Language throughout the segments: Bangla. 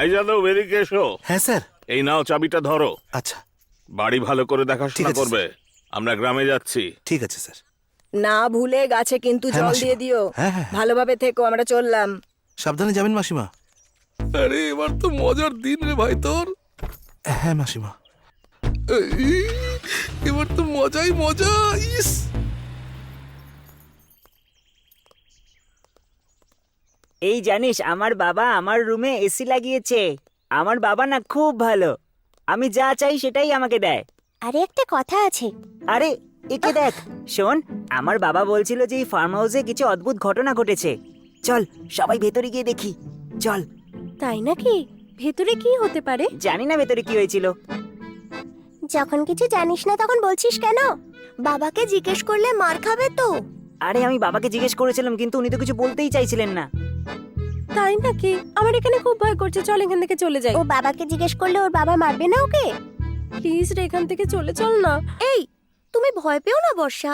এই যাদব, এদিকে এসো। হ্যাঁ স্যার। এই নাও, চাবিটা ধরো। আচ্ছা বাড়ি ভালো করে ঠিক দেখাশোনা আছে, করবে। আমরা গ্রামে যাচ্ছি। ঠিক আছে স্যার। না ভুলে গাছে কিন্তু হ্যাঁ, জল মাসিমা। দিয়ে দিও। হ্যাঁ, হ্যাঁ, হ্যাঁ। ভালোভাবে থেকো, আমরা চললাম। সাবধানে যাবেন মাসিমা। আরে এবার তো মজার দিন রে ভাই তোর। হ্যাঁ মাসিমা। এই, এবার তো মজাই মজা। ইস, এই জানিস, আমার বাবা আমার রুমে এসি লাগিয়েছে। আমার বাবা না খুব ভালো, আমি যা চাই সেটাই আমাকে দেয়। আরে একটা কথা আছে। আরে একে দেখ, শোন, আমার বাবা বলছিল যে এই ফার্ম হাউসে কিছু অদ্ভুত ঘটনা ঘটেছে। চল সবাই ভেতরে গিয়ে দেখি, চল। তাই নাকি? ভেতরে কি হতে পারে? জানি না ভেতরে কি হয়েছিল। যখন কিছু জানিস না তখন বলছিস কেন? বাবাকে জিজ্ঞেস করলে মার খাবে তো। আরে আমি বাবাকে জিজ্ঞেস করেছিলাম, কিন্তু উনি তো কিছু বলতেই চাইছিলেন না। তাই নাকি? আমার এখানে খুব ভয় করছে, চল এখান থেকে চলে যাই। ও বাবাকে জিজ্ঞেস করলে ওর বাবা মারবে না ওকে? প্লিজ রে, এখান থেকে চলে চল না। এই, তুমি ভয় পেও না বর্ষা।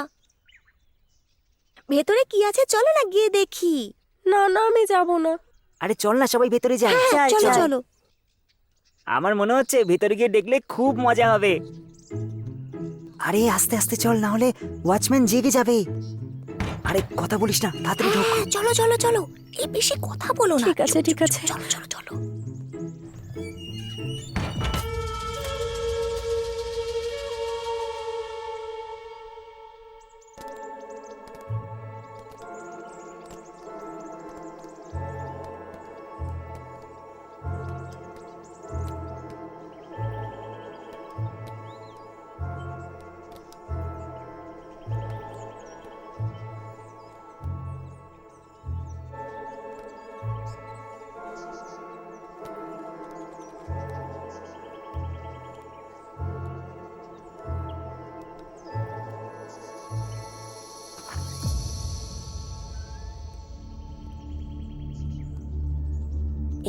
ভেতরে কি আছে চলো না গিয়ে দেখি। না না, আমি যাব না। আরে চল না, সবাই ভেতরে যাই। হ্যাঁ, চলো চল। চলো। আমার মনে হচ্ছে ভেতরে গিয়ে দেখলে খুব মজা হবে। আরে আস্তে আস্তে চল, না হলে ওয়াচম্যান জেগে যাবে। আরে কথা বলিস না, তাড়াতাড়ি ঢোক। হ্যাঁ, চলো চলো চলো। এই বেশি কথা বলো না। ঠিক আছে, ঠিক আছে। চলো চলো চলো।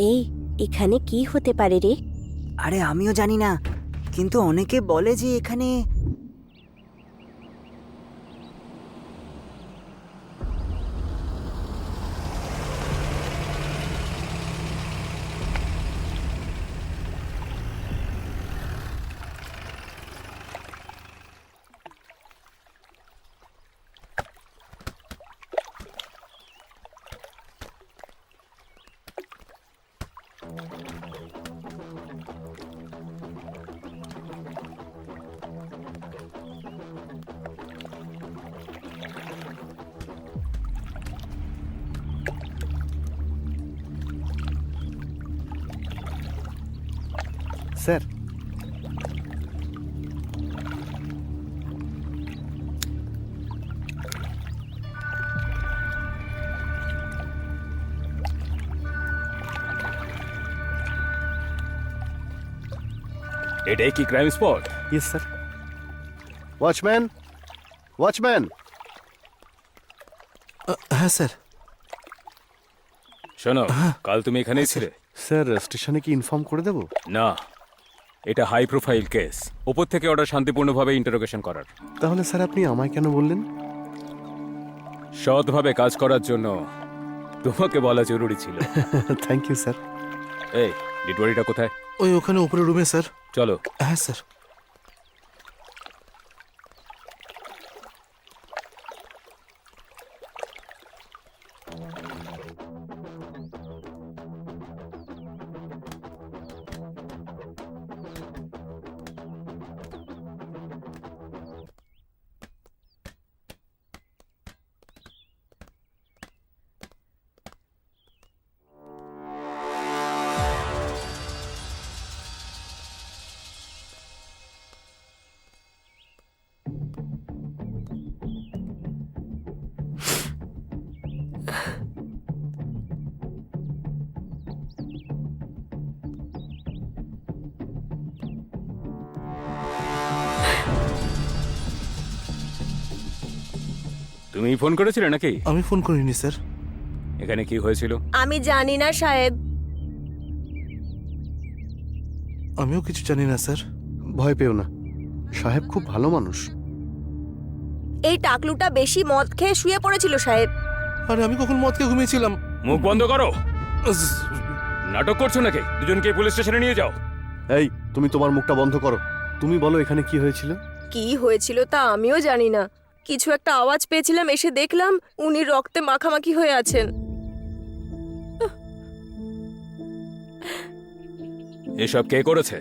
এই, এখানে কি হতে পারে রে? আরে আমিও জানি না, কিন্তু অনেকে বলে যে এখানে স্যার, এটাই কি crime spot? Yes sir. Watchman, watchman. হ্যাঁ স্যার। শোনো, কাল তুমি এখানেই ছিলে? স্যার, স্টেশনে কি ইনফর্ম করে দেব? না, এটা হাই প্রোফাইল কেস, ওপর থেকে অর্ডার শান্তিপূর্ণভাবে ইন্টারোগেশন করার। তাহলে স্যার আপনি আমায় কেন বললেন? সৎভাবে কাজ করার জন্য তোমাকে বলা জরুরি ছিল। Thank you sir. এই, ডিটওয়ারিটা কোথায়? ওই ওখানে উপরে রুমে স্যার। চলো। হ্যাঁ স্যার। তুমি ফোন করেছিলে নাকি? আমি ফোন করিনি স্যার। এখানে কি হয়েছিল? আমি জানি না সাহেব। আমিও কিছু জানি না স্যার। ভয় পেও না, সাহেব খুব ভালো মানুষ। এই টাকলুটা বেশি মদ খেয়ে শুয়ে পড়েছিল সাহেব। আরে আমি কখন মদ খেয়ে ঘুমিয়েছিলাম? মুখ বন্ধ করো। নাটক করছো নাকি? দুজনকে পুলিশ স্টেশনে নিয়ে যাও। এই তুমি তোমার মুখটা বন্ধ করো। তুমি বলো এখানে কি হয়েছিল? কি হয়েছিল তা আমিও জানি না। কিছু একটা আওয়াজ পেয়েছিলাম, এসে দেখলাম উনি রক্তে মাখামাখি হয়ে আছেন। এসব কে করেছে?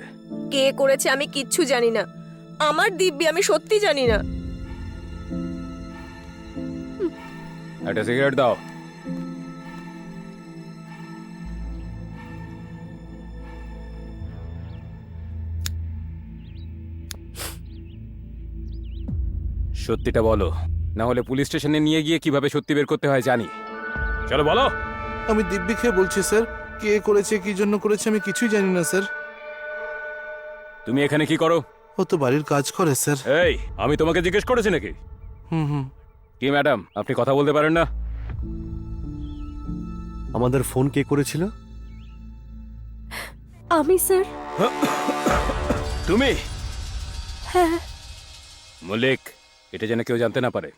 কে করেছে আমি কিচ্ছু জানি না। আমার দিব্যি, আমি সত্যি জানি না। একটা সিগারেট দাও। সত্যিটা বলো, না হলে পুলিশ স্টেশনে নিয়ে গিয়ে কিভাবে সত্যি বের করতে হয় জানি। চলো বলো। আমি দিব্যি খেয়ে বলছি স্যার, কে করেছে কি জন্য করেছে আমি কিছুই জানি না স্যার। তুমি এখানে কি করো? ও তো বাড়ির কাজ করে স্যার। এই, আমি তোমাকে জিজ্ঞেস করেছি নাকি? হুম। কি ম্যাডাম, আপনি কথা বলতে পারেন না? আমাদের ফোন কে করেছিল? আমি স্যার। তুমি? হ্যাঁ। মল্লিক, এটা যেন কেউ জানতে না পারে।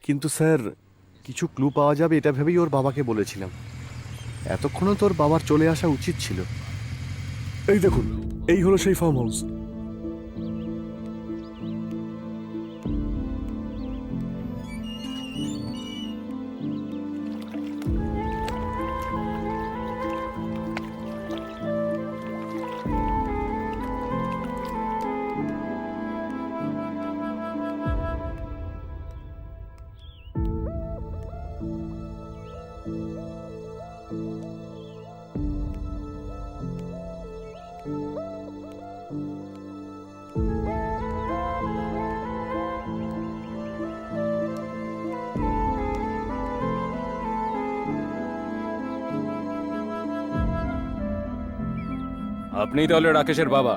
কিন্তু স্যার, কিছু ক্লু পাওয়া যাবে এটা ভেবেই ওর বাবাকে বলেছিলাম। এতক্ষণও তোর বাবার চলে আসা উচিত ছিল। এই দেখুন, এই হলো সেই ফার্ম হাউস। আপনিই তাহলে রাকেশের বাবা?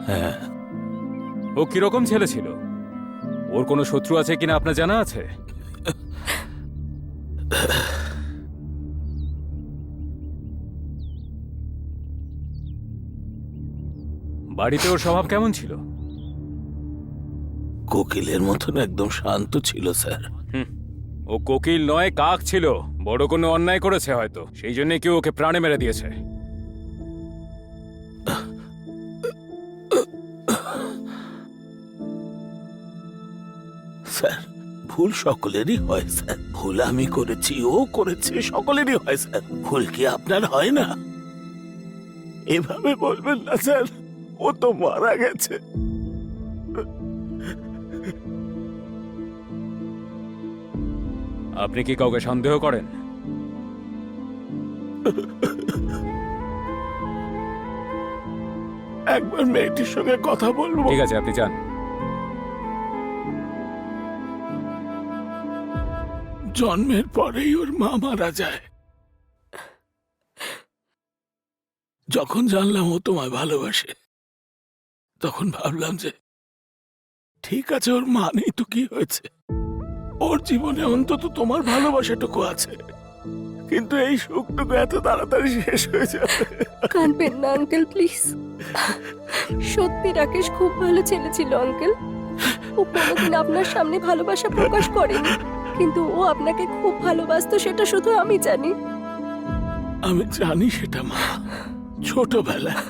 হ্যাঁ। ও কিরকম ছেলে ছিল? ওর কোনো শত্রু আছে কিনা আপনার জানা আছে? বাড়িতে ওর স্বভাব কেমন ছিল? কোকিলের মতন একদম শান্ত ছিল স্যার। ও কোকিল নয়, কাক ছিল। বড় কোনো অন্যায় করেছে হয়তো, সেই জন্য কেউ ওকে প্রাণে মেরে দিয়েছে। স্যার, ভুল সকলেরই হয় স্যার। ভুল আমি করেছি, ও করেছে, সকলেরই হয় স্যার। ভুল কি আপনার হয় না? এভাবে বলবেন না স্যার, ও তো মারা গেছে। আপনি কি কাউকে সন্দেহ করেন? একবার মেয়েটির সঙ্গে কথা বলবো। ঠিক আছে, আপনি যান। জন্মের পরেই ওর মা মারা যায়। যখন জানলাম ও তোমায় ভালোবাসে, তখন ভাবলাম যে ঠিক আছে, ওর মা নেই তো কি হয়েছে, ওর জীবনে অন্তত তোমার ভালোবাসাটুকু আছে। কিন্তু এই সুখটুকু এত তাড়াতাড়ি শেষ হয়ে যাবে। কাঁদবেন না আঙ্কেল, প্লিজ। সত্যি রাকেশ খুব ভালো ছেলে ছিল আঙ্কেল। ও কোনোদিন আপনার সামনে ভালোবাসা প্রকাশ করেনি, কিন্তু ও আপনাকে খুব ভালোবাসতো, সেটা শুধু আমি জানি। আমি জানি সেটা মা। ছোটবেলায়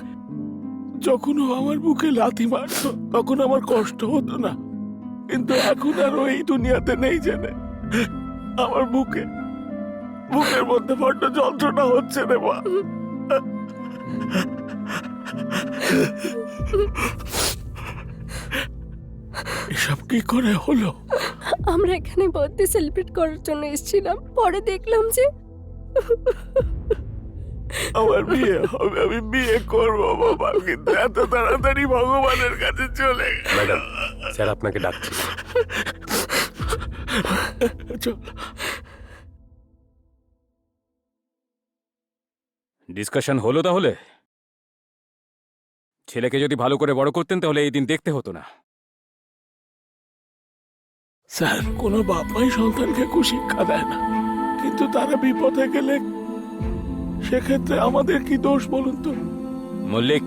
যখন ও আমার বুকে লাথি মারত, তখন আমার কষ্ট হতো না। কিন্তু এখন আর ও এই দুনিয়াতে নেই জেনে আমার বুকের মধ্যে বড্ড যন্ত্রণা হচ্ছে রে মা। এসব কি করে হলো? আমরা এখানে বার্থডে সেলিব্রেট করার জন্য এসেছিলাম, পরে দেখলাম যে আমার বিয়ে হবে, আমি বিয়ে করবো বাবা, কিন্তু এত তাড়াতাড়ি ভগবানের কাছে চলে গেল। ম্যাডাম, স্যার আপনাকে ডাকছি। চল। ডিসকাশন হলো তাহলে? ছেলেকে যদি ভালো করে বড় করতেন তাহলে এই দিন দেখতে হতো না। স্যার, কোনো বাপ মাই সন্তানকে কুশিক্ষা দেয় না, কিন্তু তারা বিপদে গেলে সেক্ষেত্রে আমাদের কি দোষ বলুন তো? মল্লিক,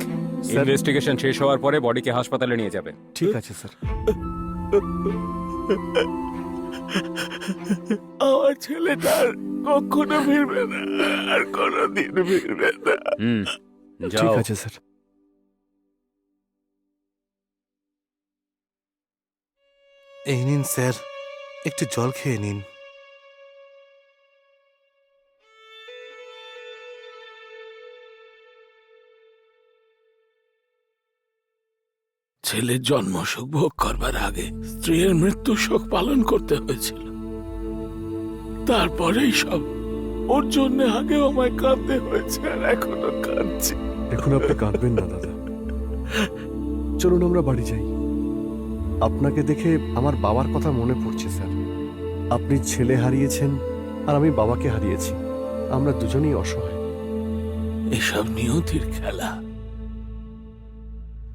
ইনভেস্টিগেশন শেষ হওয়ার পরে বডিকে হাসপাতালে নিয়ে যাবেন। ঠিক আছে স্যার। আমার ছেলেটার কখনো ফিরবে না, আর কোনোদিন ফিরবে না। ঠিক যাও। আছে স্যার। এই নিন স্যার, একটু জল খেয়ে নিন। ছেলের জন্ম সুখ ভোগ করবার আগে স্ত্রীর মৃত্যু শোক পালন করতে হয়েছিল। তারপরেই সব ওর জন্য আগেও আমায় কাঁদতে হয়েছে, আর এখনো কাঁদছি। এখন আপনি কাঁদবেন না দাদা, চলুন আমরা বাড়ি যাই। আপনাকে দেখে আমার বাবার কথা মনে পড়ছে স্যার। আপনি ছেলে হারিয়েছেন আর আমি বাবাকে হারিয়েছি, আমরা দুজনেই অসহায়। এসব নিয়তির খেলা।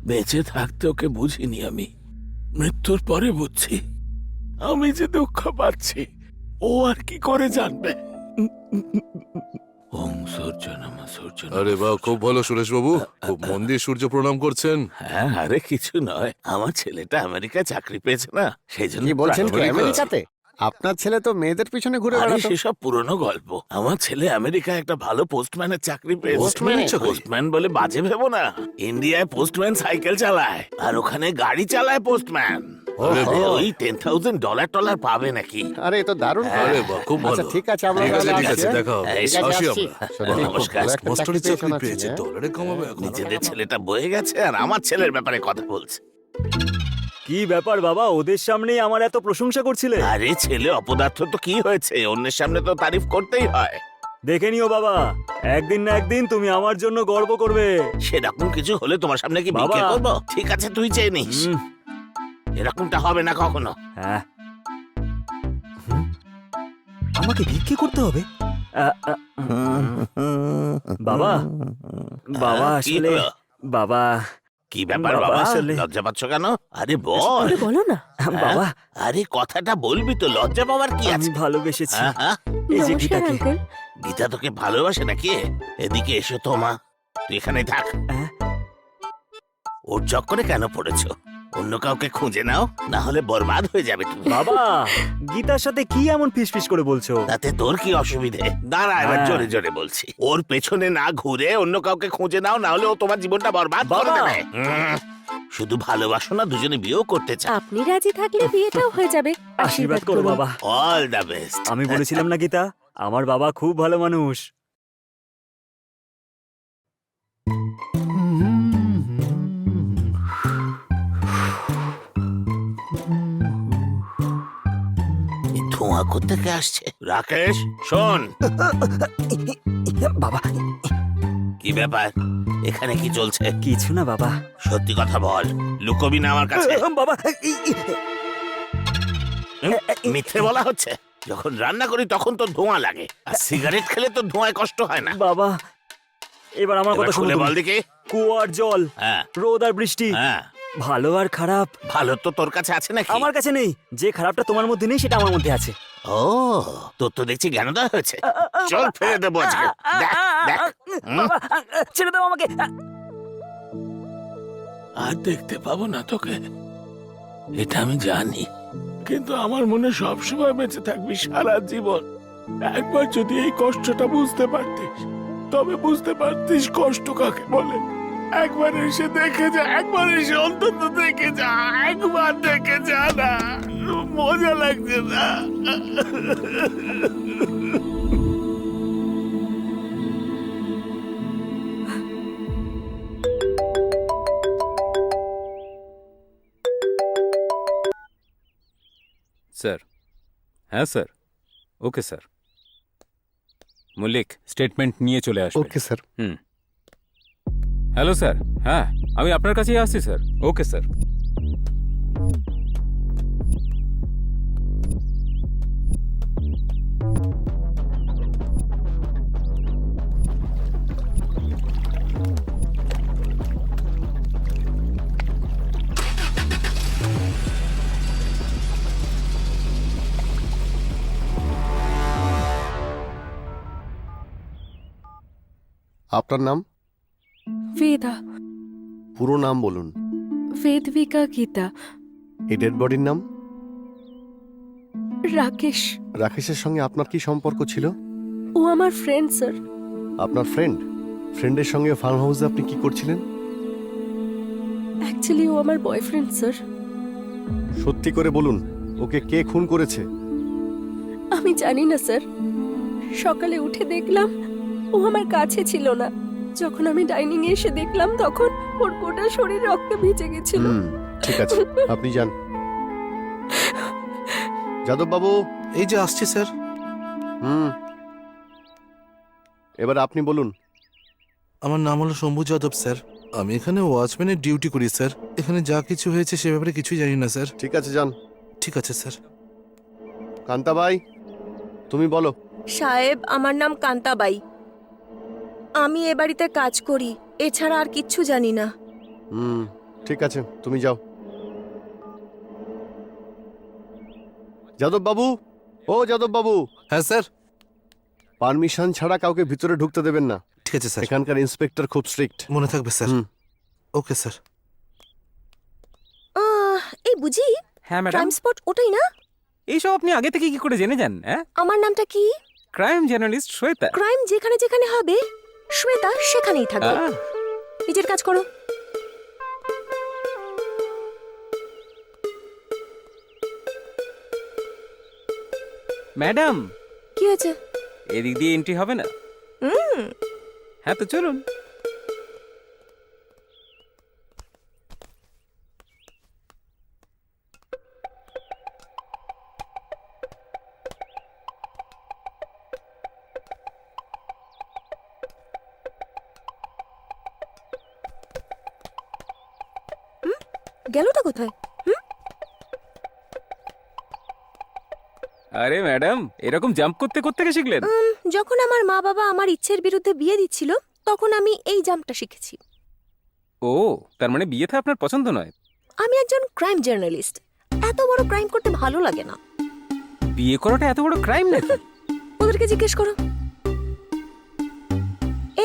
বেঁচে থাকতে ওকে বুঝিনি আমি, মৃত্যুর পরে বুঝছি আমি যে দুঃখ পাচ্ছি ও আর কি করে জানবে। ওম সূর্য নমঃ সূর্য নমঃ। আরে বাহ, খুব ভালো সুরেশ বাবু, খুব মন দিয়ে সূর্য প্রণাম করছেন। হ্যাঁ, আরে কিছু নয়, আমার ছেলেটা আমেরিকায় চাকরি পেয়েছে না, সেই জন্য কি বলছেন কি প্রাণপণে আমেরিকাতে? আপনার ছেলে তো মেয়েদের পিছনে ঘুরে আরে বেড়াতো। সেসব পুরনো গল্প। আমার ছেলে আমেরিকায় একটা ভালো পোস্টম্যানের চাকরি পেয়েছে। পোস্টম্যানের চাকরি? পোস্টম্যান বলে বাজে ভেবো না, ইন্ডিয়ায় পোস্টম্যান সাইকেল চালায় আর ওখানে গাড়ি চালায় পোস্টম্যান। আরে বাহ। ওই $10,000 পাবে নাকি? আরে এ তো দারুণ আরে বাহ, খুব আচ্ছা ভালো। ঠিক আছে, আমরা ঠিক আছে, তাহলে ঠিক আছে, আসছি, দেখা হবে। হ্যাঁ? এই, ঠিক আছে, আসি আসছি। আমরা। সত্যি খুব নমস্কার। ভালো একটা মাস্টারি চাকরি চাকরি পেয়েছেন পেয়েছে, আপনি, হ্যাঁ? ডলারে কমাবে এখন। নিজেদের ছেলেটা বয়ে গেছে আর আমার ছেলের ব্যাপারে কথা বলছে। কি ব্যাপার বাবা, ওদের সামনেই আমার এত প্রশংসা করছিলে? আরে ছেলে অপদার্থ তো কি হয়েছে, অন্যের সামনে তো তারিফ করতেই হয়। দেখে নিও বাবা, একদিন না একদিন তুমি আমার জন্য গর্ব করবে। সেরকম কিছু হলে তোমার সামনে কি ভিক্ষে বাবা। করবো? ঠিক আছে, তুই চেয়ে নিস। হুম, এরকমটা হবে না কখনো। হ্যাঁ। আমাকে ভিক্ষে করতে হবে? বাবা, বাবা হ্যাঁ, কি আসলে হলো? বাবা, কি ব্যাপার বাবা, বাবা, আসলে- লজ্জা পাচ্ছ কেন? আরে বল। আরে বলো না। বাবা আরে কথাটা বলবি তো, লজ্জা পাওয়ার কি আমি আছে? ভালোবেসেছি হ্যাঁ, হ্যাঁ? এই যে নমস্কার গীতাকে। আঙ্কেল। গীতা তোকে ভালোবাসে নাকি? এদিকে এসো তো মা, তুই এখানে থাক। হ্যাঁ? ওর চক্করে কেন পড়েছো? অন্য কাউকে খুঁজে নাও, না হলে বরবাদ হয়ে যাবে তুমি। বাবা, গীতার সাথে কি এমন ফিসফিস করে বলছো? তাতে তোর কি অসুবিধে? দাঁড়া, এবার হ্যাঁ। জোরে জোরে বলছি। ওর পেছনে না ঘুরে অন্য কাউকে খুঁজে নাও, না হলে ও তোমার জীবনটা বরবাদ করে বাবা। দেবে। শুধু ভালোবাসো না, দুজনে বিয়েও করতে চাও। আপনি রাজি থাকলে বিয়েটাও হয়ে যাবে। আশীর্বাদ করো বাবা। All the best. আমি বলেছিলাম না গীতা, আমার বাবা খুব ভালো মানুষ। ধোঁয়া কোত্থেকে আসছে? রাকেশ, শোন। বাবা, কি ব্যাপার, এখানে কি চলছে? কিছু না বাবা। সত্যি কথা বল, লুকোবি না আমার কাছে। বাবা, মিথ্যে বলা হচ্ছে? যখন রান্না করি তখন তো ধোঁয়া লাগে, আর সিগারেট খেলে তো ধোঁয়ায় কষ্ট হয় না। বাবা, এবার আমার এবার কথা শুনে খুলে বল দেখি। কুয়ার জল, হ্যাঁ, রোদ আর বৃষ্টি, হ্যাঁ। ভালো আর খারাপ ভালো তো তোর কাছে আছে নাকি? আমার কাছে নেই। যে খারাপটা তোমার মধ্যে নেই সেটা আমার মধ্যে আছে। ও, তোর তো দেখছি জ্ঞানোদয় হয়েছে। চল ফেলে দেবো আজকে। দেখ, দেখ। বাবা, ছেড়ে দাও আমাকে। আর দেখতে পাবো না তোকে, এটা আমি জানি, কিন্তু আমার মনে সবসময় বেঁচে থাকবি সারা জীবন। একবার যদি এই কষ্টটা বুঝতে পারতিস, তবে বুঝতে পারতিস কষ্ট কাকে বলে। একবার এসে দেখে যা, একবার এসে অন্তত দেখে যা, একবার দেখে যা না, মজা লাগছে না। স্যার, হ্যাঁ sir, okay sir. Mallick, statement নিয়ে চলে আসবেন। Okay sir. হ্যালো স্যার, হ্যাঁ আমি আপনার কাছেই আসছি স্যার। Okay sir. আপনার নাম? বেদা, পুরো নাম বলুন। বেদবিকা গীতা। এই ডেড বডির নাম? রাকেশ। রাকেশের সঙ্গে আপনার কি সম্পর্ক ছিল? ও আমার ফ্রেন্ড স্যার। আপনার ফ্রেন্ডের সঙ্গে ফার্ম হাউসে আপনি কি করছিলেন? অ্যাকচুয়ালি ও আমার বয়ফ্রেন্ড স্যার। সত্যি করে বলুন, ওকে কে খুন করেছে? আমি জানি না স্যার, সকালে উঠে দেখলাম ও আমার কাছে ছিল না। যখন আমি ডাইনিং এ এসে দেখলাম তখন ওর গোটা শরীর রক্তে ভিজে গেছিল। ঠিক আছে, আপনি যান। যাদব বাবু, এই যে আসছি স্যার। এবার আপনি বলুন। আমার নাম হলো শম্ভু যাদব স্যার। আমি এখানে ওয়াচম্যানের ডিউটি করি স্যার। এখানে যা কিছু হয়েছে সে ব্যাপারে কিছুই জানি না স্যার। ঠিক আছে, যান। ঠিক আছে স্যার। কান্তাবাই, তুমি বলো। সাহেব, আমার নাম কান্তাবাই। আমি এ বাড়িতে কাজ করি, এছাড়া আর কিচ্ছু জানি না। ঠিক আছে, তুমি যাও। যাদব বাবু, ও যাদব বাবু, হ্যাঁ স্যার। পারমিশন ছাড়া কাউকে ভিতরে ঢুকতে দেবেন না। ঠিক আছে স্যার, এখানকার ইন্সপেক্টর খুব স্ট্রিক্ট। মনে থাকবে স্যার। হুম। Okay sir. এই বুঝি হ্যাঁ ম্যাডাম, ক্রাইম স্পট ওটাই না? এইসব আপনি আগে থেকে কি করে জেনে যান? হ্যাঁ, আমার নামটা কি? Crime journalist Shweta. ক্রাইম যেখানে যেখানে হবে শ্বেতা সেখানেই থাকবে। আহ, নিজের কাজ করো। ম্যাডাম, কি হয়েছে? এদিক দিয়ে এন্ট্রি হবে না? হ্যাঁ, তো চলুন। গেলটা কোথায়? আরে ম্যাডাম, এরকম জাম্প করতে করতে শিখলেন? যখন আমার মা বাবা আমার ইচ্ছের বিরুদ্ধে বিয়ে দিচ্ছিল তখন আমি এই জাম্পটা শিখেছি। ও, তার মানে বিয়েতে আপনার পছন্দ নয়? আমি একজন ক্রাইম জার্নালিস্ট, এত বড় ক্রাইম করতে ভালো লাগে না। বিয়ে করাটা এত বড় ক্রাইম নাকি? ওদেরকে জিজ্ঞেস করো।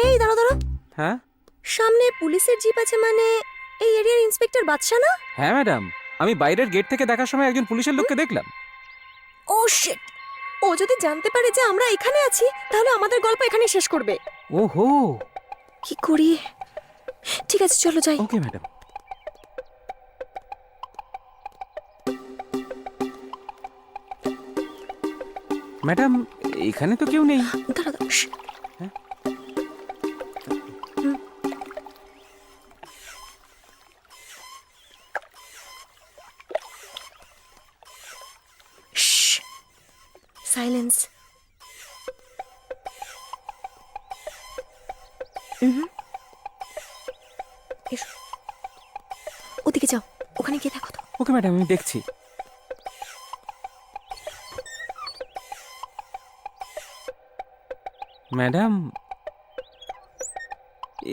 এই দাঁড়া দাঁড়া, হ্যাঁ সামনে পুলিশের জিপ আছে, মানে এই এরিয়ার ইন্সপেক্টর বাদশা না? হ্যাঁ ম্যাডাম, আমি বাইরের গেট থেকে দেখার সময় একজন পুলিশের লোককে দেখলাম। ও শিট! ও যদি জানতে পারে যে আমরা এখানে আছি তাহলে আমাদের গল্প এখানে শেষ করবে। ওহো, কি করি? ঠিক আছে, চলো যাই। Okay madam. ম্যাডাম, এখানে তো কেউ নেই। দাঁড়া দাঁড়া, শ্। সাইলেন্স। এসো, ওদিকে যাও, ওখানে গিয়ে দেখো তো। ওকে ম্যাডাম, আমি দেখছি। ম্যাডাম,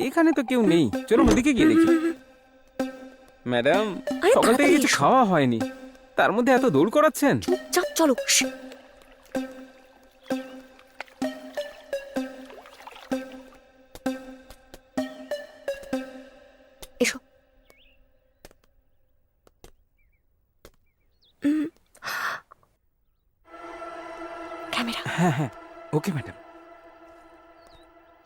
এখানে তো কেউ নেই, চলো ওদিকে গিয়ে দেখি। ম্যাডাম, আরে সকাল থেকে তাড়াতাড়ি কিছু এসো। খাওয়া হয়নি, তার মধ্যে এত দৌড় করাচ্ছেন। চুপচাপ চলো। শ্। এসো। ক্যামেরা। হ্যাঁ হ্যাঁ, ওকে ম্যাডাম।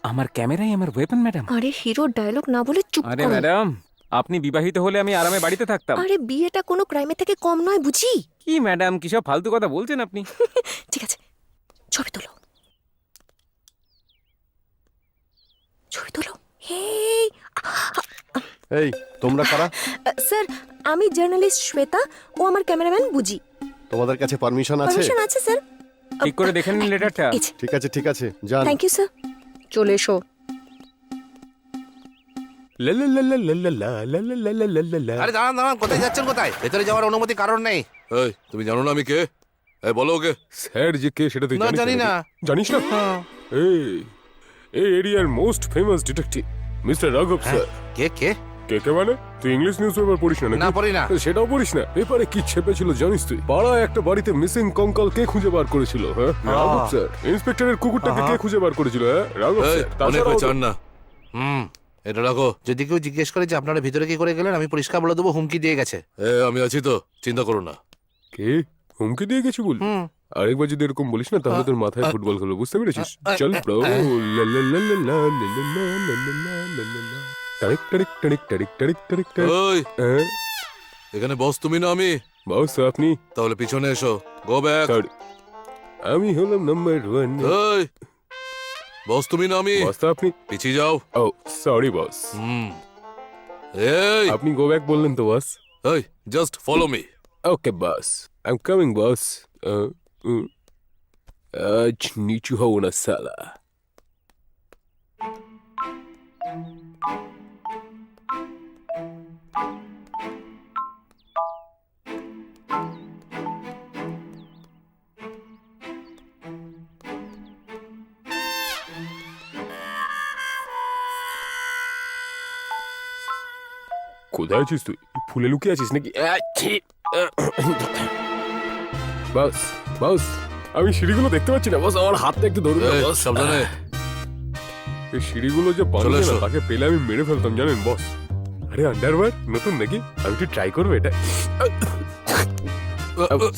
আমার ক্যামেরাই আমার ওয়েপন ম্যাডাম। আরে হিরোর ডায়লগ না বলে চুপ আরে করো। ম্যাডাম, আপনি বিবাহিত হলে আমি আরামে বাড়িতে থাকতাম। আরে বিয়েটা কোনো ক্রাইমের থেকে কম নয়, বুঝি? কি ম্যাডাম, কি সব ফালতু কথা বলছেন আপনি? ঠিক আছে, ছবি তোলো, ছবি তোলো। এই এই, তোমরা কারা? স্যার, আমি জার্নালিস্ট শ্বেতা, ও আমার ক্যামেরাম্যান বুঝি। তোমাদের কাছে পারমিশন আছে? পারমিশন আছে স্যার। ঠিক করে দেখে নিন লেটারটা। ঠিক আছে, ঠিক আছে, যান। Thank you sir. চলে এসো। আরে দাঁড়ান দাঁড়ান, কোথায় যাচ্ছেন? কোথায়? ভেতরে যাওয়ার অনুমতি কারণ নেই। এই, তুমি জানো না আমি কে? এই বলো ওকে। স্যার যে কে সেটা তুই না, জানিস জানি না। নাকি? জানিস না? এই এরিয়ার মোস্ট ফেমাস ডিটেকটিভ মিস্টার রাঘব স্যার। কে কে? কে কে মানে? তুই ইংলিশ নিউজ পেপার পড়িস না না, নাকি? পড়ি না। সেটাও পড়িস না? পেপারে কি ছেপেছিল জানিস তুই? পাড়ায় একটা বাড়িতে মিসিং কঙ্কাল কে খুঁজে বার করেছিল? হ্যাঁ, রাঘব স্যার। ইন্সপেক্টরের কুকুরটাকে কে খুঁজে বার করেছিল? হ্যাঁ, রাঘব স্যার। তাছাড়াও না। এটা রাখো। যদি কেউ জিজ্ঞেস করে যে আপনারা ভিতরে কি করে গেলেন, আমি পরিষ্কার বলে দেবো হুমকি দিয়ে গেছে। আমি আছি তো, চিন্তা করো না। কে হুমকি দিয়ে গেছি বল? আরেকবার যদি এরকম বলিস না তাহলে তোর মাথায় ফুটবল খেলবো, বুঝতে পেরেছিস? চল ব্রো। টারিক টারিক টারিক টারিক টারিক টারিক টারিক। ওই হ্যাঁ, এখানে বস তুমি না আমি? বস আপনি? তাহলে পিছনে এসো, গো ব্যাক। Sorry, আমি হলাম নাম্বার 1। ওই বস তুমি না আমি? বস আপনি? পিছিয়ে যাও। ও সরি বস। এই আপনি গো ব্যাক বললেন তো বস? এই just follow me. Okay boss, I am coming boss. আজ নিচু হও না সালা। কোথায় আছিস তুই? ফুলে লুকিয়ে আছিস নাকি? বস বস, আমি সিঁড়িগুলো দেখতে পাচ্ছি না বস, আমার হাতটা একটু ধরুন না এই, বস। সাবধানে। এই সিঁড়িগুলো যে চলে বানাচ্ছে এসো। না তাকে পেলে আমি মেরে ফেলতাম জানেন বস। আরে আন্ডারওয়্যার নতুন নাকি? আমি একটু ট্রাই করবো এটা।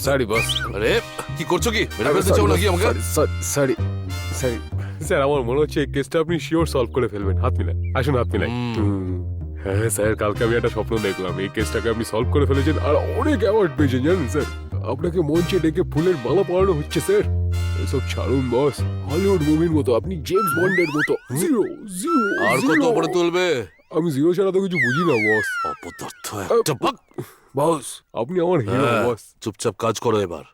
Sorry boss. আরে কি করছো কি? মেরে ফেলতে চাও নাকি আমাকে? সরি সরি স্যার, আমার মনে হচ্ছে এই কেসটা আপনি শিওর সলভ করে ফেলবেন। হাত মিলান, আসুন হাত মিলাই। হ্যাঁ স্যার, কালকে আমি একটা স্বপ্ন দেখলাম এই কেসটাকে আপনি সলভ করে ফেলেছেন আর অনেক অ্যাওয়ার্ড পেয়েছেন জানেন স্যার। আপনাকে মঞ্চে ডেকে ফুলের মালা পরানো হচ্ছে স্যার। এসব ছাড়ুন বস, হলিউড মুভির মতো আপনি জেমস বন্ডের মতো। জিরো জিরো আর কত উপরে তুলবে? আমি জিরো ছাড়া তো কিছু বুঝি না বস। অপদার্থ একটা। ভাগ। বস আপনি আমার হিরো হ্যাঁ, বস। চুপচাপ কাজ করো এবার।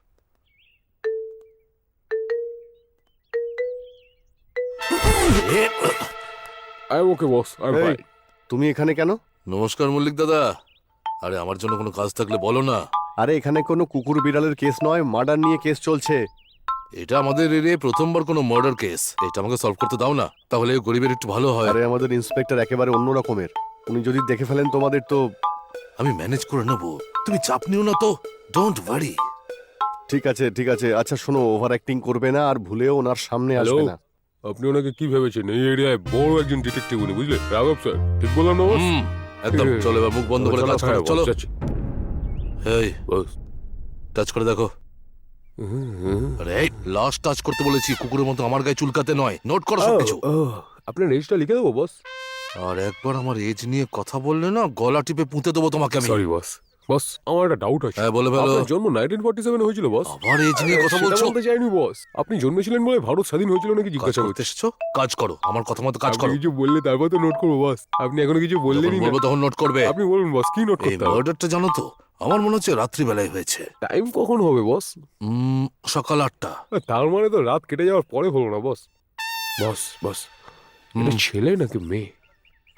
I am okay boss, I M এই, ফাইন। তুমি এখানে কেন? নমস্কার মল্লিক দাদা। আরে আমার জন্য কোনো কাজ থাকলে বলো না। আরে এখানে কোনো কুকুর বিড়ালের কেস নয়, মার্ডার নিয়ে কেস চলছে। এটা আমাদের এরিয়ায় প্রথমবার কোনো মার্ডার কেস। এটা আমাকে সলভ করতে দাও না, তাহলে গরিবের একটু ভালো হয়। আরে আমাদের ইন্সপেক্টর একেবারে অন্য রকমের। উনি যদি দেখে ফেলেন তোমাদের তো। আমি ম্যানেজ করে নেবো, তুমি চাপ নিও না তো। Don't worry. ঠিক আছে ঠিক আছে, আচ্ছা শোনো, ওভার অ্যাক্টিং করবে না আর ভুলেও ওনার সামনে হ্যালো, আসবে না। আপনি ওনাকে কি ভেবেছেন? এই এরিয়ায় বড় একজন ডিটেকটিভ উনি, বুঝলে? রাঘব স্যার, ঠিক বললাম না বস? একদম। চলো এবার মুখ বন্ধ করে কাজ করো, হ্যাঁ, চলো। বস, যাচ্ছি। এই বস। টাচ করে দেখো। আরে লাস্ট টাচ করতে বলেছি, কুকুরের মতো আমার গায়ে চুলকাতে নয়। নোট করো সবকিছু। আপনার রেজটা লিখে দেবো বস? আর একবার আমার এজ নিয়ে কথা বললে না, গলা টিপে পুঁতে দেবো তোমাকে আমি। Sorry boss. বস আমার একটা ডাউট আছে। হ্যাঁ বলে ফেলো। আপনার জন্ম 1947 হয়েছিল বস? আবার এজ নিয়ে কথা সেটা বলছো? বলতে চাইনি বস। আপনি জন্মেছিলেন বলে ভারত স্বাধীন হয়েছিল নাকি কাজ জিজ্ঞাসা করতে করতে। এসেছো, কাজ করো। আমার কথা মতো কাজ আপনি করো। কিছু বললে তারপর তো নোট করবো বস। আপনি এখনো কিছু যখন বললেনই না। বলবো তখন নোট করবে। আপনি বলুন বস, কি নোট এই করতে হবে? মার্ডারটা জানো তো, আমার মনে হচ্ছে রাত্রিবেলায় হয়েছে। টাইম কখন হবে বস? সকাল 8টা। তার মানে তো রাত কেটে যাওয়ার পরে হলো না বস। বস বস, এটা ছেলে নাকি মেয়ে?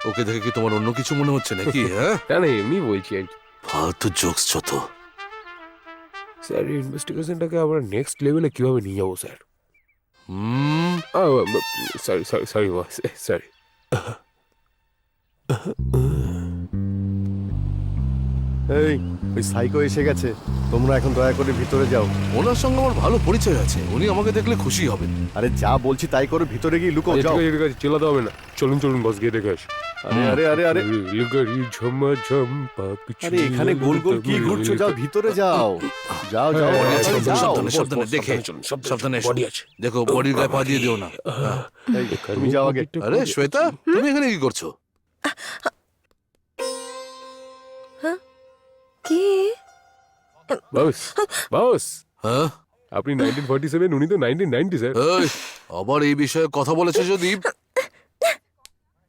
ওকে দেখে কি তোমার অন্য কিছু মনে হচ্ছে নাকি? হ্যাঁ, না না, এমনি বলছি আর কি। ফালতু জোকস যত। স্যার ইনভেস্টিগেশনটাকে আমরা নেক্সট লেভেলে কিভাবে নিয়ে যাবো sir? Sorry sorry sorry boss, sorry. এই, ওই সাইকো এসে গেছে, তোমরা এখন দয়া করে ভিতরে যাও। ওনার সঙ্গে আমার ভালো পরিচয় আছে, উনি আমাকে দেখলে খুশি হবেন। আরে যা বলছি তাই করে, ভিতরে গিয়ে লুকো আচ্ছা, যাও। ঠিক আছে ঠিক আছে, চিল্লাতে হবে না। চলুন চলুন বস, গিয়ে দেখে আসি। আরে আরে আরে আরে লিগারি ঝমাঝম পাপিচি। আরে এখানে গোল গোল কি ঘুরছো? যাও ভিতরে যাও, যাও যাও হ্যাঁ, বডি আছে, তাড়াতাড়ি যাও। সাবধানে সাবধানে দেখে, সাবধানে এসো। দেখো বডির গায়ে পা দিয়ে দিও না। এই, তুমি যাও আগে। আরে শ্বেতা, তুমি এখানে কি করছো? কি? বস বস, হ্যাঁ, আপনি 1947, উনি তো 1990 স্যার। এই, আবার এই বিষয়ে কথা বলেছে যদি।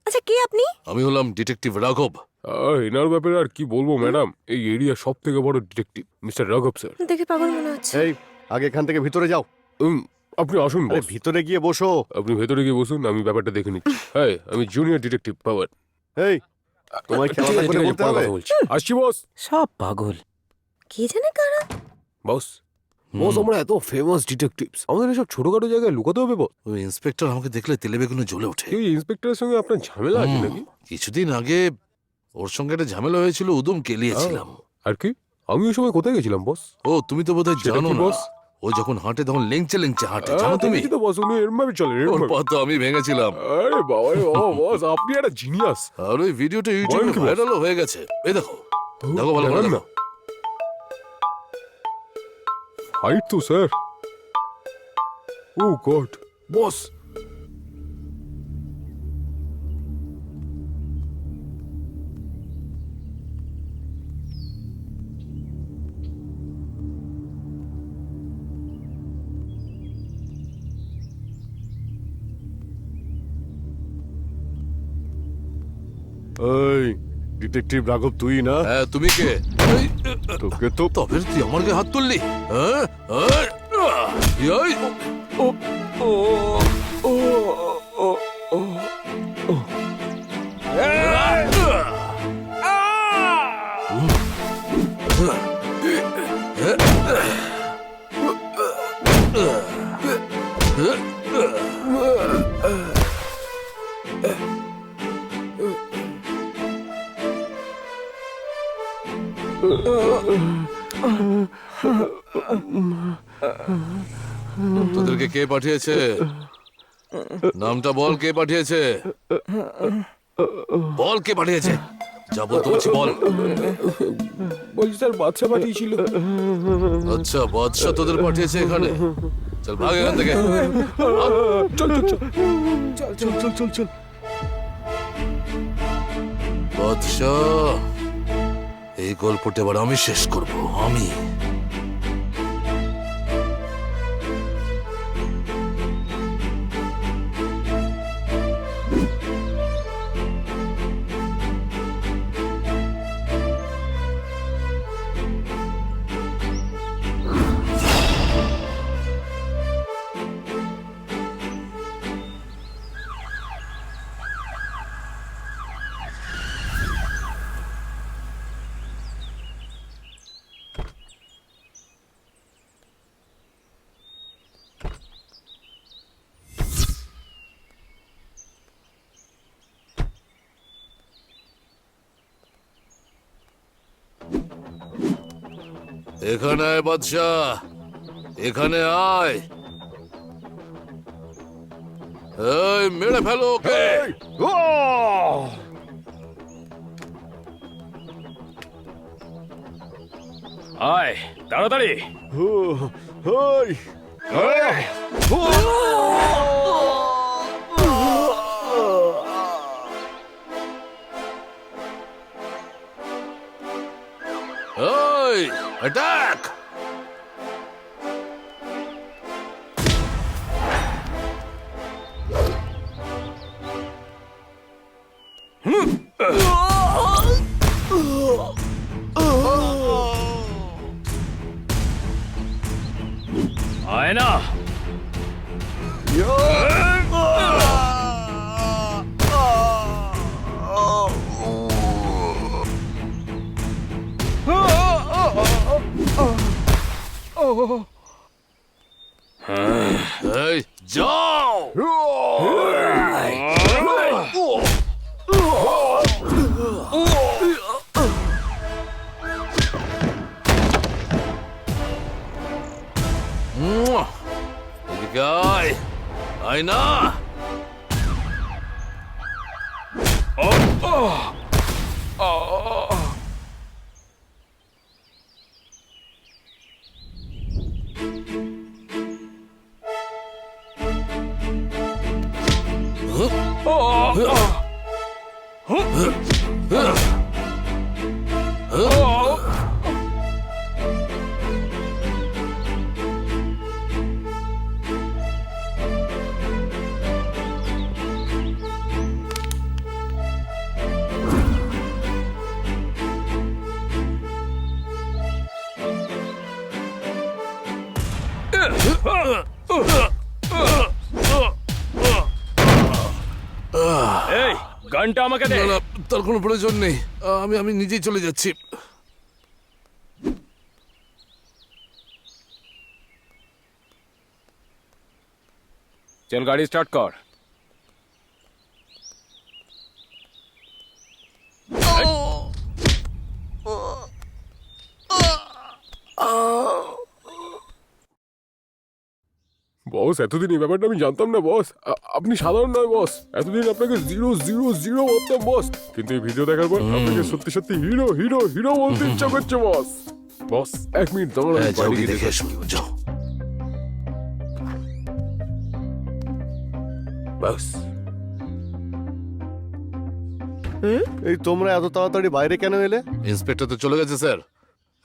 আচ্ছা কে আপনি? আমি হলাম ডিটেকটিভ রাঘব। এনার ব্যাপারে আর কি বলবো ম্যাডাম, এই এরিয়া সব থেকে বড় ডিটেকটিভ মিস্টার রাঘব স্যার। দেখে পাগল মনে হচ্ছে। এই, আগে এখান থেকে ভিতরে যাও। আপনি আসুন আরে বস, ভিতরে গিয়ে বসো। আপনি ভেতরে গিয়ে বসুন, আমি ব্যাপারটা দেখে নিচ্ছি। হ্যাঁ, আমি জুনিয়র ডিটেকটিভ পাওয়ার। এই, তোমায় খেলা ঠিক আছে, করে ঠিক আছে, বলতে পরে হবে। কথা বলছি। আসছি বস। সব পাগল। কি জানে কারা? বস বস, আমরা এত ফেমাস ডিটেকটিভস, আমাদের এসব ছোটখাটো জায়গায় লুকাতে হবে বস? ওই ইন্সপেক্টর আমাকে দেখলে তেলে বেগুনে জ্বলে ওঠে। এই ইন্সপেক্টরের সঙ্গে আপনার ঝামেলা আছে নাকি? কিছুদিন আগে ওর সঙ্গে একটা ঝামেলা হয়েছিল, উদম কেলিয়েছিলাম। আর কি? আমি ওই সময় কোথায় গেছিলাম বস? ও তুমি তো বোধহয় সেটা জানো কি না, বস? ও যখন হাঁটে তখন লেংচে লেংচে হাঁটে, জানো তুমি? দেখেছি তো বস, উনি এরম ভাবে চলে, এরম ওর ভাবে। পা তো আমি ভেঙেছিলাম। আরে বাবা রে বাবা বস, আপনি একটা জিনিয়াস। আর ওই ভিডিওটা ইউটিউবে বলেন কি বস? ভাইরালও হয়ে গেছে। এই দেখো, দেখো ভালো করে দেখান দেখো। ফাইট তো স্যার, ও গড বস এই ডিটেকটিভ রাঘব তুই না? হ্যাঁ তুমি কে? এই, তোকে তো তবে তুই আমার গায়ে হাত তুললি? হ্যাঁ? এই, এই, তোদেরকে কে পাঠিয়েছে? নামটা বল, কে পাঠিয়েছে? বল কে পাঠিয়েছে? যা বলতে বলছি বল। বলছি স্যার বাচ্চা পাঠিয়েছিল। আচ্ছা বাদশা তোদের পাঠিয়েছে এখানে? চল ভাগ এখান থেকে। চল চল চল চল চল চল চল বাদশা, এই গল্পটা এবার আমি শেষ করব। আমি এখানে আয় বাদশা, এখানে আয়। এই মেরে ফেলো ওকে। আয় তাড়াতাড়ি। এই অ্যাটাক! আয় না। এই যাও! এদিকে আয়, আয় না। এই গানটা আমাকে দে। না, না, তার কোনো প্রয়োজন নেই। আমি নিজেই চলে যাচ্ছি। চল গাড়ি স্টার্ট কর। বস এতদিন এই ব্যাপারটা আমি জানতাম না বস। আপনি সাধারণ নয় বস, এতদিন আপনাকে 000 ভাবতাম বস, কিন্তু এই ভিডিও দেখার পর আপনাকে সত্যি সত্যি হিরো হিরো হিরো বলতে ইচ্ছা করছে বস। বস 1 মিনিট দাঁড়ান, হ্যাঁ, যাও বাড়ি গিয়ে গিয়ে দেখে দেখে এসো, যাও। বাস এই তোমরা এত তাড়াতাড়ি বাইরে কেন এলে? ইন্সপেক্টর তো চলে গেছে স্যার।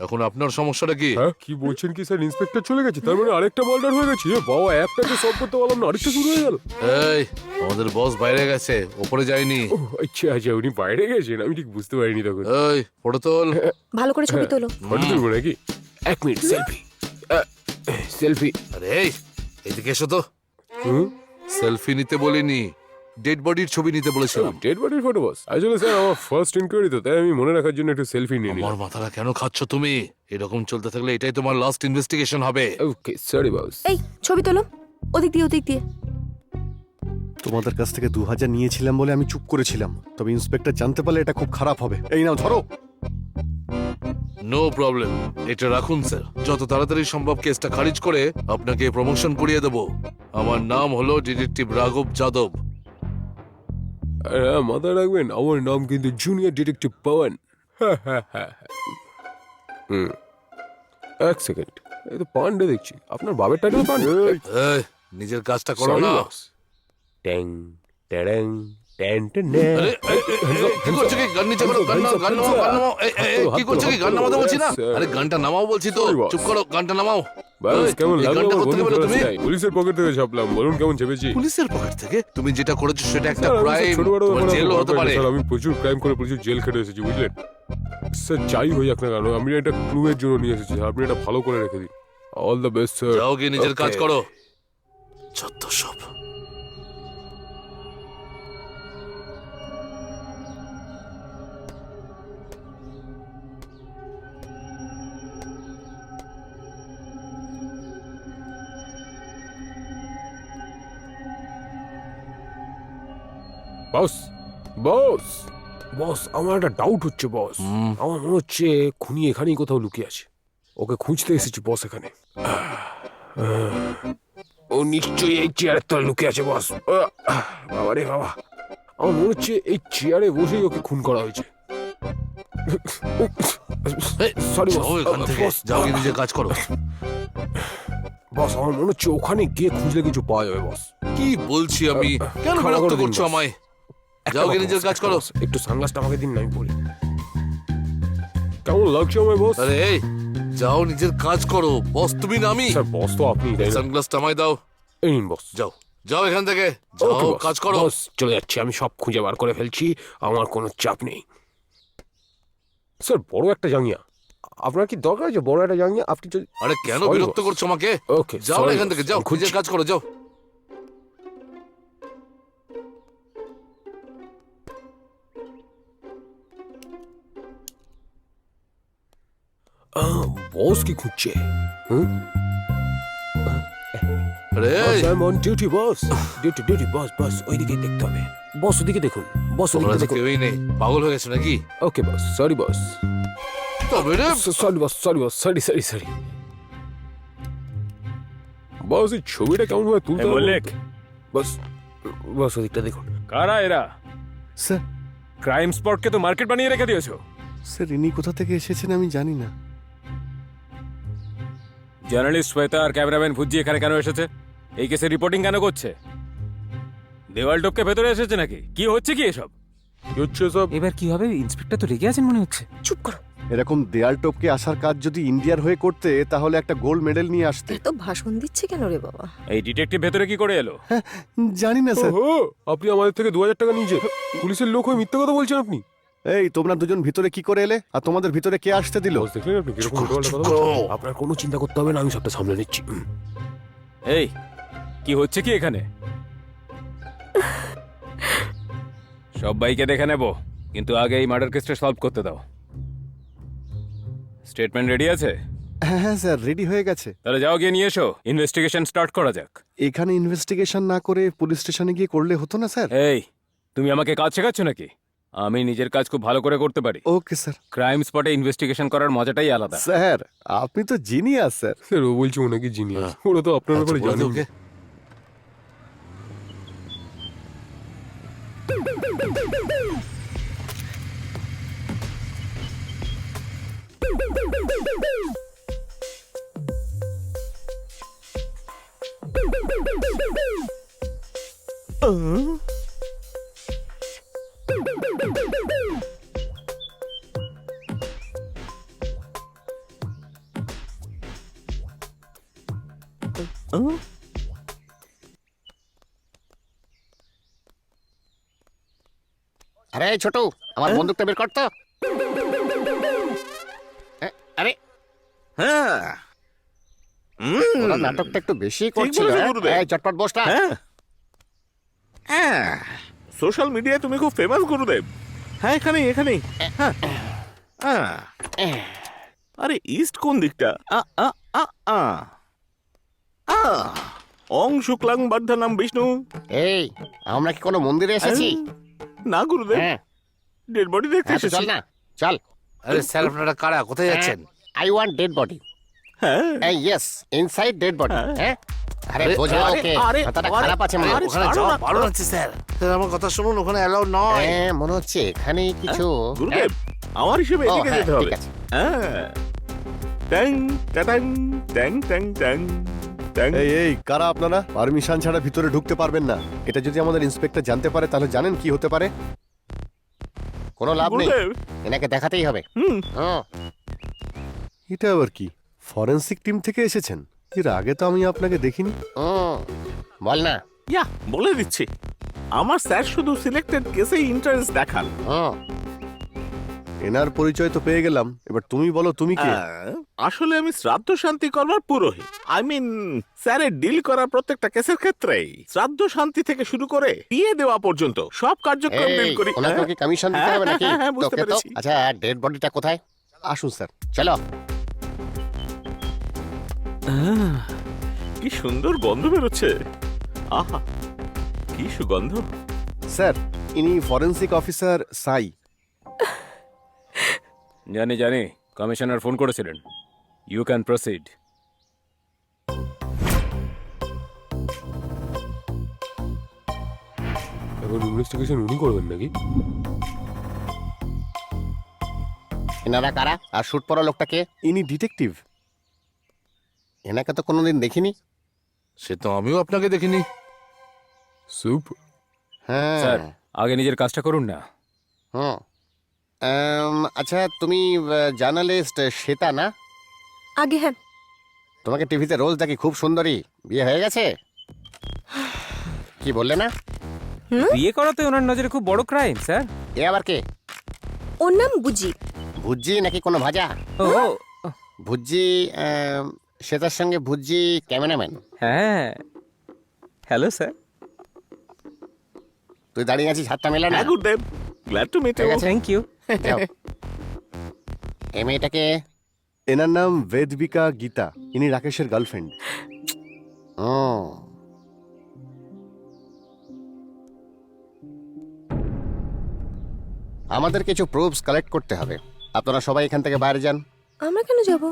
এখন আপনার সমস্যাটা কি? হ্যাঁ কি বলছেন কি স্যার? ইন্সপেক্টর চলে গেছে, তার মানে আরেকটা মার্ডার হয়ে গেছে? এ বাবা, একটাকে সলভ করতে পারলাম না, আরেকটা শুরু হয়ে গেল। এই আমাদের বস বাইরে গেছে, ওপরে যায়নি। ও আচ্ছা আচ্ছা, উনি বাইরে গেছেন, আমি ঠিক বুঝতে পারিনি তখন। এই ফটো তোল। ভালো করে ছবি তোলো। ফটো তুলবো নাকি? 1 মিনিট, সেলফি সেলফি। আরে এই এদিকে এসো তো। সেলফি নিতে বলিনি, ডেড বডির ছবি নিতে বলেছিলাম। ডেড বডির ফটো বস? আসলে স্যার আমার ফার্স্ট ইনকোয়ারি তো, তাই আমি মনে রাখার জন্য একটু সেলফি নিয়ে আমার নিলাম। মাথাটা কেন খাচ্ছ তুমি? এরকম চলতে থাকলে এটাই তোমার লাস্ট ইনভেস্টিগেশন হবে। ওকে সরি বস। এই ছবি তোলো, ওদিক দিয়ে ওদিক দিয়ে। তোমাদের কাছ থেকে 2000 নিয়েছিলাম বলে আমি চুপ করেছিলাম, তবে ইন্সপেক্টর জানতে পারলে এটা খুব খারাপ হবে। এই নাও ধরো। নো প্রবলেম, এটা রাখুন স্যার। যত তাড়াতাড়ি সম্ভব কেসটা খারিজ করে আপনাকে প্রমোশন করিয়ে দেব। আমার নাম হলো ডিটেকটিভ রাঘব যাদব। মাথায় রাখবেন, আমার নাম কিন্তু জুনিয়র ডিটেকটিভ পবন। এক সেকেন্ড, এই তো পান্ডে দেখছি। আপনার বাবার টাইটেল পান্ডে? এই, নিজের কাজটা করো না। ট্যাং ট্যাং ট্যাং ট্যাং। আরে, কি করছো কি? গান নিচে করো, গান নামাও, গান নামাও, গান নামাও। কি করছো কি? গান নামাতে বলছি না? আরে গানটা নামাও বলছি তো। চুপ করো, গানটা নামাও। বাস, কেমন এই লাগলো গানটা আমার কোত্থেকে বন্ধু পেলে তুমি? ফেরাস্তায়? পুলিশের পকেট থেকে ছাপলাম, বলুন কেমন চেপেছি? পুলিশের পকেট থেকে? তুমি যেটা করেছো সেটা একটা স্যার, আমি ক্রাইম, স্যার ছোটখাটো তোমার ব্যাপার জেলও হতে পারে। স্যার, আমি প্রচুর ক্রাইম করে প্রচুর জেল খেটে এসেছি, বুঝলেন স্যার। যাই হয়ে যাক না কেন, আমি একটা ক্লু এর জন্য নিয়ে এসেছি, আপনি এটা ভালো করে রেখে দিন। All the best sir. যাও গিয়ে নিজের কাজ Okay. করো। যত সব। বস বস বস, আমার একটা ডাউট হচ্ছে বস। আমার মনে হচ্ছে খুনি এখানেই কোথাও লুকিয়ে আছে। ওকে খুঁজতে এসেছি বস এখানে। ও নিশ্চয়ই এই চেয়ারের তলায় লুকিয়ে আছে বস। বাবা রে বাবা, আমার মনে হচ্ছে এই চেয়ারে বসেই ওকে খুন করা হয়েছে। সরি যাও এখান থেকে, বস। যাও গিয়ে নিজের কাজ করো। বস, আমার মনে হচ্ছে ওখানে গিয়ে খুঁজলে কিছু পাওয়া যাবে বস। কি বলছি আমি? কেন ক্ষমা বিরক্ত করে দিন, করছো বস। আমায়? যাও গিয়ে নিজের কাজ করো। একটু সানগ্লাসটা আমাকে দিন না, আমি বলি। কেমন লাগছে আমায় বস? আরে এই, যাও নিজের কাজ করো। বস তুমি না আমি। স্যার বস তো আপনি, তাই না? সানগ্লাসটা আমায় দাও। এই নিন বস। যাও, যাও এখান থেকে, Okay, যাও boss. কাজ করো। Boss, চলে যাচ্ছি, আমি সব খুঁজে বার করে ফেলছি, আমার কোনো চাপ নেই। স্যার বড় একটা জাঙ্গিয়া, আপনার কি দরকার আছে বড় একটা জাঙ্গিয়া? আপনি যদি আরে কেন Sorry, বিরক্ত boss. করছো আমাকে? ওকে যাও না এখান থেকে, যাও নিজের কাজ করো, যাও। বস কি খুঁজছে? হুম? আরে Boss, I'm on duty, boss. Duty, boss, boss. ওইদিকে দেখতে হবে। বস ওদিকে দেখুন, বস তোমরা ওদিকে যে দেখুন। কেউই নেই, পাগল হয়ে গেছো নাকি? ওকে বস, সরি বস। তবে রে, সরি বস, সরি। বস এই ছবিটা কেমন ভাবে তুলতে হবে? মল্লিক, বস বস ওদিকটা দেখুন। কারা এরা? স্যার, ক্রাইম স্পটকে তো মার্কেট বানিয়ে রেখে দিয়েছো। স্যার ইনি কোথা থেকে এসেছেন আমি জানি না। জার্নালিস্ট শ্বেতা আর ক্যামেরাম্যান ভুজি এখানে কেন এসেছে? এই কেসে রিপোর্টিং কেন করছে? দেওয়াল টপকে ভেতরে এসেছে নাকি? কি হচ্ছে কি এসব? কি হচ্ছে সব? এবার কি হবে? ইন্সপেক্টর তো রেগে আছেন মনে হচ্ছে। চুপ করো। এরকম দেয়াল টপকে আসার কাজ যদি ইন্ডিয়ার হয়ে করতে তাহলে একটা গোল্ড মেডেল নিয়ে আসতে। এত ভাষণ দিচ্ছে কেন রে বাবা? এই ডিটেকটিভ ভেতরে কি করে এলো? জানি না স্যার। ওহো, আপনি আমাদের থেকে 2000 টাকা নিয়েছে। পুলিশের লোক হয়ে মিথ্যা কথা বলছেন আপনি। এই তোমরা দুজন ভিতরে কি করে এলে আর তোমাদের ভিতরে কে আসতে দিল? বস দেখলেন আপনি কিরকম উল্টোপাল্টা কথা বলছেন? আপনার কোনো চিন্তা করতে হবে না, আমি সবটা সামলে নিচ্ছি। এই কি হচ্ছে কি এখানে? সবাইকে দেখে নেব, কিন্তু আগে এই মার্ডার কেসটা সলভ করতে দাও। স্টেটমেন্ট রেডি আছে? হ্যাঁ স্যার, রেডি হয়ে গেছে। তাহলে যাও গিয়ে নিয়ে এসো, ইনভেস্টিগেশন স্টার্ট করা যাক। এখানে ইনভেস্টিগেশন না করে পুলিশ স্টেশনে গিয়ে করলে হতো না স্যার? এই তুমি আমাকে কাজ শেখাচ্ছ নাকি? আমি নিজের কাজ খুব ভালো করে করতে পারি। Okay sir. ক্রাইম স্পটে ইনভেস্টিগেশন করার মজাটাই আলাদা। স্যার আপনি তো জিনিয়াস স্যার। স্যার ও বলছে ওনাকে জিনিয়াস, ওরা তো আপনার ব্যাপারে আচ্ছা, বলে জানে। দাও ওকে। আরে ছোট, আমার বন্দুকটা বের কর তো। আরে হ্যাঁ ওরা নাটকটা একটু বেশি করছিল। বলেছো, গুরুদেব। এই চটপট বসটা। হ্যাঁ সোশ্যাল মিডিয়ায় তুমি খুব ফেমাস গুরুদেব। হ্যাঁ এখানেই এখানেই। হ্যাঁ হ্যাঁ। আরে ইস্ট কোন দিকটা? অং শুক্লাং বর্ধনম বিষ্ণু। এই আমরা কি কোনো মন্দিরে এসেছি? না গুরুদেব, হ্যাঁ ডেড বডি দেখতে হ্যাঁ, তো এসেছি। চল না, চল। আরে স্যার আপনারা কারা, কোথায় যাচ্ছেন? I want dead body. হ্যাঁ ইয়েস, ইনসাইড ডেড বডি। হ্যাঁ আরে আরে, বোঝা আরে, ওকে, আরে, কথাটা আরে, খারাপ আছে মনে আরে, হয়। ওখানে ছাড়ো যাওয়া না। বারণ আছে স্যার। স্যার আমার কথা শুনুন, ওখানে অ্যালাউ নয়। হ্যাঁ মনে হচ্ছে এখানে কিছু। গুরুদেব আমার হিসেবে ও, এদিকে হ্যাঁ, যেতে হবে। ঠিক আছে। হ্যাঁ ট্যাং ট্যাং ট্যাং ট্যাং ট্যাং ট্যাং। এই কারা আপনারা? পারমিশন ছাড়া ভিতরে ঢুকতে পারবেন না। এটা যদি আমাদের ইন্সপেক্টর জানতে পারে তাহলে জানেন কি হতে পারে? কোনো লাভ নেই, গুরুদেব এনাকে দেখাতেই হবে। হুম হ্যাঁ এটা আবার কি? ফরেনসিক টিম থেকে এসেছেন? এর আগে তো আমি আপনাকে দেখিনি। বল না। ইয়া বলে দিচ্ছি, আমার স্যার শুধু সিলেক্টেড কেসেই ইন্টারেস্ট দেখান। হুম, এনার পরিচয় তো পেয়ে গেলাম, এবার তুমি বলো তুমি কে? আসলে আমি শ্রাদ্ধ শান্তি করবার পুরোহিত। আই মিন স্যারের ডিল করা প্রত্যেকটা কেসের ক্ষেত্রেই শ্রাদ্ধ শান্তি থেকে শুরু করে বিয়ে দেওয়া পর্যন্ত সব কার্যক্রম ডিল এই করি। ওনাকে কি কমিশন দিতে হবে নাকি? হ্যাঁ, বুঝতে তোকে তো। পেরেছি। আচ্ছা ডেড বডিটা কোথায়? আসুন স্যার। চলো। কি সুন্দর গন্ধ বেরোচ্ছে। আহা কি সুগন্ধ। স্যার ইনি ফরেনসিক অফিসার সাই। জানি জানি, কমিশনার ফোন করেছিলেন। You can proceed. এখন ইনভেস্টিগেশন উনি করবেন নাকি? এনারা কারা? আর শুট পড়া লোকটাকে? ইনি ডিটেকটিভ। এনাকে তো কোনোদিন দেখিনি। সে তো আমিও আপনাকে দেখিনি। সুপ। হ্যাঁ স্যার আগে নিজের কাজটা করুন না। হুম আচ্ছা তুমি জার্নালিস্ট শ্বেতা না? আগে হ্যাঁ। তোমাকে টিভিতে রোজ দেখি, খুব সুন্দরী। বিয়ে হয়ে গেছে? কি বললে না? বিয়ে করাতে ওনার নজরে খুব বড় ক্রাইম স্যার। এ আবার কে? ওর নাম বুজি। ভুজ্জি নাকি কোনো ভাজা? ও ভুজ্জি শ্বেতার সঙ্গে ভুজ্জি ক্যামেরাম্যান। হ্যাঁ, হ্যালো স্যার। তুই দাঁড়িয়ে আছিস, হাতটা মেলা না। হ্যাঁ গুরুদেব, গ্ল্যাড টু মিট ইউ। ঠিক আছে। Thank you. যাও। এই মেয়েটাকে? এনার নাম বেদবিকা গীতা। ইনি রাকেশের গার্লফ্রেন্ড। হুম আমাদের কিছু প্রুফস কালেক্ট করতে হবে। আপনারা সবাই এখান থেকে বাইরে যান। আমরা কেন যাব?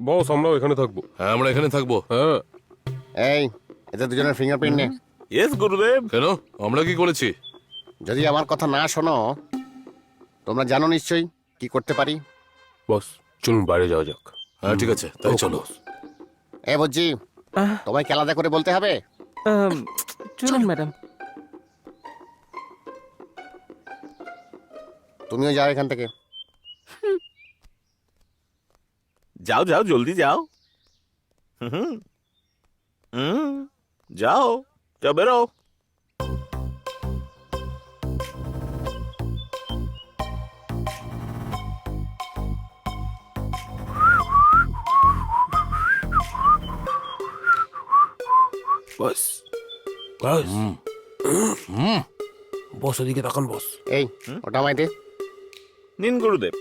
বস আমরাও এখানে থাকবো। হ্যাঁ আমরা এখানে থাকবো। হ্যাঁ এই এদের দুজনের ফিঙ্গারপ্রিন্ট নে। ইয়েস গুরুদেব। কেন, আমরা কি করেছি? যদি আমার কথা না শোনো, তোমরা জানো নিশ্চয়ই কি করতে পারি। বস চলুন বাইরে যাওয়া যাক। হ্যাঁ ঠিক আছে, তাই চলো। এ বুঝছি, তোমায় কি আলাদা করে বলতে হবে? চলুন ম্যাডাম। তুমিও যাও এখান থেকে। যাও যাও জলদি যাও। হুম হুম যাও, যাও বেরো। বস বস বস ওদিকে তাকান বস। এই ওটা আমায় দে। নিন গুরুদেব।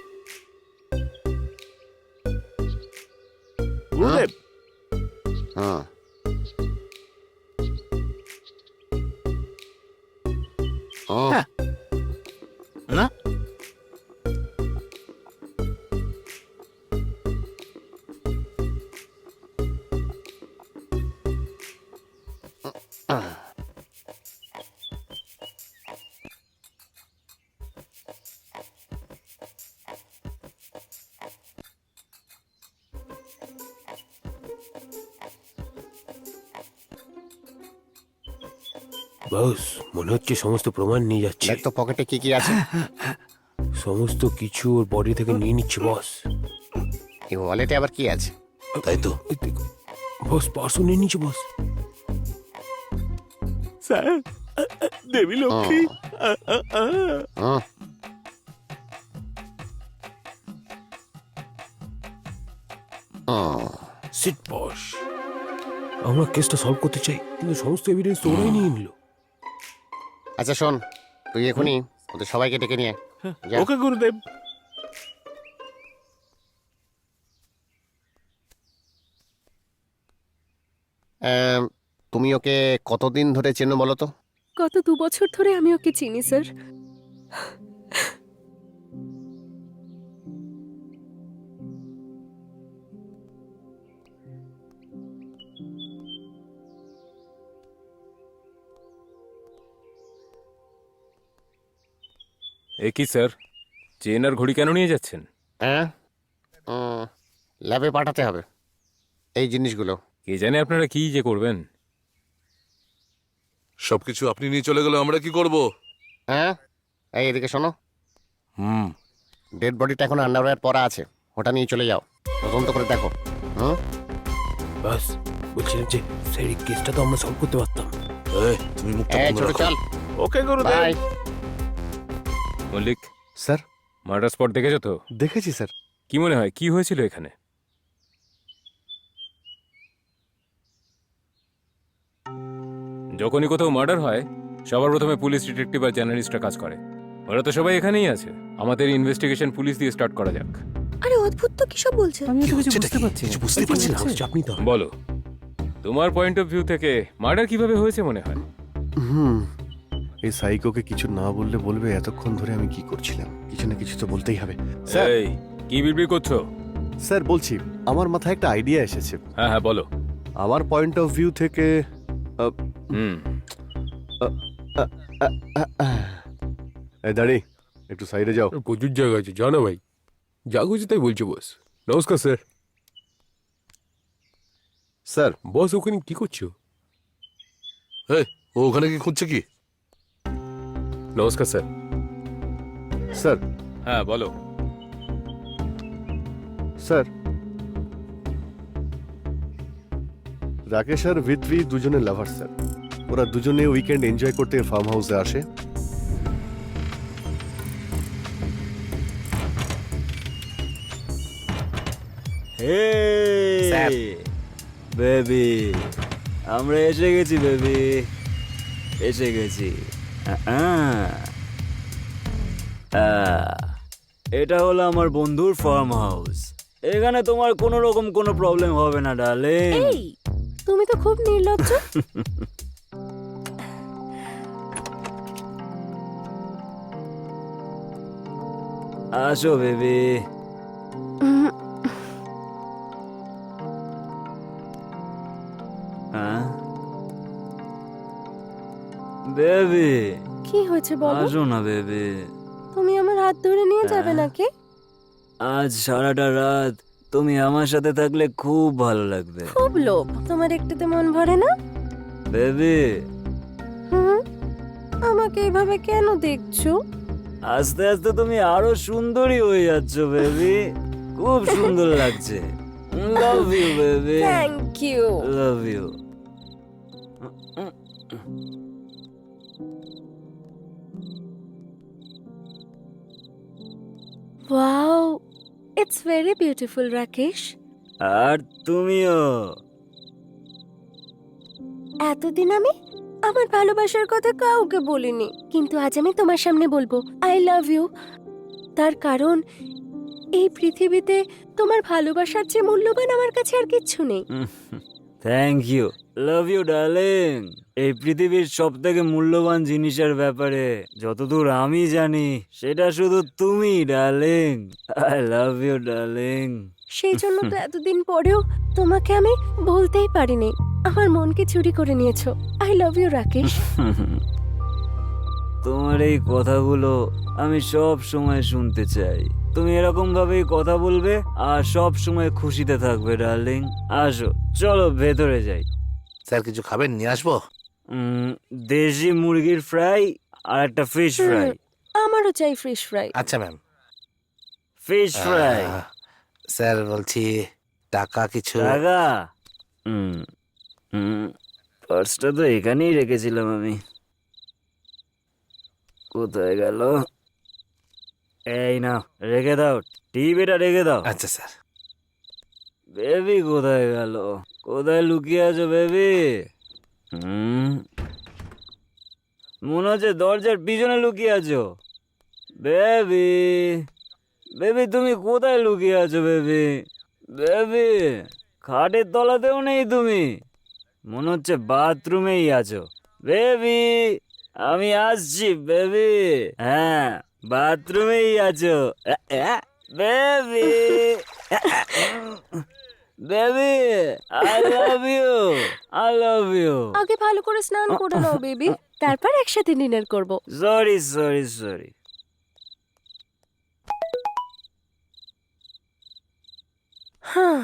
গুরুদেব হুম ও, না বস মনে হচ্ছে সমস্ত প্রমাণ নিয়ে যাচ্ছে দেখ তো পকেটে কি কি আছে। সমস্ত কিছু ওর বডি থেকে নিয়ে নিচ্ছে বস এই ওয়ালেটে আবার কি আছে? তাই তো। বস পার্সও নিয়ে নিচ্ছে বস স্যার, দেবী লক্ষ্মী। হুম। সিট বস আমরা কেসটা সলভ করতে চাই কিন্তু সমস্ত এভিডেন্স তো ওরাই নিয়ে নিল আচ্ছা শোন, তুই এখনই ওদের সবাইকে ডেকে নিয়ে আয়। যা। ওকে গুরুদেব। তুমি ওকে কতদিন ধরে চেনো বলো তো? গত 2 বছর ধরে আমি ওকে চিনি স্যার। এ কি স্যার, চেন আর ঘড়ি কেন নিয়ে যাচ্ছেন? হ্যাঁ, ল্যাবে পাঠাতে হবে এই জিনিসগুলো। কে জানে আপনারা কি যে করবেন। সবকিছু আপনি নিয়ে চলে গেলে আমরা কি করব? হ্যাঁ, এই এদিকে শোনো, হুম। ডেড বডিটা এখন আন্ডারওয়্যার পরা আছে, ওটা নিয়ে চলে যাও, তদন্ত করে দেখো। হুম। বাস বলছিলাম যে স্যার এই কেসটা তো আমরা সলভ করতে পারতাম তুমি মুখটা এই বন্ধ ছোট রাখো। চল, okay Gurudev. Bye. Mallick, sir, murder spot দেখেছো তো? দেখেছি স্যার। কি মনে হয় কি হয়েছিল এখানে? যখনই কোথাও মার্ডার হয় সবার প্রথমে পুলিশ ডিটেকটিভ আর জার্নালিস্টরা কাজ করে। ওরা তো সবাই এখানেই আছে। আমাদের ইনভেস্টিগেশন পুলিশ দিয়ে স্টার্ট করা যাক। আরে অদ্ভুত তো কিসব বলছে। আমি তো কিছু বুঝতে পারছি না। বুঝতে পারছি না আপনি তো বলো, তোমার পয়েন্ট অফ ভিউ থেকে মার্ডার কিভাবে হয়েছে মনে হয়? এই সাইকোকে কিছু না বললে বলবে এতক্ষণ ধরে আমি কি করছিলাম। কিছু না কিছু তো বলতেই হবে। স্যার, এই কি বিড়বিড় করছো? স্যার বলছি, আমার মাথায় একটা আইডিয়া এসেছে। হ্যাঁ হ্যাঁ বলো। আমার পয়েন্ট অফ ভিউ থেকে হুম, এই দাঁড়ি, একটু সাইডে যাও। প্রচুর জায়গা আছে জানো ভাই, যা খুঁজে তাই বলছে বস। নমস্কার স্যার। স্যার, বস ওখানে কি করছো? এই, ও ওখানে কি খুঁজছে কি? নমস্কার স্যার। স্যার, হ্যাঁ বলো। স্যার, রাকেশ আর ভিত্রি দুজনে লাভার স্যার। ওরা দুজনে উইকেন্ড এনজয় করতে ফার্ম হাউসে আসে। স্যার। বেবি, আমরা এসে গেছি বেবি, এসে গেছি। এটা হলো আমার বন্ধুর ফার্ম হাউস। এখানে তোমার কোনো রকম কোনো প্রবলেম হবে না ডার্লিং। এই তুমি তো খুব নির্লজ্জ। আসো বেবি। বেবি কি হয়েছে বলো? আসো না বেবি। তুমি আমার হাত ধরে নিয়ে যাবে নাকি? আজ সারাটা রাত তুমি আমার সাথে থাকলে খুব ভালো লাগবে খুব লোভ, তোমার একটুতে মন ভরে না? বেবি। হুম, আমাকে এভাবে কেন দেখছো? আস্তে আস্তে তুমি আরো সুন্দরী হয়ে যাচ্ছ বেবি, খুব সুন্দর লাগছে। Love you baby, thank you. Love you. Wow, it's very beautiful Rakesh. আর তুমিও। এতদিন আমি আমার ভালোবাসার কথা কাউকে বলিনি, কিন্তু আজ আমি তোমার সামনে বলবো আই লাভ ইউ। তার কারণ এই পৃথিবীতে তোমার ভালোবাসার চেয়ে মূল্যবান আমার কাছে আর কিচ্ছু নেই। Thank you, love you darling. এই পৃথিবীর সব থেকে মূল্যবান জিনিসের ব্যাপারে যতদূর আমি জানি সেটা শুধু তুমি darling. I love you darling. সেই জন্য তো এতদিন পরেও তোমাকে আমি বলতেই পারিনি। আমার মনকে চুরি করে নিয়েছো। I love you Rakesh. তোমার এই কথাগুলো আমি সব সময় শুনতে চাই। তুমি এরকম ভাবেই কথা বলবে আর সব সময় খুশিতে থাকবে ডার্লিং। আসো, চলো ভেতরে যাই। স্যার কিছু খাবেন, নিয়ে আসবো? দেশি মুরগির ফ্রাই আর একটা ফিশ ফ্রাই। আমারও চাই ফিশ ফ্রাই। আচ্ছা ম্যাম। Fish fry. স্যার বলছি টাকা কিছু। টাকা? পার্সটা তো এখানেই রেখেছিলাম আমি। কোথায় গেল? এই না, রেখে দাও, টিভিটা রেখে দাও। আচ্ছা স্যার। বেবি কোথায় গেল? কোথায় লুকিয়ে আছো বেবি? মনে হচ্ছে দরজার পিছনে লুকিয়ে আছো। বেবি, বেবি তুমি কোথায় লুকিয়ে আছো বেবি? বেবি, খাটের তলাতেও নেই তুমি, মনে হচ্ছে বাথরুমেই আছো। বেবি, আমি আসছি বেবি। হ্যাঁ, বাথরুমেই আছো। Baby, baby, I love you, I love you. আগে ভালো করে স্নান করে নাও বেবি, তারপর একসাথে ডিনার করব। Sorry sorry sorry. হ্যাঁ,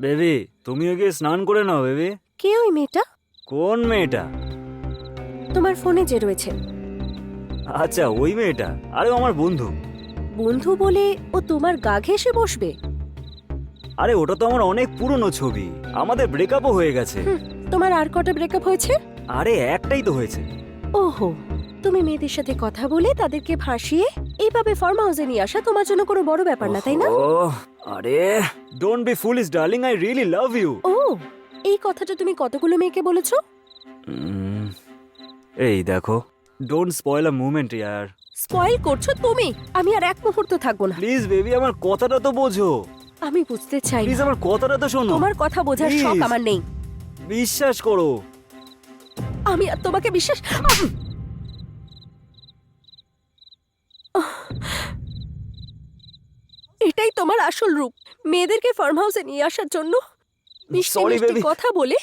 বেবি, তুমিও গিয়ে স্নান করে নাও বেবি। কে ওই মেয়েটা? কোন মেয়েটা? তোমার ফোনে যে রয়েছে। আচ্ছা, ওই মেয়েটা। আরে ও আমার বন্ধু। বন্ধু বলে ও তোমার গা ঘেঁষে বসবে? আরে ওটা তো আমার অনেক পুরনো ছবি, আমাদের ব্রেকআপও হয়ে গেছে। তোমার আর কটা ব্রেকআপ হয়েছে? আরে একটাই তো হয়েছে। ওহো, তুমি মেয়েদের সাথে কথা বলে তাদেরকে ভাসিয়ে এইভাবে ফার্ম হাউসে নিয়ে আসা তোমার জন্য কোনো বড় ব্যাপার না, তাই না? ও আরে, don't be foolish darling, I really love you. ও, এই কথাটা তুমি কতগুলো মেয়েকে বলেছো? এই দেখো, ডোন্ট স্পয়েল আ মোমেন্ট ইয়ার। স্পয়েল করছো তুমি। আমি আর এক মুহূর্ত থাকবো না। প্লিজ বেবি, আমার কথাটা তো বোঝো। আমি বুঝতে চাই প্লিজ না। আমার কথাটা তো শোনো। তোমার কথা বোঝার শখ Please. আমার নেই। বিশ্বাস করো। আমি আর তোমাকে বিশ্বাস এটাই তোমার আসল রূপ, মেয়েদেরকে ফার্ম হাউসে নিয়ে আসার জন্য মিষ্টি Sorry, মিষ্টি baby. কথা বলে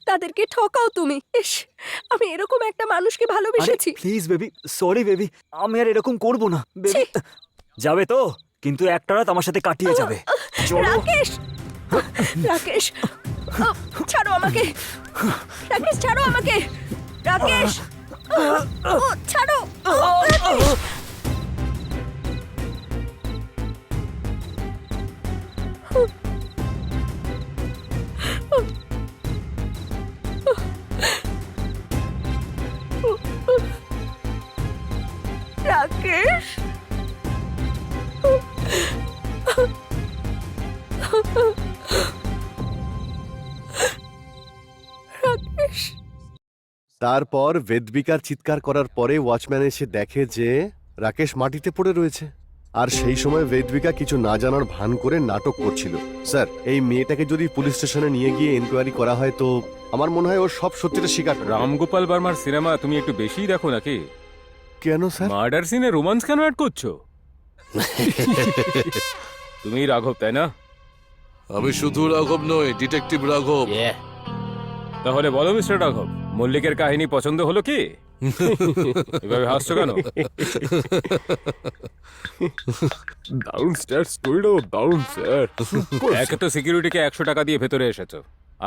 তাদেরকে ঠকাও তুমি। ইস, আমি এরকম একটা মানুষকে ভালোবেসেছি। প্লিজ বেবি, সরি বেবি, আমি আর এরকম করব না বেবি। ছি। যাবে তো, কিন্তু একটা রাত আমার সাথে কাটিয়ে যাবে। চলো। রাকেশ, রাকেশ, ছাড়ো আমাকে। রাকেশ, ছাড়ো আমাকে। রাকেশ, ছাড়ো। রাকেশ। রাকেশ, রাকেশ। তারপর বেদবিকার চিৎকার করার পরে ওয়াচম্যান এসে দেখে যে রাকেশ মাটিতে পড়ে রয়েছে। আর সেই সময় বেদবিকা কিছু না জানার ভান করে নাটক করছিল। স্যার, এই মেয়েটাকে যদি পুলিশ স্টেশনে নিয়ে গিয়ে এনকোয়ারি করা হয় তো আমার মনে হয় ও সব সত্যিটা স্বীকার করবে। রামগোপাল বর্মার সিনেমা তুমি একটু বেশিই দেখো নাকি? কেন স্যার? মার্ডার সিনে রোমান্স কেন অ্যাড করছো? তুমি রাঘব, তাই না? আমি শুধু রাঘব নই, ডিটেকটিভ রাঘব। তাহলে বলো মিস্টার রাঘব, মল্লিকের কাহিনী পছন্দ হলো কি? এভাবে হাসছো কেন? দারুণ স্যার, স্টোরিটা দারুণ স্যার। একে তো সিকিউরিটিকে 100 টাকা দিয়ে ভেতরে এসেছো,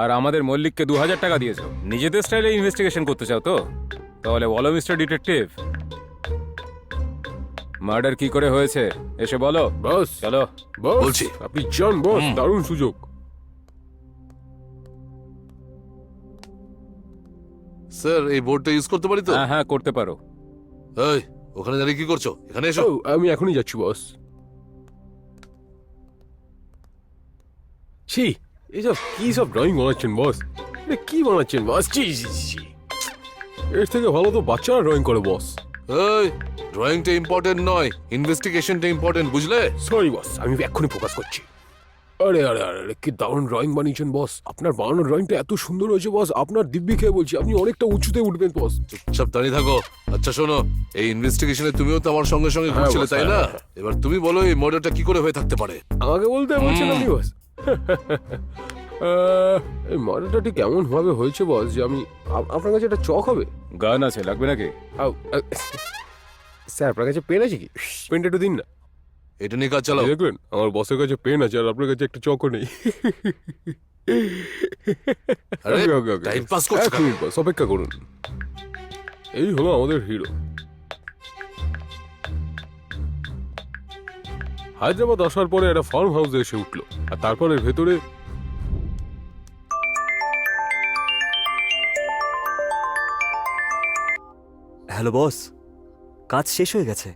আর আমাদের মল্লিককে 2000 টাকা দিয়েছো। নিজেদের স্টাইলে ইনভেস্টিগেশন করতে চাও তো? তাহলে বলো মিস্টার ডিটেকটিভ, মার্ডার কি করে হয়েছে? এসে বলো। বস, চলো। বস, বলছি। আপনি যান বস, দারুণ সুযোগ। স্যার, এই বোর্ডটা ইউজ করতে পারি তো? হ্যাঁ হ্যাঁ, করতে পারো। এই, ওখানে দাঁড়িয়ে কি করছো? এখানে এসো। ও, আমি এখনই যাচ্ছি বস। ছি, এইসব কি সব ড্রয়িং বানাচ্ছেন বস? এটা কি বানাচ্ছেন বস? ছি ছি ছি। এর থেকে ভালো তো বাচ্চারা ড্রয়িং করে বস। এই, ড্রয়িংটা ইম্পর্টেন্ট নয়, ইনভেস্টিগেশনটা ইম্পর্টেন্ট, বুঝলে? সরি বস, আমি এক্ষুনি ফোকাস করছি। আরে আরে আরে আরে, কি দারুণ ড্রয়িং বানিয়েছেন বস। আপনার বানানো ড্রয়িংটা এত সুন্দর হয়েছে বস, আপনার দিব্যি খেয়ে বলছি আপনি অনেকটা উঁচুতে উঠবেন বস। চুপচাপ দাঁড়িয়ে থাকো। আচ্ছা শোনো, এই ইনভেস্টিগেশনে তুমিও তো আমার সঙ্গে সঙ্গে হ্যাঁ, ঘুরছিলে boss, তাই না? হ্যাঁ, এবার তুমি বলো এই মার্ডারটা কি করে হয়ে থাকতে পারে? আমাকে বলতে বলছেন আপনি বস? এই মার্ডারটা ঠিক কেমন ভাবে হয়েছে বস যে আমি আপনার কাছে একটা চক হবে? গান আছে, লাগবে নাকি? স্যার আপনার কাছে পেন আছে কি? পেনটা একটু দিন না। এটা নিয়ে কাজ চালাও। দেখলেন আমার বসের কাছে পেন আছে আর আপনার কাছে একটা চকও নেই। আরে, Okay, okay, okay. time pass করছো এক কেন? মিনিট বস, অপেক্ষা করুন। এই হলো আমাদের হিরো। হায়দ্রাবাদ আসার পরে একটা ফার্ম হাউসে এসে উঠলো আর তারপরে ভেতরে হ্যালো বস, কাজ শেষ হয়ে গেছে।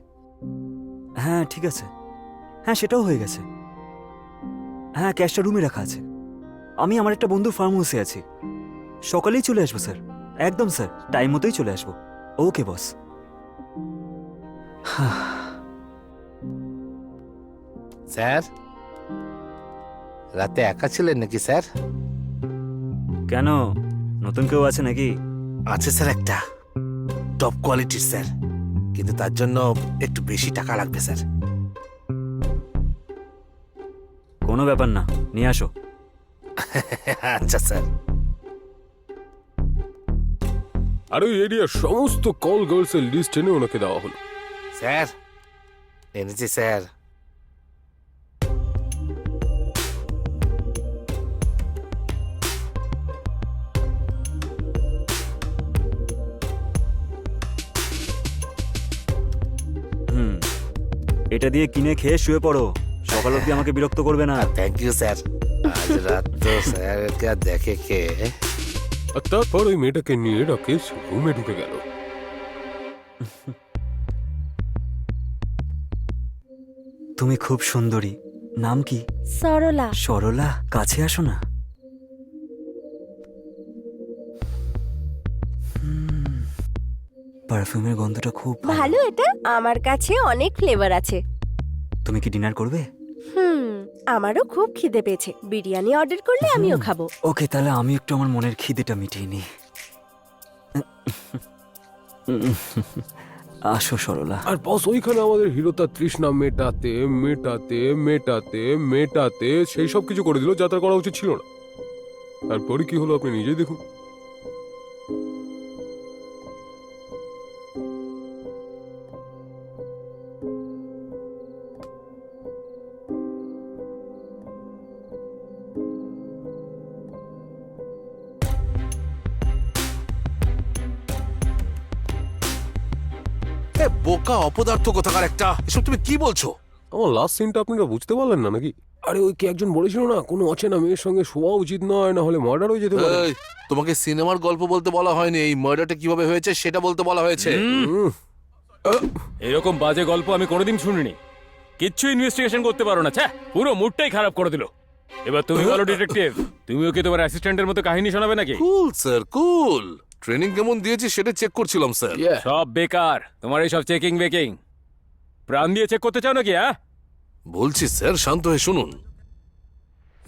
হ্যাঁ ঠিক আছে, হ্যাঁ সেটাও হয়ে গেছে। হ্যাঁ ক্যাশটা রুমে রাখা আছে। আমি আমার একটা বন্ধুর ফার্ম হাউসে আছি, সকালেই চলে আসবো স্যার। একদম স্যার, টাইম মতোই চলে আসবো। ওকে বস। স্যার, রাতে একা ছিলেন নাকি স্যার? কেন, নতুন কেউ আছে নাকি? আছে স্যার, একটা টপ কোয়ালিটির স্যার, কিন্তু তার জন্য একটু বেশি টাকা লাগবে স্যার। কোনো ব্যাপার না, নিয়ে আসো। আচ্ছা স্যার। আর ওই এরিয়ার সমস্ত কল গার্লস এর লিস্ট এনে ওনাকে দেওয়া হলো। স্যার এনেছি স্যার। হুম, এটা দিয়ে কিনে খেয়ে শুয়ে পড়ো, সকাল অবধি আমাকে বিরক্ত করবে না। Thank you sir. আজ রাত তো স্যারকে আর দেখে কে। আর তারপর ওই মেয়েটাকে নিয়ে রাকেশ রুমে ঢুকে গেল। তুমি খুব সুন্দরী। নাম কি? সরলা। সরলা, কাছে আসো না। পারফিউমের গন্ধটা খুব ভালো এটা, আমার কাছে অনেক ফ্লেভার আছে। তুমি কি ডিনার করবে? আমারও খুব খিদে পেয়েছে, বিরিয়ানি অর্ডার করলে আমিও খাবো। ওকে, তাহলে আমি একটু আমার মনের খিদেটা মিটিয়ে নিই। আসো সরলা। আর বস ওইখানে আমাদের হিরো তার তৃষ্ণা মেটাতে মেটাতে মেটাতে মেটাতে সেই সব কিছু করে দিল যা তার করা উচিত ছিল না। তারপরে কি হলো আপনি নিজেই দেখুন। এ বোকা অপদার্থ কোথাকার একটা, এসব তুমি কি বলছো? আমার লাস্ট সিনটা আপনারা বুঝতে পারলেন না নাকি? আরে ওই কি একজন বলেছিল না কোনো অচেনা মেয়ের সঙ্গে শোয়া উচিত নয়, না হলে মার্ডার হয়ে যেতে পারে। এই, তোমাকে সিনেমার গল্প বলতে বলা হয়নি, এই মার্ডারটা কিভাবে হয়েছে সেটা বলতে বলা হয়েছে। এরকম বাজে গল্প আমি কোনোদিন শুনিনি। কিচ্ছু ইনভেস্টিগেশন করতে পারো না, ছ্যা, পুরো মুডটাই খারাপ করে দিল। এবার তুমি বলো ডিটেকটিভ, তুমিও কি তোমার অ্যাসিস্ট্যান্টের মতো কাহিনী শোনাবে নাকি? কুল স্যার, কুল। ট্রেনিং কেমন দিয়েছি সেটা চেক করছিলাম স্যার। সব বেকার, তোমার এই সব চেকিং বেকিং। প্রাণ দিয়ে চেক করতে চাও নাকি? হ্যাঁ বলছি স্যার, শান্ত হয়ে শুনুন।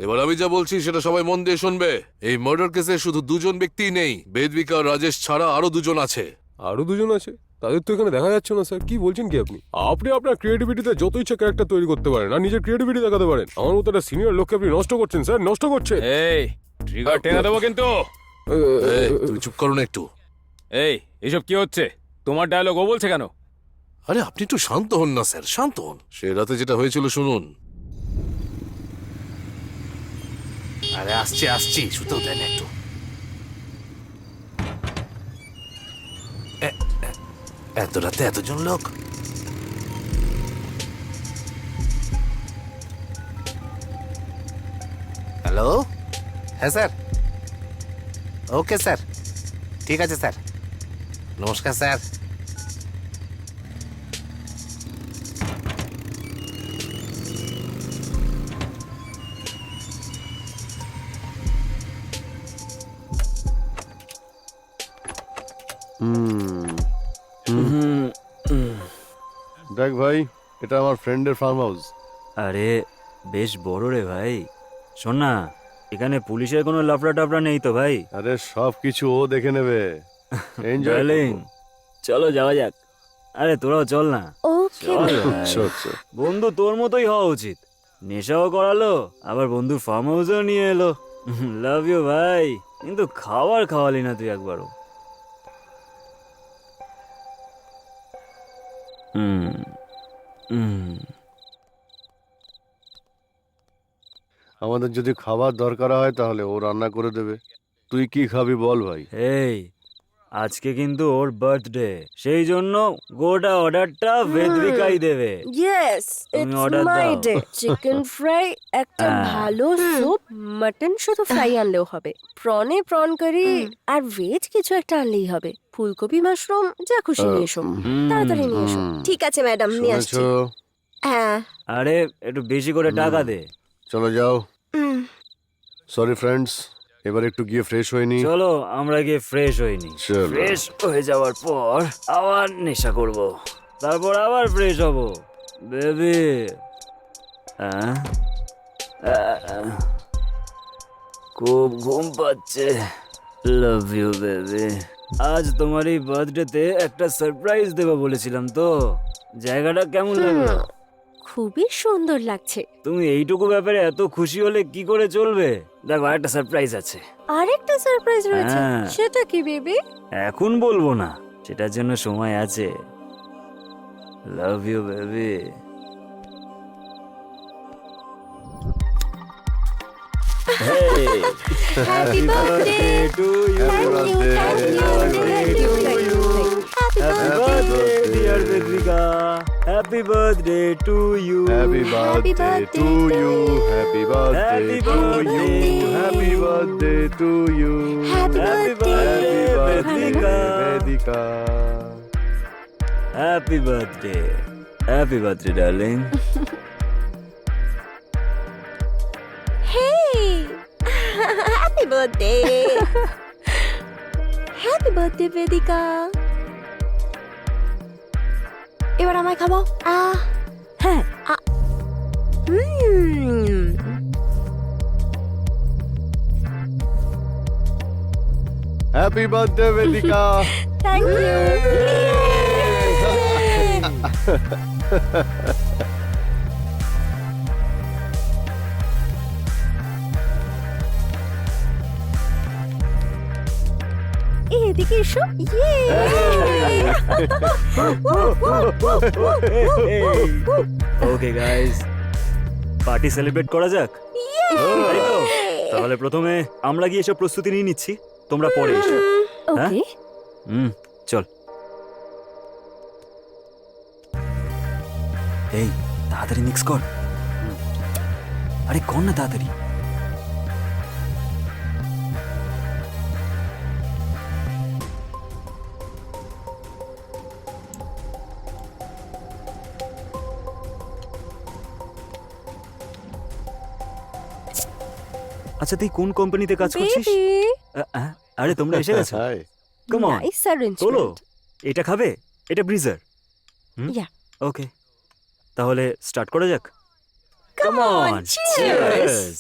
এবার আমি যা বলছি সেটা সবাই মন দিয়ে শুনবে। এই মার্ডার কেসে শুধু দুজন ব্যক্তিই নেই, বেদবিকা আর রাজেশ ছাড়া আরো দুজন আছে। আরো দুজন আছে? তাদের তো এখানে দেখা যাচ্ছে না স্যার। কি বলছেন কি আপনি? আপনি আপনার ক্রিয়েটিভিটিতে যত ইচ্ছা ক্যারেক্টার তৈরি করতে পারেন আর নিজের ক্রিয়েটিভিটি দেখাতে পারেন। আমার মতো একটা সিনিয়র লোককে আপনি নষ্ট করছেন স্যার, নষ্ট করছেন। এই ট্রিগার টেনে দেবো কিন্তু। এই, তুমি চুপ করো না একটু। এই এসব কি হচ্ছে? তোমার ডায়লগ ও বলছে কেন? আরে আপনি একটু শান্ত হন না স্যার, শান্ত হন। সে রাতে যেটা হয়েছিল শুনুন। আরে আসছি আসছি, শুতেও দেন একটু। এত রাতে এতজন লোক? হ্যালো, হ্যাঁ স্যার। ওকে স্যার, ঠিক আছে স্যার। নমস্কার স্যার। দেখ ভাই, এটা আমার ফ্রেন্ডের ফার্ম হাউস। আরে বেশ বড় রে ভাই। শোন না, এখানে পুলিশের কোনো লাফড়া টাফড়া নেই তো ভাই? আরে সব কিছু ও দেখে নেবে। এনজয় ডার্লিং, চলো যাওয়া যাক। আরে তোরাও চল না। ওকে চল ভাই। বন্ধু তোর মতোই হওয়া উচিত। নেশাও করালো, আবার বন্ধু ফার্ম হাউসও নিয়ে এলো। লাভ ইউ ভাই, কিন্তু খাবার খাওয়ালি না তুই একবারও। আমাদের যদি খাবার দরকার হয় তাহলে ও রান্না করে দেবে। তুই কি খাবি বল ভাই? এই আজকে কিন্তু ওর বার্থডে, সেই জন্য গোটা অর্ডারটা বেদবিকাই দেবে। ইয়েস, তুমি ইটস order মাই দাও। ডে। চিকেন ফ্রাই, একটা ভালো স্যুপ, মাটন শুধু ফ্রাই আনলেও হবে, প্রনে প্রন কারি, আর ভেজ কিছু একটা আনলেই হবে। ফুলকপি মাশরুম যা খুশি নিয়ে এসো, তাড়াতাড়ি নিয়ে এসো। ঠিক আছে ম্যাডাম, নিয়ে আসছি। শুনেছো? হ্যাঁ। আরে একটু বেশি করে টাকা দে। চলো যাও। সরি ফ্রেন্ডস, এবার একটু গিয়ে ফ্রেশ হয়ে নি। চলো আমরা গিয়ে ফ্রেশ হইনি। চলো। ফ্রেশ হয়ে যাওয়ার পর আবার নেশা করব, তারপর আবার ফ্রেশ হব। বেবি খুব ঘুম পাচ্ছে। Love you baby. আজ তোমার এই বার্থডেতে একটা সারপ্রাইজ দেবো বলেছিলাম তো, জায়গাটা কেমন লাগলো? খুবই সুন্দর লাগছে। তুমি এইটুকু ব্যাপারে এত খুশি হলে কি করে চলবে? দেখো একটা সারপ্রাইজ আছে। আরেকটা সারপ্রাইজ রয়েছে, হ্যাঁ। সেটা কি বেবি? এখন বলবো না, সেটার জন্য সময় আছে। Love you baby. Happy birthday to you. Happy birthday dear Bedbika, happy birthday to you. Happy birthday to you, happy birthday Happy to you, birthday. Happy birthday to you. Happy happy birthday birthday Bedbika. Bedika. Happy birthday, happy birthday darling. Hey happy birthday happy birthday Bedika. এবার আমায় খাবো। হ্যাঁ। Happy birthday Bedika. Thank you. এদিকে এসো। ওকে গাইস, পার্টি সেলিব্রেট করা যাক। তাই তো? তাহলে প্রথমে আমরা গিয়ে সব প্রস্তুতি নিয়ে নিচ্ছি, তোমরা পরে এসো। হ্যাঁ? ওকে। চল। এই তাড়াতাড়ি মিক্স কর। আরে কর না তাড়াতাড়ি। আচ্ছা তুই কোন কোম্পানিতে কাজ করছিস? বেবি, আরে তোমরা এসে গেছো। হাই। Come on. নাইস তোলো। অ্যারেঞ্জমেন্ট। এটা খাবে? এটা ব্রিজার। Yeah. ওকে, তাহলে স্টার্ট করা যাক। Come on, cheers!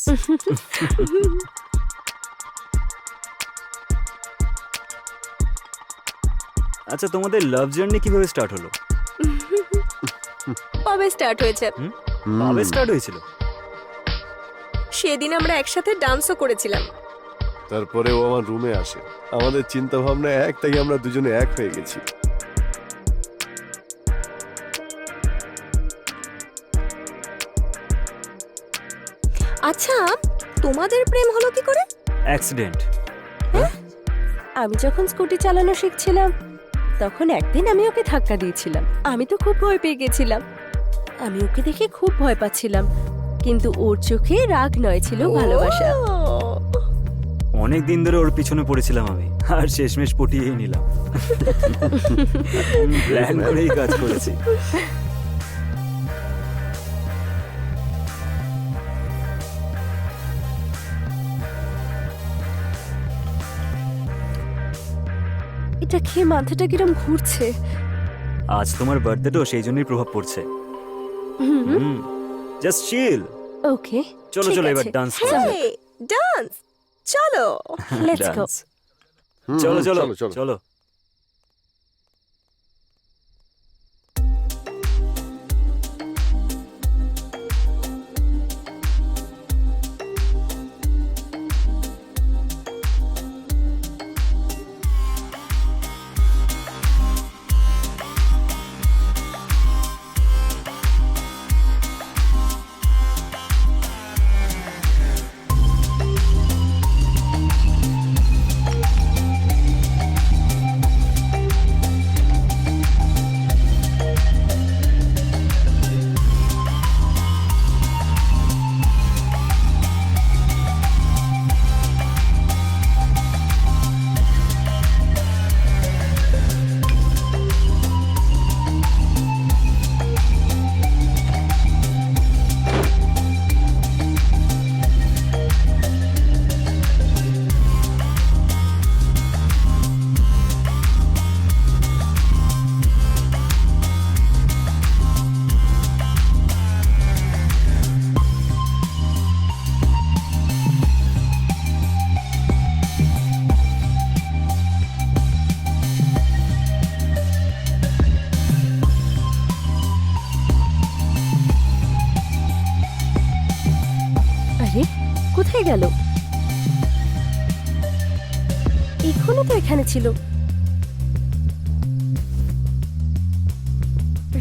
আচ্ছা তোমাদের লাভ জার্নি কিভাবে স্টার্ট হলো? কবে স্টার্ট হয়েছে? কবে স্টার্ট হয়েছিল? সেদিন আমরা একসাথে ডান্সও করেছিলাম। তারপরে ও আমার রুমে আসে, আমাদের চিন্তা ভাবনা এক, তাই আমরা দুজনে এক হয়ে গেছি। আচ্ছা, তোমাদের প্রেম হলো কি করে? অ্যাক্সিডেন্ট। আমি যখন স্কুটি চালানো শিখছিলাম তখন একদিন আমি ওকে ধাক্কা দিয়েছিলাম। আমি তো খুব ভয় পেয়ে গেছিলাম। আমি ওকে দেখে খুব ভয় পাচ্ছিলাম, কিন্তু ওর চোখে রাগ নয়, ছিল ভালোবাসা। অনেক দিন ধরে ওর পিছনে পড়েছিলাম আমি, আর শেষমেশ পটিয়েই নিলাম। প্ল্যান করেই কাজ করেছি। এটা খেয়ে মাথাটা কিরম ঘুরছে। আজ তোমার বার্থডে তো সেই জন্যই প্রভাব পড়ছে। Just chill. ওকে চলো চলো এবার ডান্স হেই ডান্স চলো লেটস গো। চলো চলো চলো, চলো। চলো আরে কোথায় গেল? এখনো তো এখানে ছিল।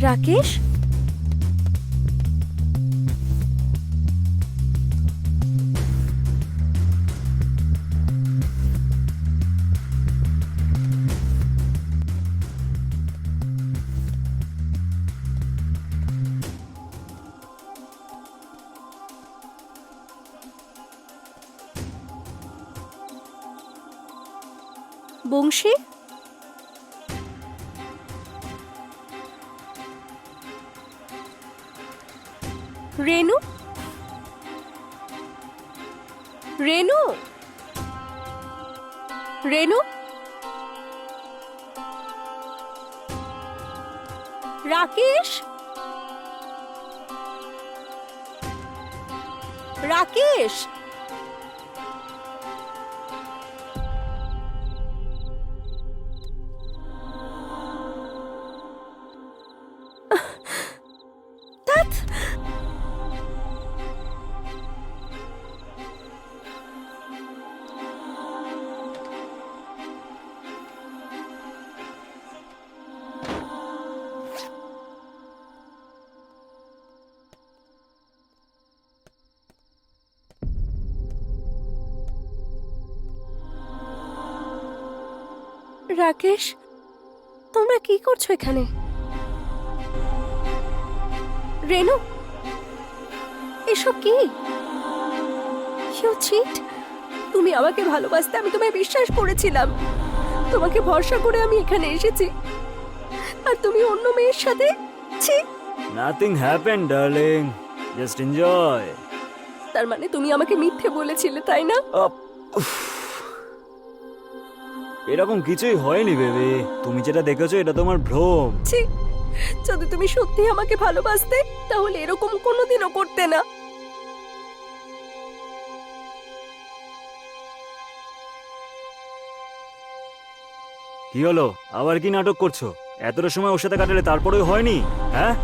রাকেশ, বংশী, রেনু, রেনু, রেনু, রাকেশ, রাকেশ, রাকেশ, তোমরা কি করছো এখানে? রেনু, এসব কি? You cheat! তুমি আমাকে ভালোবাসতে, আমি তোমায় বিশ্বাস করেছিলাম, তোমাকে ভরসা করে আমি এখানে এসেছি, আর তুমি অন্য মেয়ের সাথে। ছি! Nothing happen darling, just enjoy. তার মানে তুমি আমাকে মিথ্যে বলেছিলে, তাই না? এরকম কিছুই হয়নি বেবি, তুমি যেটা দেখেছো এটা তোমার ভ্রম। ছি! যদি তুমি সত্যি আমাকে ভালোবাসতে তাহলে এরকম কোনোদিনও করতে না। কি হলো, আবার কি নাটক করছো? এতটা সময় ওর সাথে কাটালে তারপরেও হয়নি? হ্যাঁ,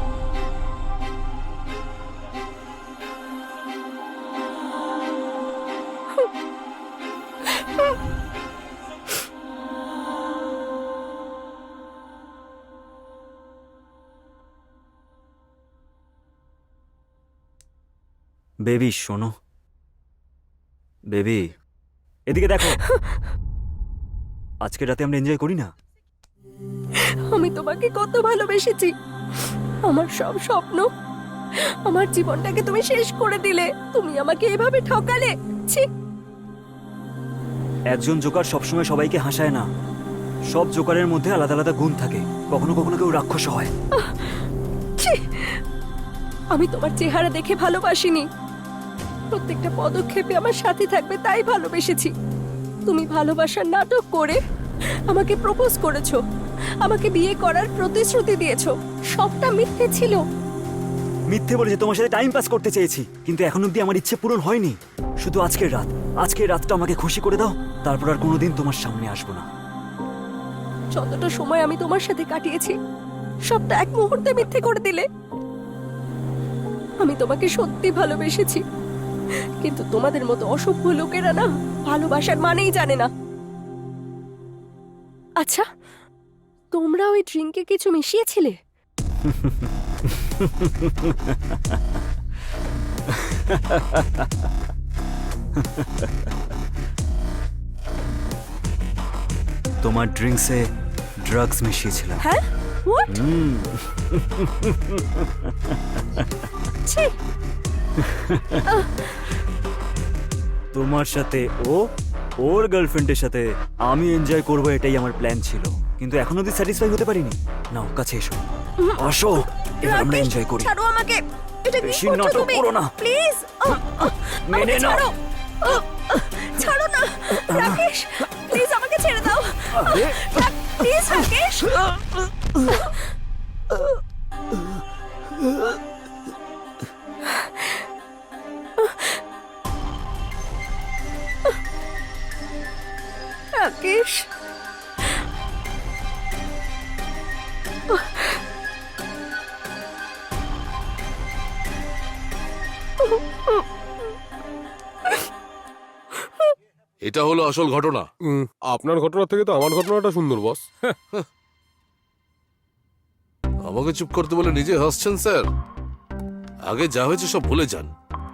বেবি শোনো, বেবি এদিকে দেখো, আজকে রাতে আমরা এনজয় করি না? আমি তোমাকে কত ভালোবেসেছি, আমার সব স্বপ্ন, আমার জীবনটাকে তুমি শেষ করে দিলে, তুমি আমাকে এভাবে ঠকালে। ছি! একজন জোকার সবসময় সবাইকে হাসায় না, সব জোকারের মধ্যে আলাদা আলাদা গুণ থাকে, কখনো কখনো কেউ রাক্ষস হয়। ছি! আমি তোমার চেহারা দেখে ভালোবাসিনি, প্রত্যেকটা পদক্ষেপে আমার সাথে থাকবে তাই ভালোবেসেছি। তুমি ভালোবাসার নাটক করে আমাকে প্রপোজ করেছো, আমাকে বিয়ে করার প্রতিশ্রুতি দিয়েছো, সবটা মিথ্যে ছিল। মিথ্যে বলেছি, তোমার সাথে টাইম পাস করতে চেয়েছি, কিন্তু এখন অব্দি আমার ইচ্ছে পূরণ হয়নি। শুধু আজকের রাতটা আমাকে খুশি করে দাও, তারপর আর কোনোদিন তোমার সামনে আসবো না। যতটা সময় আমি তোমার সাথে কাটিয়েছি সবটা এক মুহূর্তে মিথ্যে করে দিলে। আমি তোমাকে সত্যি ভালোবেসেছি, কিন্তু তোমাদের মতো অসভ্য লোকেরা না ভালোবাসার মানেই জানে না। আচ্ছা, তোমরা ওই ড্রিঙ্কে কিছু মিশিয়েছিলে? তোমার ড্রিঙ্কসে ড্রাগস মিশিয়েছিলাম। হ্যাঁ? হোয়াট? ছি! তোমার সাথে ওর গার্লফ্রেন্ডের সাথে আমি এনজয় করবো, এটাই আমার প্ল্যান ছিল, কিন্তু এখন অব্দি স্যাটিসফাই হতে পারিনি। নাও কাছে এসো, আসো, এবার আমরা রাকেশ, এনজয় করি। ছাড়ো আমাকে। এটা কি বেশি করছো নাটক তুমি? করো না। প্লিজ মেনে নাও। ছাড়ো না রাকেশ, প্লিজ আমাকে ছেড়ে দাও। আরে, প্লিজ রাকেশ। রাকেশ, এটা হলো আসল ঘটনা। আপনার ঘটনা থেকে তো আমার ঘটনাটা সুন্দর বস। আমাকে চুপ করতে বলে নিজে হাসছেন স্যার। আগে যা হয়েছে সব ভুলে যান,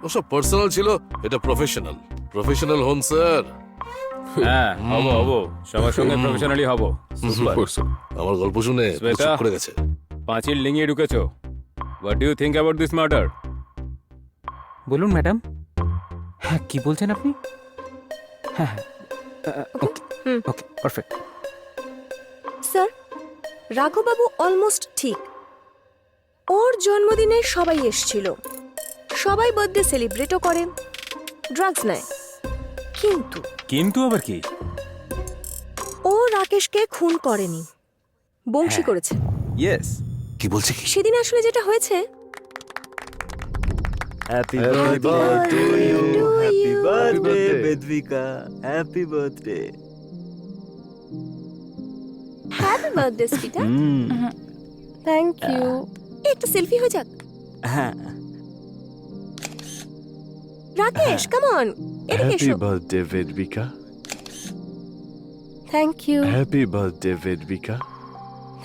ওসব পার্সোনাল ছিল, এটা প্রফেশনাল হন স্যার। হ্যাঁ, হবো সবার সঙ্গে প্রফেশনালি হবো। আমার গল্প শুনে পুরো শ্বেতা। চুপ করে গেছে। পাঁচিল লিঙিয়ে ঢুকেছো। What do you think about this matter? বলুন ম্যাডাম। হ্যাঁ, কি বলছেন আপনি? হ্যাঁ হ্যাঁ, ওকে ওকে, পারফেক্ট। স্যার, রাঘববাবু অলমোস্ট ঠিক। ওর জন্মদিনে সবাই এসছিল, সবাই বার্থডে সেলিব্রেটও করে, ড্রাগস নেয়, কিন্তু আবার কি? ও রাকেশকে খুন করেনি, বংশী করেছে। ইয়েস। কি বলছে কি? সেদিন আসলে যেটা হয়েছে, happy birthday to you, happy birthday Bedbika, happy birthday. Happy birthday সুইটা। Thank you. একটা সেলফি হয়ে যাক। হ্যাঁ, রাকেশ, কাম অন, এদিকে এসো। Birthday Bedbika, thank you. Happy birthday Bedbika,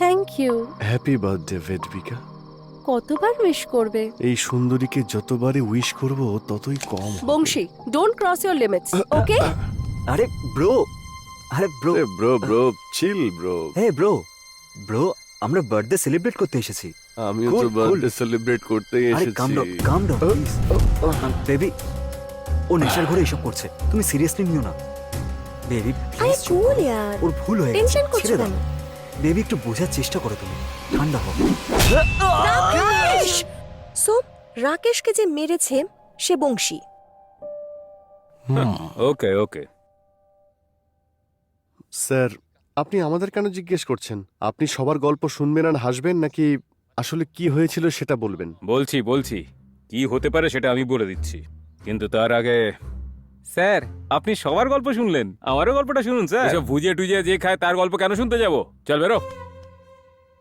thank you. Happy birthday Bedbika. কতবার উইশ করবে? এই সুন্দরীকে যতবারই উইশ করব ততই কম হবে। Banshi, don't cross your limits, okay? আরে bro, bro chill bro. Hey bro, আমরা বার্থডে সেলিব্রেট করতে এসেছি। আমিও Cool, তো cool. বার্থডে সেলিব্রেট করতেই আরে কাম ডাউন প্লিজ। বেবি, ও নেশার ঘরে এসব করছে, তুমি সিরিয়াসলি নিও না। বেবি আরে প্লিজ, কুল ইয়ার, ওর ভুল হয়ে গেছে, টেনশন করছো ছেড়ে দাও। কেন? বেবি একটু বোঝার চেষ্টা করো, তুমি ঠান্ডা হও। রাকেশ! সো রাকেশকে যে মেরেছে সে বংশী। ওকে ওকে। স্যার, আপনি আমাদের কেন জিজ্ঞেস করছেন? আপনি সবার গল্প শুনবেন আর হাসবেন, নাকি আসলে কি হয়েছিল সেটা বলবেন? বলছি কি হতে পারে সেটা আমি বলে দিচ্ছি, কিন্তু তার আগে স্যার আপনি সবার গল্প শুনলেন, আমারও গল্পটা শুনুন স্যার। এসব ভুজিয়ে টুজিয়ে যে খায় তার গল্প কেন শুনতে যাব? চল বেরো।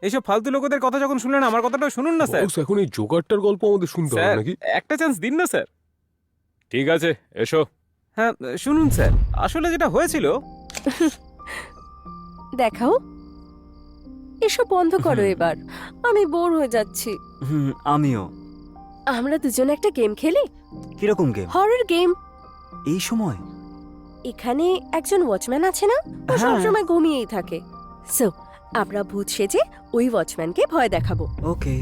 এইসব ফালতু লোকদের কথা যখন শুনলেন আমার কথাটাও শুনুন না স্যার। বস, এখন এই জোগাড়টার গল্প আমাদের শুনতে হবে স্যার নাকি? একটা চান্স দিন না স্যার। ঠিক আছে এসো। হ্যাঁ শুনুন স্যার, আসলে যেটা হয়েছিল। দেখাও, এসব বন্ধ করো এবার, আমি বোর হয়ে যাচ্ছি। আমিও। আমরা দুজনে একটা গেম খেলি, কিরকম গেম? Horror game. এই সময়? এখানে একজন ওয়াচম্যান আছে না, ও হ্যাঁ। সবসময় ঘুমিয়েই থাকে। সো আমরা ভূত সেজে ওই ওয়াচম্যানকে ভয় দেখাবো। ওকে।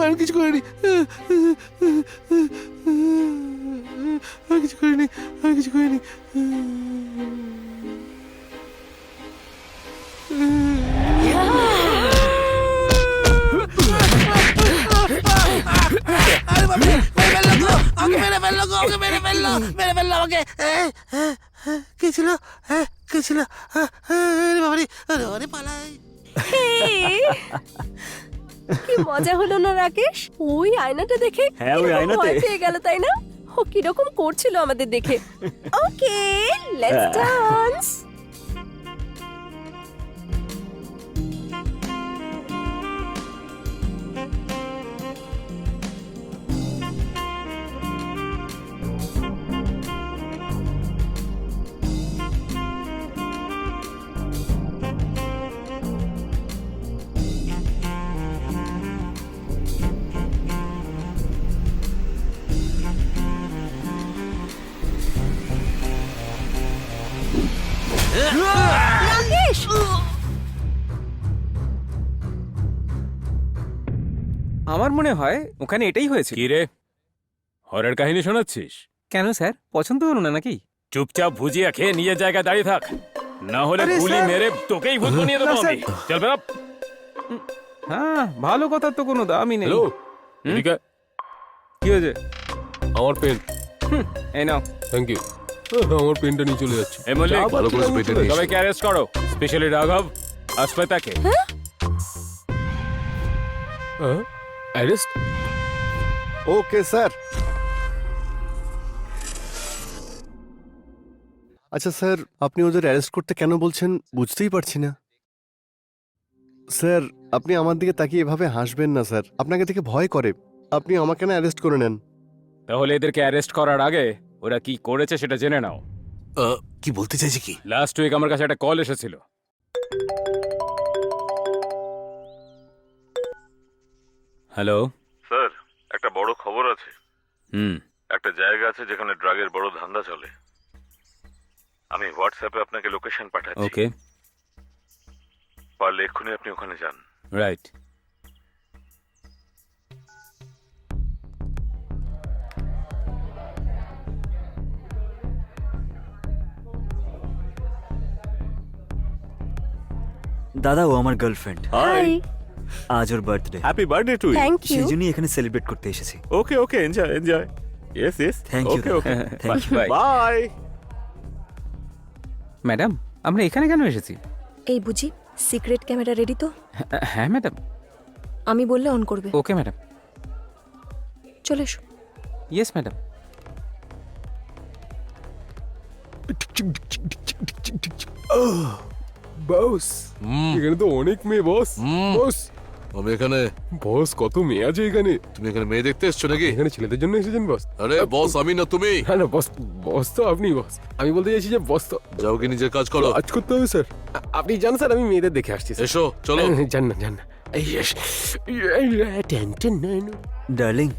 আমি কিছু করিনি, আমি কিছু করিনি, আমি কিছু করিনি। আরে বাবা, মেরে ফেললো গো, ওকে মেরে ফেললো, মেরে ফেললো আমাকে। কে ছিল? কে ছিল? আরে বাবা রে, আরে পালাই। কি মজা হলো না রাকেশ? ওই আয়নাটা দেখে হ্যাঁ, ওই কিরকম আয়নাতে। ভয় পেয়ে গেল, তাই না? ও কিরকম করছিল আমাদের দেখে। ওকে, লেটস ডান্স। রাকেশ, আমার মনে হয় ওখানে এটাই হয়েছে। কি রে, হরের কাহিনী শোনাচ্ছিস? কেন স্যার, পছন্দ হলো না নাকি? চুপচাপ ভুজিয়া খেয়ে নিজের জায়গায় দাঁড়িয়ে থাক, না হলে আরে গুলি স্যার! মেরে তোকেই ভূত বানিয়ে দেবো না, স্যার। আমি। চল বেরো। হ্যাঁ, ভালো কথার তো কোনো দামই নেই। হ্যালো, এদিকে কি হয়েছে? আমার পেন। এই নাও। Thank you. আমার পেনটা নিয়ে চলে যাচ্ছে। এই মল্লিক, ভালো করে পেটে নিস। সবাইকে অ্যারেস্ট করো, স্পেশালি রাঘব, আস্পেতাকে। অ্যারেস্ট? Okay sir. আচ্ছা স্যার, আপনি ওদের অ্যারেস্ট করতে কেন বলছেন বুঝতেই পারছি না। স্যার, আপনি আমার দিকে তাকিয়ে এভাবে হাসবেন না স্যার, আপনাকে দেখে ভয় করে। আপনি আমাকে না অ্যারেস্ট করে নেন। তাহলে এদেরকে অ্যারেস্ট করার আগে ওরা কি করেছে সেটা জেনে নাও। কি বলতে চাইছে কি? লাস্ট উইক আমার কাছে একটা কল এসেছিল। হ্যালো স্যার, একটা বড় খবর আছে। হুম, একটা জায়গা আছে যেখানে ড্রাগের বড় ধান্দা চলে। আমি হোয়াটসঅ্যাপে আপনাকে লোকেশন পাঠাচ্ছি। ওকে, পারলে এক্ষুনি আপনি ওখানে যান। রাইট। দাদা, ও আমার গার্লফ্রেন্ড। হাই, আজ ওর birthday. Happy birthday to thank you. সেই জন্যই এখানে সেলিব্রেট করতে এসেছি। Okay okay, enjoy enjoy. Yes yes, thank you. Thank you. Bye. Bye. Madam, আমরা এখানে কেন এসেছি? এই বুঝি সিক্রেট ক্যামেরা রেডি তো? হ্যাঁ ম্যাডাম। আমি বললে অন করবে। Okay madam. চলে এসো। Yes madam. বস, এখানে তো অনেক মেয়ে বস। বস, আমি এখানে। বস কত মেয়ে আছে এখানে। তুমি এখানে মেয়ে দেখতে এসছো নাকি? এখানে ছেলেদের জন্য এসেছেন বস? আরে বস আমি না তুমি। না না বস, বস তো আপনি বস। আমি বলতে চাইছি যে বস তো যাও কি নিজের কাজ করো। কাজ করতে হবে স্যার। আপনি জানেন স্যার, আমি মেয়েদের দেখে আসছি স্যার। এসো চলো। জান না জান না। টেনশন নাই। Darling,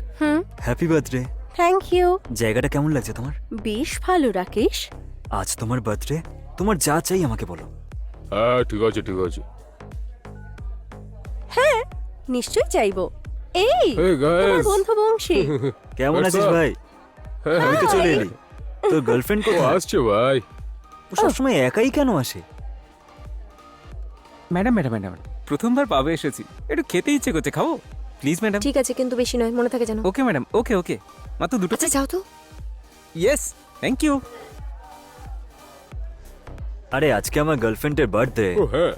happy birthday. Thank you. জায়গাটা কেমন লাগছে তোমার? বেশ ভালো রাকেশ। আজ তোমার বার্থডে, তোমার যা চাই আমাকে বলো। হ্যাঁ ঠিক আছে ঠিক আছে। নিশ্চয়ই চাইবো। এই Hey তোমার guys. বন্ধু বংশী। কেমন What's আছিস up? ভাই? তুই তো চলে এলি। তোর গার্লফ্রেন্ড ও কোথায়? আসছে ভাই। ও সবসময় একাই কেন আসে? ম্যাডাম ম্যাডাম ম্যাডাম প্রথমবার পাবে এসেছি, একটু খেতে ইচ্ছে করছে, খাবো প্লিজ ম্যাডাম? ঠিক আছে, কিন্তু বেশি নয়, মনে থাকে যেন। ওকে ম্যাডাম, ওকে ওকে, মাত্র দুটো। আচ্ছা যাও তো। Yes, thank you. আরে আজকে আমার গার্লফ্রেন্ডের বার্থডে। ও হ্যাঁ,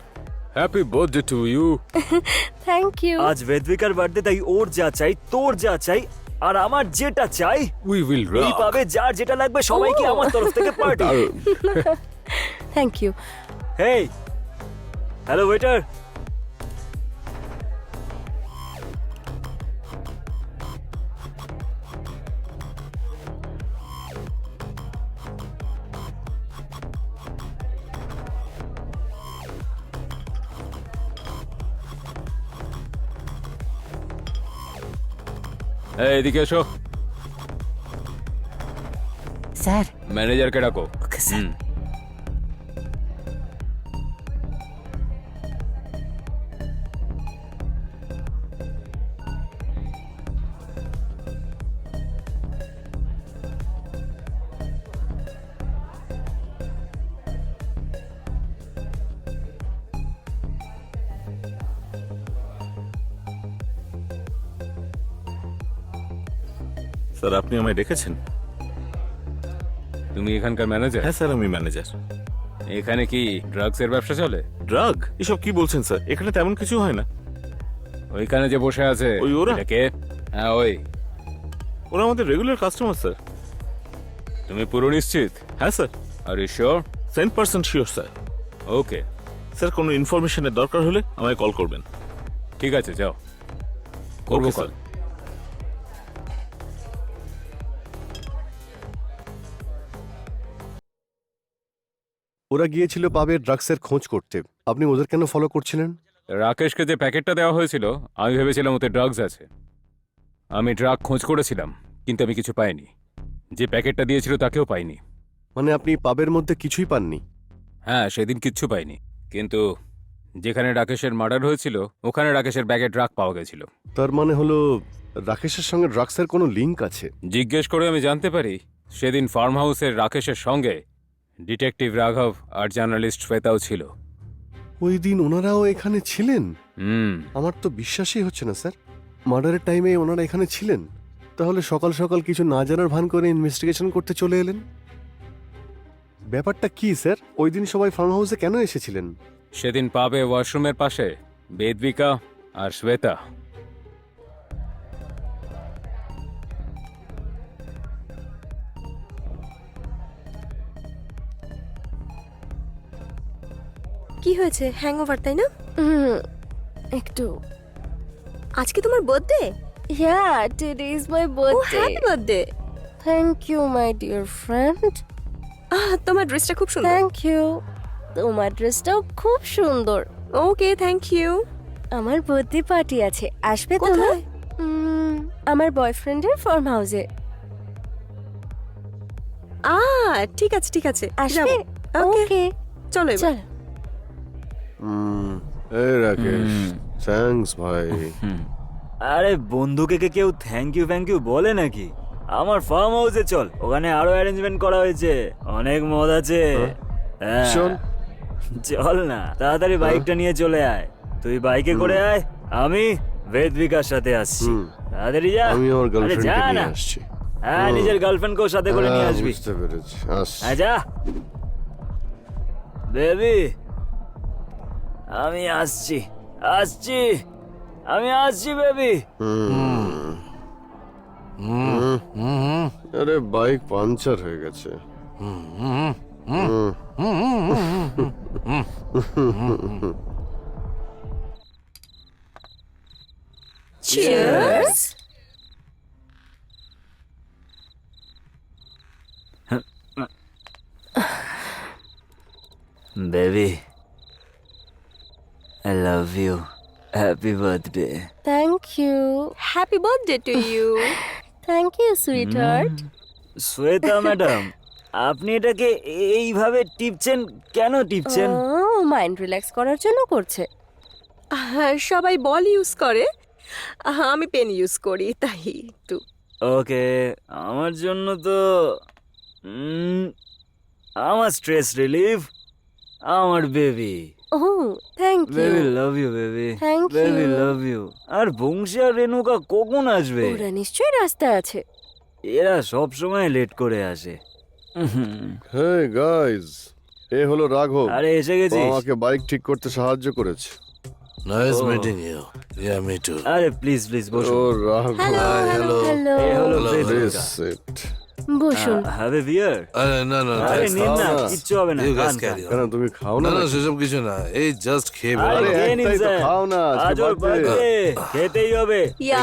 happy birthday to you. Thank you. আজ বেদবিকার বার্থডে, তাই ওর যা চাই, তোর যা চাই, আর আমার যেটা চাই উই উইল এই রক। পাবে। যার যেটা লাগবে সবাইকে আমার তরফ থেকে party. Thank you. Hey, hello waiter. এই এদিকে এসো। স্যার। ম্যানেজারকে ডাকো। Okay sir. স্যার আপনি আমায় ডেকেছেন? তুমি এখানকার ম্যানেজার? হ্যাঁ স্যার, আমি ম্যানেজার। এখানে কি ড্রাগসের ব্যবসা চলে? ড্রাগ? এসব কি বলছেন স্যার? এখানে তেমন কিছু হয় না। ওইখানে যে বসে আছে ওই ওরা? এটা কে? হ্যাঁ ওই। ওরা আমাদের রেগুলার কাস্টমার স্যার। তুমি পুরো নিশ্চিত? হ্যাঁ sir, are you sure? 100% sure sir. Okay, sir কোনো ইনফরমেশনের দরকার হলে আমায় কল করবেন। ঠিক আছে, যাও, করবো Okay, কল। sir. ওরা গিয়েছিল পাবে ড্রাগসের খোঁজ করতে। আপনি ওদের কেন ফলো করছিলেন? রাকেশকে যে প্যাকেটটা দেওয়া হয়েছিল আমি ভেবেছিলাম ওতে ড্রাগস আছে। আমি ড্রাগ খোঁজ করেছিলাম, কিন্তু আমি কিছু পাইনি। যে প্যাকেটটা দিয়েছিল তাকেও পাইনি। মানে আপনি পাবের মধ্যে কিছুই পাননি? হ্যাঁ, সেদিন কিচ্ছু পাইনি, কিন্তু যেখানে রাকেশের মার্ডার হয়েছিল ওখানে রাকেশের ব্যাগে ড্রাগ পাওয়া গেছিল। তার মানে হলো রাকেশের সঙ্গে ড্রাগসের কোনো লিঙ্ক আছে? জিজ্ঞেস করে আমি জানতে পারি সেদিন ফার্ম হাউসের রাকেশের সঙ্গে ডিটেকটিভ রাঘব আর জার্নালিস্ট শ্বেতাও ছিল। ওই দিন ওনারাও এখানে ছিলেন? হুম। আমার তো বিশ্বাসই হচ্ছে না স্যার, মার্ডারের টাইমে ওনারা এখানে ছিলেন। তাহলে সকাল সকাল কিছু না জানার ভান করে ইনভেস্টিগেশন করতে চলে এলেন। ব্যাপারটা কি স্যার? ওই দিন সবাই ফার্ম হাউসে কেন এসেছিলেন? সেদিন পাবে ওয়াশরুমের পাশে বেদবিকা আর শ্বেতা। কি হয়েছে? হ্যাংওভার তাই না? একটু। আজকে তোমার birthday? Yeah, today is my ও birthday. Happy birthday. Thank you, my dear friend. তোমার ড্রেসটা খুব সুন্দর। Thank you. তোমার ড্রেসটাও খুব সুন্দর। ওকে, থ্যাংক ইউ। আমার বার্থডে পার্টি আছে, আসবে তো? কোথায়? আমার বয়ফ্রেন্ডের ফার্ম হাউসে। ঠিক আছে ঠিক আছে, আসবে? ওকে, ওকে, চলো এবার। চল। এই রাকেশ, থ্যাঙ্কস ভাই। আরে বন্ধুকে কে কেউ থ্যাংক ইউ বলে নাকি? আমার ফার্ম হাউসে চল, ওখানে আরো অ্যারেঞ্জমেন্ট করা হয়েছে, অনেক মদ আছে। হ্যাঁ, শোন। চল না, তাড়াতাড়ি বাইকটা নিয়ে চলে আয়। তুই বাইকে করে আয়, আমি বেদবিকার সাথে আসছি। তাড়াতাড়ি যা। আমি আমার আরে গার্লফ্রেন্ডকে যা নিয়ে না। আসছি। হ্যাঁ, নিজের গার্লফ্রেন্ডকেও সাথে করে নিয়ে আসবি। বুঝতে পেরেছি, আসছি। হ্যাঁ, যা বেবি। আমি আসছি, আমি আসছি বেবি। আরে বাইক পাঞ্চার হয়ে গেছে। Cheers. Baby, I love you. Happy birthday. Thank you. Happy birthday to you. Thank you, sweetheart. Shweta madam, আপনি এটাকে এইভাবে টিপছেন কেন? মাইন্ড রিল্যাক্স করার জন্য করছে। সবাই বল ইউজ করে, আমি পেন ইউজ করি তাই একটু। ওকে, আমার জন্য তো আমার স্ট্রেস রিলিফ, আমার বেবি। ও thank baby you. Love you baby, Thank baby you. Love you. আর বংশী আর রেণুকা কখন আসবে? ওরা নিশ্চয়ই রাস্তায় আছে। এরা সব সময় লেট করে আসে। হে গাইস, এ হলো রাঘব। আরে এসে গেছিস? আমাকে বাইক ঠিক করতে সাহায্য করেছে। Nice Oh. Meeting you. Yeah me too. আরে প্লিজ প্লিজ ও বসুন। রাঘব, হ্যালো হ্যালো এ হলো Hello. প্লিজ প্রেমিকা। সিট। বসুন। হ্যাভে বিয়ার? আরে না না আরে thanks, নিন না, খাও না। কিচ্ছু হবে না। You guys Khan, carry Khan. on. কেন তুমি খাও না না? না নাকি? সেসব কিছু না, এই জাস্ট খেয়ে আরে বেরোলাম। খেয়ে নিন একটাই তো স্যার। খাও না, আজকে আজ ওর birthday। birthday, খেতেই হবে। ইয়া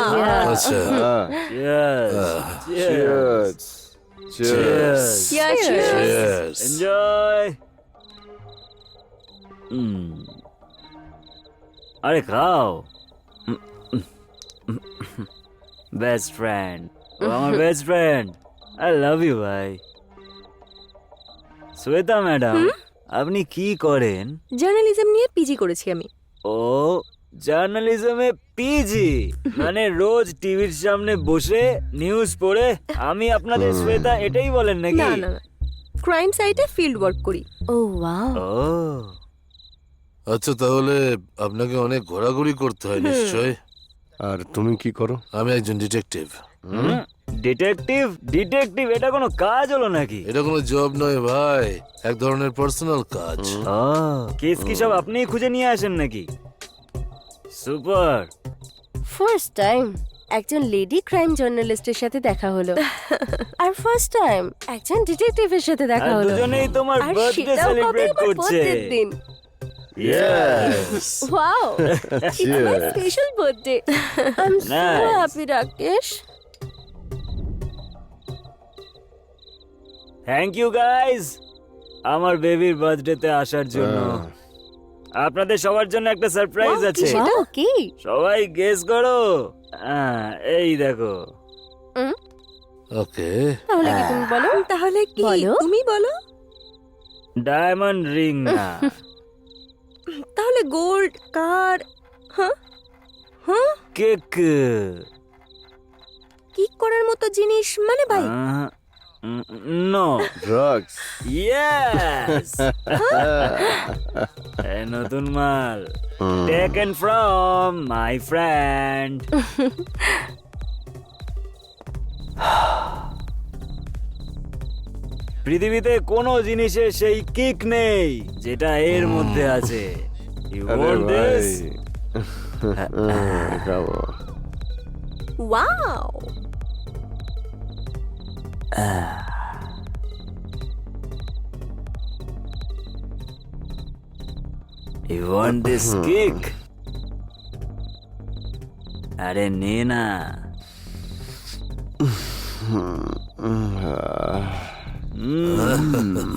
আচ্ছা হ্যাঁ, Cheers. cheers, cheers। ইয়া Cheers. Enjoy. আরে খাও। বেস্ট ফ্রেন্ড, আমার best friend. I love you ভাই। শ্বেতা ম্যাডাম, আপনি কি করেন? জার্নালিজম নিয়ে পিজি করেছি আমি। ও জার্নালিজমে পিজি, মানে রোজ টিভির সামনে বসে নিউজ পড়ে আমি আপনাদের শ্বেতা এটাই বলেন নাকি? না না না, ক্রাইম সাইটে ফিল্ড ওয়ার্ক করি। ও ওয়াও। ও আচ্ছা তাহলে আপনাকে অনেক ঘোরাঘুরি করতে হয় নিশ্চয়। আর তুমি কি করো? আমি একজন ডিটেকটিভ। ডিটেকটিভ? ডিটেকটিভ এটা কোনো কাজ হলো নাকি? এটা কোনো জব নয় ভাই, এক ধরনের পার্সোনাল কাজ। ও কেস কি সব আপনিই খুঁজে নিয়ে আসেন নাকি? সুপার। ফার্স্ট টাইম একজন লেডি ক্রাইম জার্নালিস্টের সাথে দেখা হলো, আর ফার্স্ট টাইম একজন ডিটেকটিভের সাথে দেখা আর হলো। দুজনেই তোমার আর বার্থডে সেটাও কবে? সেলিব্রেট আমার করছে। birthday-র দিন। Yes. Wow, it's my Cheers. special birthday. I'm so Nice. happy, Rakesh. Thank you guys আমার বেবির বার্থডেতে আসার জন্য। আপনাদের সবার জন্য একটা সারপ্রাইজ Wow, কি আছে। সেটা? Wow, কি? সবাই গেস করো। এই দেখো। ওকে, তাহলে কি তুমি বলো? তাহলে কি বলো। তুমি বলো? ডায়মন্ড রিং না, তাহলে গোল্ড কার? হ্যাঁ হ্যাঁ, কেক। কিক করার মতো জিনিস মানে ভাই? নো। ড্রাগস। ইয়েস। নতুন মাল টেকেন ফ্রম মাই ফ্রেন্ড। পৃথিবীতে কোনো জিনিসের সেই কিক নেই যেটা এর মধ্যে আছে। You আরে want ভাই। this? খাবো। Wow, You want this kick? আরে নে না।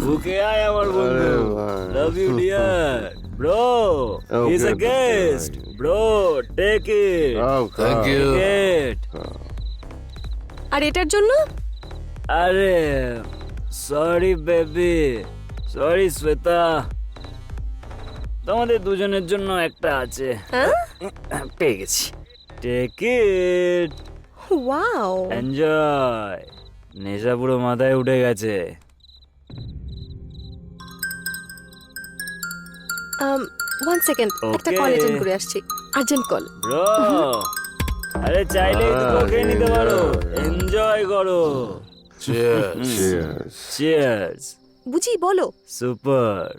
বুকে আয় আমার বন্ধু। Love you dear bro. He's a Okay, guest. Bro, take it. খাও, থ্যাংক খাও। ইউ। Take it. আর এটার জন্য? আরে সরি বেবি, সরি শ্বেতা, তোমাদের দুজনের জন্য একটা আছে। হ্যাঁ? পেয়ে গেছি। Take it, wow, enjoy. নেশা পুরো মাথায় উঠে গেছে। ওয়ান সেকেন্ড, একটা Okay. কল অ্যাটেন্ড করে আসছি, আর্জেন্ট কল। ব্রো, আরে চাইলেই দুটো খেয়ে নিতে পারো। এনজয় করো। Cheers. Cheers. চিয়ার্স। বুঝি বলো। সুপার।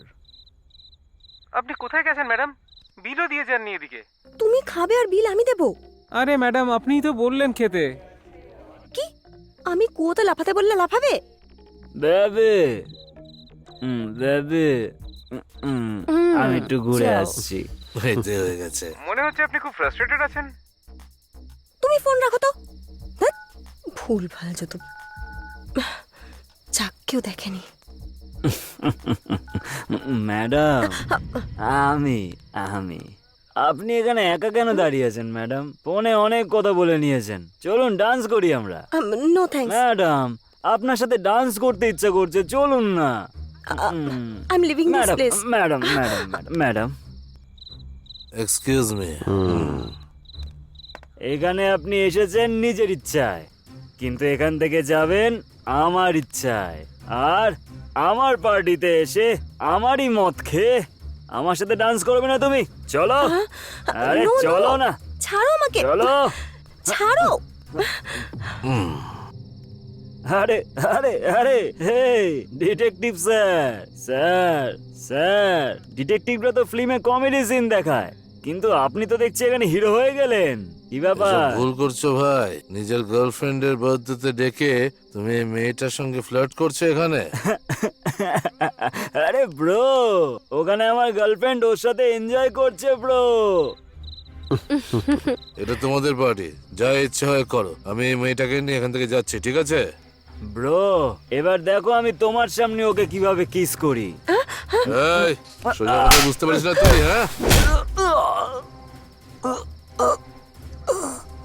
আপনি কোথায় গেছেন ম্যাডাম? বিলও দিয়ে যাননি এদিকে। তুমি খাবে আর বিল আমি দেবো? আরে ম্যাডাম আপনিই তো বললেন খেতে। কি? আমি কুয়োতে লাফাতে বললে লাফাবে? বেবি, বেবি, আমি একটু ঘুরে যাও। আসছি। এতে হয়ে গেছে। মনে হচ্ছে আপনি খুব ফ্রাস্ট্রেটেড আছেন। তুমি ফোন রাখো তো। ধ্যাৎ, ভুল ভাল যত। যাক, কেউ দেখেনি। ম্যাডাম, আমি আমি আপনি এখানে একা কেন দাঁড়িয়ে আছেন ম্যাডাম? ফোনে অনেক কথা বলে নিয়েছেন, চলুন ডান্স করি আমরা। নো থ্যাঙ্কস, ম্যাডাম, আপনার সাথে ডান্স করতে ইচ্ছা করছে, চলুন না। I am living this madam place. Madam madam madam madam excuse me. এখানে আপনি এসেছেন নিজের ইচ্ছায়, কিন্তু এখান থেকে যাবেন আমার ইচ্ছায়। আর আমার পার্টিতে এসে আমারই মদ খেয়ে আমার সাথে ডান্স করবে না তুমি? চলো, আরে No, no. চলো না, ছাড়ো আমাকে, চলো। ছাড়ো। আরে আরে আরে হে ডিটেকটিভ স্যার, স্যার স্যার, ডিটেকটিভরা তো ফিল্মে কমেডি সিন দেখায়, কিন্তু আপনি তো দেখছি এখানে হিরো হয়ে গেলেন। কি ব্যাপার? এসব ভুল করছো ভাই। নিজের গার্লফ্রেন্ডের বার্থডেতে ডেকে তুমি এই মেয়েটার সঙ্গে ফ্লার্ট করছো এখানে? আরে ব্রো, ওখানে আমার গার্লফ্রেন্ড ওর সাথে এনজয় করছে ব্রো। এটা তোমাদের পার্টি, যা ইচ্ছা হয় করো। আমি এই মেয়েটাকে নিয়ে এখান থেকে যাচ্ছি, ঠিক আছে? ব্রো, এবার দেখো আমি তোমার সামনে ওকে কিভাবে কিস করি। এই, সোজা কথা বুঝতে পারিস না তুই? হ্যাঁ,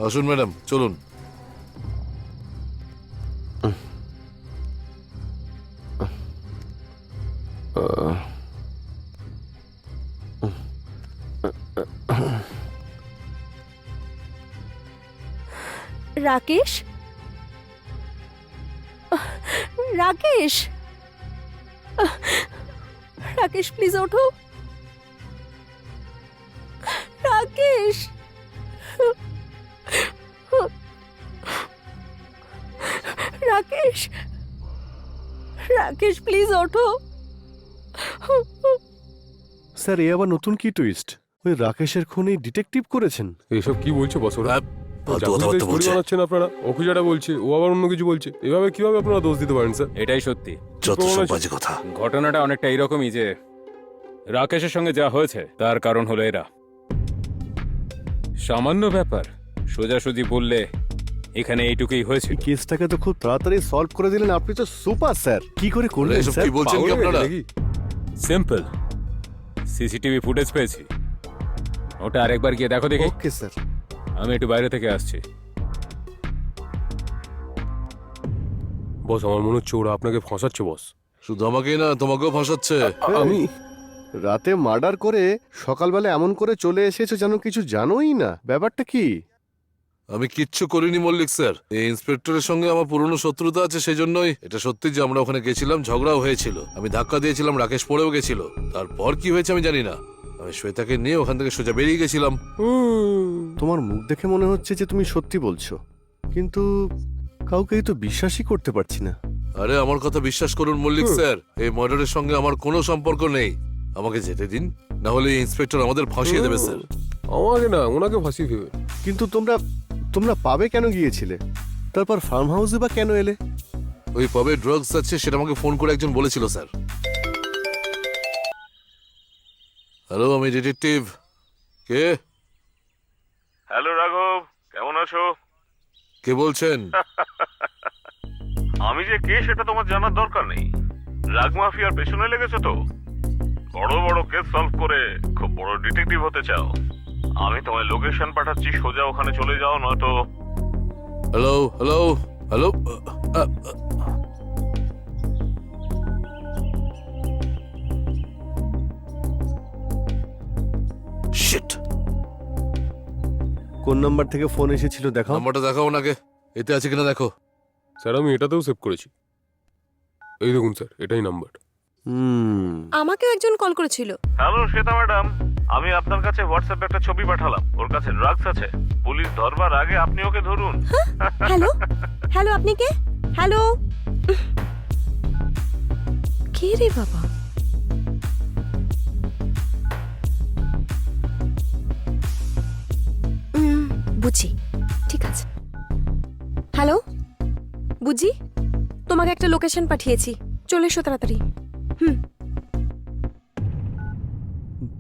আসুন ম্যাডাম, চলুন। রাকেশ, রাকেশ, রাকেশ প্লিজ ওঠো। রাকেশ, রাকেশ, রাকেশ প্লিজ ওঠো। স্যার, এ আবার নতুন কি টুইস্ট? ওই রাকেশের খুনি ডিটেকটিভ করেছেন? এইসব কি বলছে বস? ওরা ফালতু কথাবার্তা বলছে। বানাচ্ছেন আপনারা। অফু যেটা বলছে ও আবার অন্য কিছু বলছে। এভাবে কিভাবে আপনারা দোষ দিতে পারেন স্যার? এটাই সত্যি। যত সব বাজে কথা। ঘটনাটা অনেকটা এইরকমই যে রাকেশের সঙ্গে যা হয়েছে তার কারণ হলো এরা। সামান্য ব্যাপার, সোজাসুজি বললে এখানে এইটুকুই হয়েছিল। কেসটাকে তো খুব তাড়াতাড়ি সলভ করে দিলেন। আপনি তো সুপার স্যার। কি করে করলেন এসব স্যার? কি বলছেন কি আপনারা? সিম্পল, সিসিটিভি ফুটেজ পেয়েছি, ওটা আরেকবার গিয়ে দেখো দেখি। Okay sir. আমি একটু বাইরে থেকে আসছি। বস, আমার মনে হচ্ছে ওরা আপনাকে ফাঁসাচ্ছে বস। শুধু আমাকেই না, তোমাকেও ফাঁসাচ্ছে। আমি রাতে মার্ডার করে সকালবেলা এমন করে চলে এসেছো যেন কিছু জানোই না। ব্যাপারটা কি? আমি কিচ্ছু করিনি মল্লিক স্যার। এই ইন্সপেক্টরের সঙ্গে আমার পুরনো শত্রুতা আছে, সেই জন্যই। এটা সত্যি যে আমরা ওখানে গেছিলাম, ঝগড়াও হয়েছিল, আমি ধাক্কা দিয়েছিলাম, রাকেশ পড়েও গেছিল। তারপর কি হয়েছে আমি জানি না। আমি শ্বেতাকে নিয়ে ওখান থেকে সোজা বেরিয়ে গেছিলাম। তোমার মুখ দেখে মনে হচ্ছে যে তুমি সত্যি বলছো, কিন্তু কাউকেই তো বিশ্বাসই করতে পারছি না। আরে আমার কথা বিশ্বাস করুন মল্লিক স্যার, এই মার্ডারের সঙ্গে আমার কোনো সম্পর্ক নেই। আমাকে যেতে দিন, না হলে এই ইন্সপেক্টর আমাদের ফাঁসিয়ে দেবে স্যার। আমাকে না, ওনাকে ফাঁসিয়ে দেবে। কিন্তু তোমরা পাবে কেন গিয়েছিলে? তারপর ফার্ম হাউসে বা কেন এলে? ওই পাবে ড্রাগস আছে, সেটা আমাকে ফোন করে একজন বলেছিল স্যার। হ্যালো, আমি ডিটেকটিভ। কে? হ্যালো রাঘব, কেমন আছো? কে বলছেন? আমি যে কে সেটা তোমার জানার দরকার নেই। ড্রাগ মাফিয়ার পেছনে লেগেছো তো? বড় বড় কেস সলভ করে খুব বড় ডিটেকটিভ হতে চাও? আমি তোমায় লোকেশন পাঠাচ্ছি, সোজা ওখানে চলে যাও, নয়তো। Hello hello hello, shit. কোন নাম্বার থেকে ফোন এসেছিল দেখাও। নাম্বারটা দেখাও ওনাকে, এতে আছে কিনা দেখো। স্যার, আমি এটাতেও সেভ করেছি। এই দেখুন স্যার, এটাই নাম্বার। আমাকেও একজন কল করেছিল। হ্যালো শ্বেতা ম্যাডাম, আমি আপনার কাছে হোয়াটসঅ্যাপে একটা ছবি পাঠালাম। ওর কাছে ড্রাগস আছে। পুলিশ ধরবার আগে আপনি ওকে ধরুন। হ্যালো, হ্যালো, আপনি কে? হ্যালো, কে রে বাবা? বুঝি, ঠিক আছে। হ্যালো বুঝি, তোমাকে একটা লোকেশন পাঠিয়েছি, চলে এসো তাড়াতাড়ি।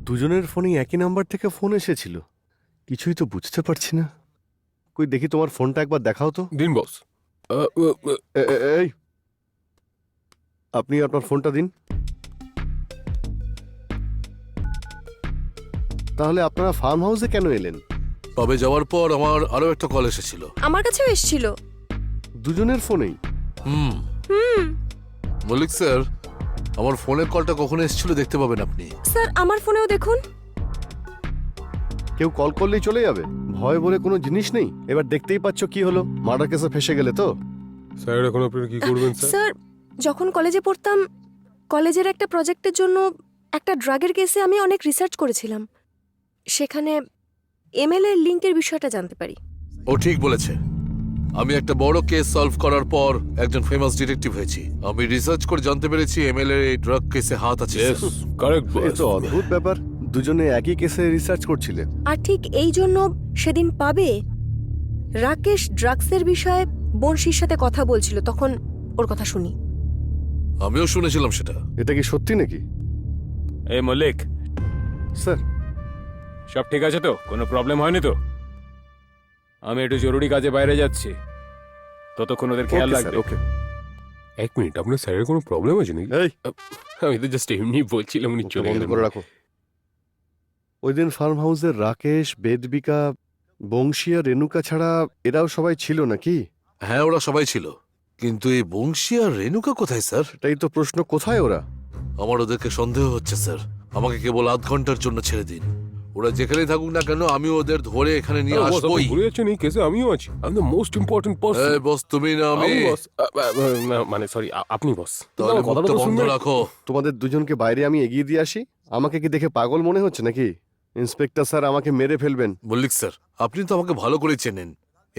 দুজনের ফোনে একই নাম্বার থেকে ফোন এসেছিল। কিছুই তো বুঝতে পারছি না। কই দেখি তোমার ফোনটা একবার দেখাও তো। দিন বস। এই, আপনি আপনার ফোনটা দিন। তাহলে আপনারা ফার্ম হাউসে কেন এলেন? পাবে যাওয়ার পর আমার আরো একটা কল এসেছিল। আমার কাছেও এসেছিল। দুজনের ফোনেই? মল্লিক স্যার, আমার ফোনের কলটা কখন এসেছিল দেখতে পাবেন আপনি। স্যার, আমার ফোনেও দেখুন। কেউ কল করলেই চলে যাবে? ভয় বলে কোনো জিনিস নেই। এবার দেখতেই পাচ্ছ কি হলো, মার্ডার কেসে ফেসে গেলে তো। স্যার এখন আপনারা কি করবেন স্যার? স্যার যখন কলেজে পড়তাম, কলেজের একটা প্রজেক্টের জন্য একটা ড্রাগের কেসে আমি অনেক রিসার্চ করেছিলাম। সেখানে এমএল এর লিঙ্কের বিষয়টা জানতে পারি। ও ঠিক বলেছে। আমি একটা বড় কেস সলভ করার পর একজন ফেমাস ডিটেকটিভ হয়েছি। আমি রিসার্চ করে জানতে পেরেছি এমএল এর এই ড্রাগ কেসে হাত আছে। কারেক্ট এ তো অদ্ভুত ব্যাপার, দুজনে একই কেসে রিসার্চ করছিলে। আর ঠিক এই জন্য সেদিন পাবে রাকেশ ড্রাগসের বিষয়ে বংশীর সাথে কথা বলছিল, তখন ওর কথা শুনি। আমিও শুনেছিলাম সেটা। এটা কি সত্যি নাকি? এই মল্লিক, স্যার সব ঠিক আছে তো? কোনো প্রবলেম হয়নি তো? আমি একটু জরুরি কাজে বাইরে যাচ্ছি, ততক্ষণ ওদের খেয়াল ওকে রাখবে। স্যার, ওকে। এক মিনিট, আপনার স্যারের কোনো প্রবলেম আছে নাকি? এই আমি তো জাস্ট এমনি বলছিলাম, উনি চলে বন্ধ গেলেন। করে রাখো। ওই দিন ফার্ম হাউসের রাকেশ, বেদবিকা, বংশী আর রেণুকা ছাড়া এরাও সবাই ছিল নাকি? হ্যাঁ, ওরা সবাই ছিল, কিন্তু এই বংশী আর রেণুকা কোথায় স্যার? এটাই তো প্রশ্ন, কোথায় ওরা? আমার ওদেরকে সন্দেহ হচ্ছে স্যার। আমাকে কেবল আধ ঘন্টার জন্য ছেড়ে দিন। ওরা যেখানেই থাকুক না কেন, আমি ওদের ধরে এখানে নিয়ে বস, আপনি আসবোই। ভুলে যাচ্ছেন এই কেসে আমিও আছি। I am the most important person. এই বস, তুমি না আমি? বস, মানে সরি, আপনি বস। তাহলে কথাটা মুখটা তো বন্ধ শুনবেন। রাখো। তোমাদের দুজনকে বাইরে আমি এগিয়ে দিয়ে আসি। আমাকে কি দেখে পাগল মনে হচ্ছে নাকি? ইন্সপেক্টর স্যার আমাকে মেরে ফেলবেন। মল্লিক স্যার, আপনি তো আমাকে ভালো করে চেনেন।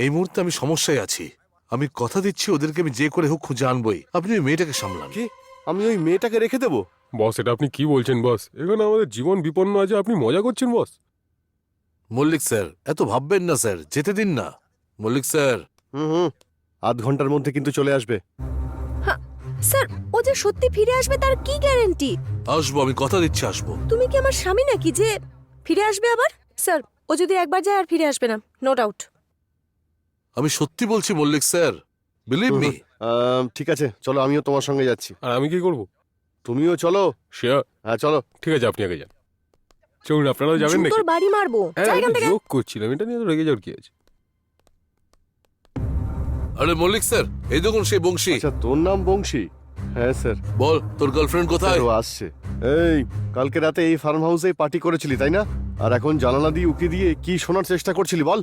এই মুহূর্তে আমি সমস্যায় আছি। আমি কথা দিচ্ছি ওদেরকে আমি যে করে হোক খুঁজে আনবই। আপনি ওই মেয়েটাকে সামলান। কি আমি ওই মেয়েটাকে রেখে দেবো? বস, এটা আপনি কি বলছেন বস? এখানে আমাদের জীবন বিপন্ন আছে, আপনি মজা করছেন বস? মল্লিক স্যার, এত ভাববেন না স্যার, যেতে দিন না। মল্লিক স্যার। হুম, আধ ঘন্টার মধ্যে কিন্তু চলে আসবে। স্যার ও যে সত্যি ফিরে আসবে তার কি গ্যারান্টি? আসবো, আমি কথা দিচ্ছি আসবো। তুমি কি আমার স্বামী নাকি যে ফিরে আসবে আবার? স্যার ও যদি একবার যায় আর ফিরে আসবে না, নো ডাউট। আমি সত্যি বলছি মল্লিক স্যার, বিলিভ মি। ঠিক আছে, চলো, আমিও তোমার সঙ্গে যাচ্ছি। আর আমি কি করব? তুমিও চলো। শিওর? হ্যাঁ চলো। ঠিক আছে, আপনি আগে যান। চলুন, আপনারাও যাবেন নাকি? তোর বাড়ি মারবো, হ্যাঁ, যা আমি এখান থেকে। জোক করছিলাম, এটা নিয়ে তো রেগে যাওয়ার কি আছে? আরে মল্লিক স্যার, এই দেখুন সেই বংশী। আচ্ছা, তোর নাম বংশী? হ্যাঁ স্যার। বল, তোর গার্লফ্রেন্ড কোথায়? ও আসছে। এই কালকে রাতে এই ফার্ম হাউসে পার্টি করেছিলি তাই না? আর এখন জানালা দিয়ে উকি দিয়ে কি শোনার চেষ্টা করছিলি বল?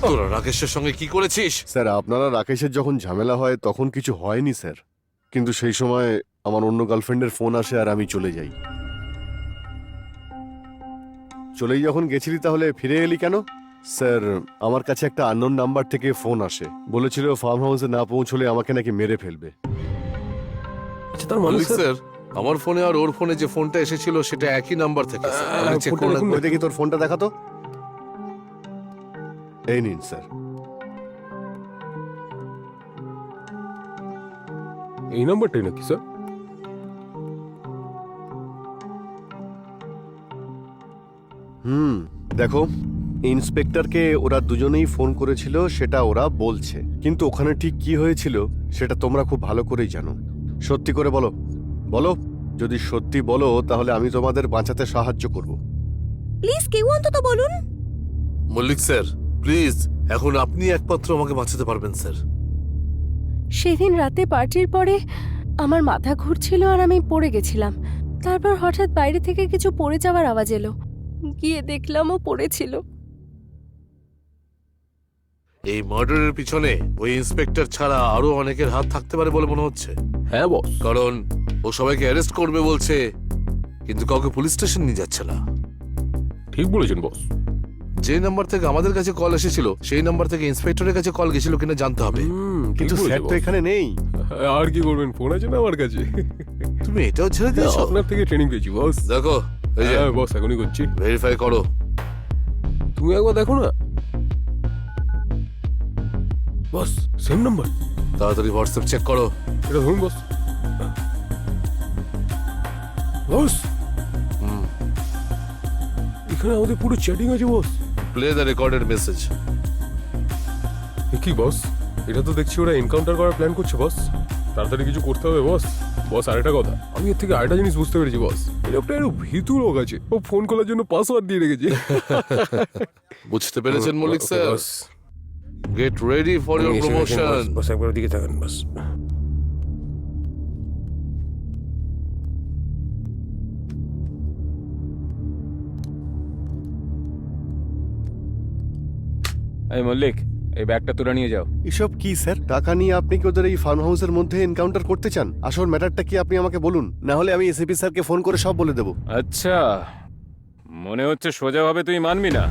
তোরা রাকেশের সঙ্গে কি করেছিস? স্যার, আপনারা রাকেশের যখন ঝামেলা হয় তখন কিছু হয়নি স্যার, কিন্তু সেই সময় আমার অন্য গার্লফ্রেন্ডের ফোন আসে আর আমি চলে যাই। চলেই যখন গেছিলি তাহলে ফিরে এলি কেন? স্যার, আমার কাছে একটা আননোন নাম্বার থেকে ফোন আসে, বলেছিল ফার্ম হাউসে না পৌঁছলে আমাকে নাকি মেরে ফেলবে। আচ্ছা, তার মানে মল্লিক স্যার, আমার ফোনে আর ওর ফোনে যে ফোনটা এসেছিল সেটা একই নাম্বার থেকে স্যার। আমি চেক ফোনটা করে দেখুন। ওই দেখি তোর ফোনটা দেখাতো। এই নিন স্যার। এই নাম্বারটাই নাকি স্যার? দেখো, ইন্সপেক্টরকে ওরা দুজনেই ফোন করেছিল সেটা ওরা বলছে, কিন্তু ওখানে ঠিক কি হয়েছিল সেটা তোমরা খুব ভালো করেই জানো। সত্যি করে বলো, বলো। যদি সত্যি বলো তাহলে আমি তোমাদের বাঁচাতে সাহায্য করব। প্লিজ কেউ অন্তত বলুন। মল্লিক স্যার, প্লিজ, এখন আপনি একমাত্র আমাকে বাঁচাতে পারবেন স্যার। সেদিন রাতে পার্টির পরে আমার মাথা ঘুরছিল আর আমি পড়ে গেছিলাম। তারপর হঠাৎ বাইরে থেকে কিছু পড়ে যাওয়ার আওয়াজ এলো, গিয়ে দেখলাম ও পড়েছিল। এই মার্ডারের পিছনে ওই ইন্সপেক্টর ছাড়া আরো অনেকের হাত থাকতে পারে বলে মনে হচ্ছে। হ্যাঁ বস। কারণ ও সবাইকে অ্যারেস্ট করবে বলছে, কিন্তু কাউকে পুলিশ স্টেশন নিয়ে যাচ্ছে না। ঠিক বলেছেন বস। যে নাম্বার থেকে আমাদের কাছে কল এসেছিল সেই নাম্বার থেকে ইন্সপেক্টরের কাছে কল গেছিল কিনা জানতে হবে। কিন্তু স্যার তো এখানে নেই। আর কি করবেন, ফোন আছে না আমার কাছে। তুমি এটাও ছেড়ে দিয়েছো? আপনার থেকে ট্রেনিং পেয়েছি বস। দেখো, এই যে হ্যাঁ বস, এখনই করছি। ভেরিফাই করো। তুমি একবার দেখো না বস, সেম নাম্বার। তাড়াতাড়ি হোয়াটসঅ্যাপ চেক করো। এটা ধরুন বস। বস, এখানে আমাদের পুরো চ্যাটিং আছে boss. Play the recorded message. কি বস, এটা তো দেখছি ওরা এনকাউন্টার করার প্ল্যান করছে বস। তাড়াতাড়ি কিছু করতে হবে বস। বস, আরেকটা কথা, আমি এর থেকে আরেকটা জিনিস বুঝতে পেরেছি বস। এই লোকটা একটু ভীতু লোক আছে, ও ফোন করার জন্য পাসওয়ার্ড দিয়ে রেখেছে। বুঝতে পেরেছেন Mallik sir? Get ready for your promotion. Boss, একবার দিকে থাকেন বস। এই মল্লিক, এই ব্যাগটা তুলে নিয়ে যাও। এসব কি স্যার? টাকা নিয়ে আপনি কি ওদের এই ফার্ম হাউসের মধ্যে এনকাউন্টার করতে চান? আসল ম্যাটারটা কি আপনি আমাকে বলুন, না হলে আমি এসিপি স্যারকে ফোন করে সব বলে দেবো। আচ্ছা, মনে হচ্ছে সোজাভাবে তুই মানবি না।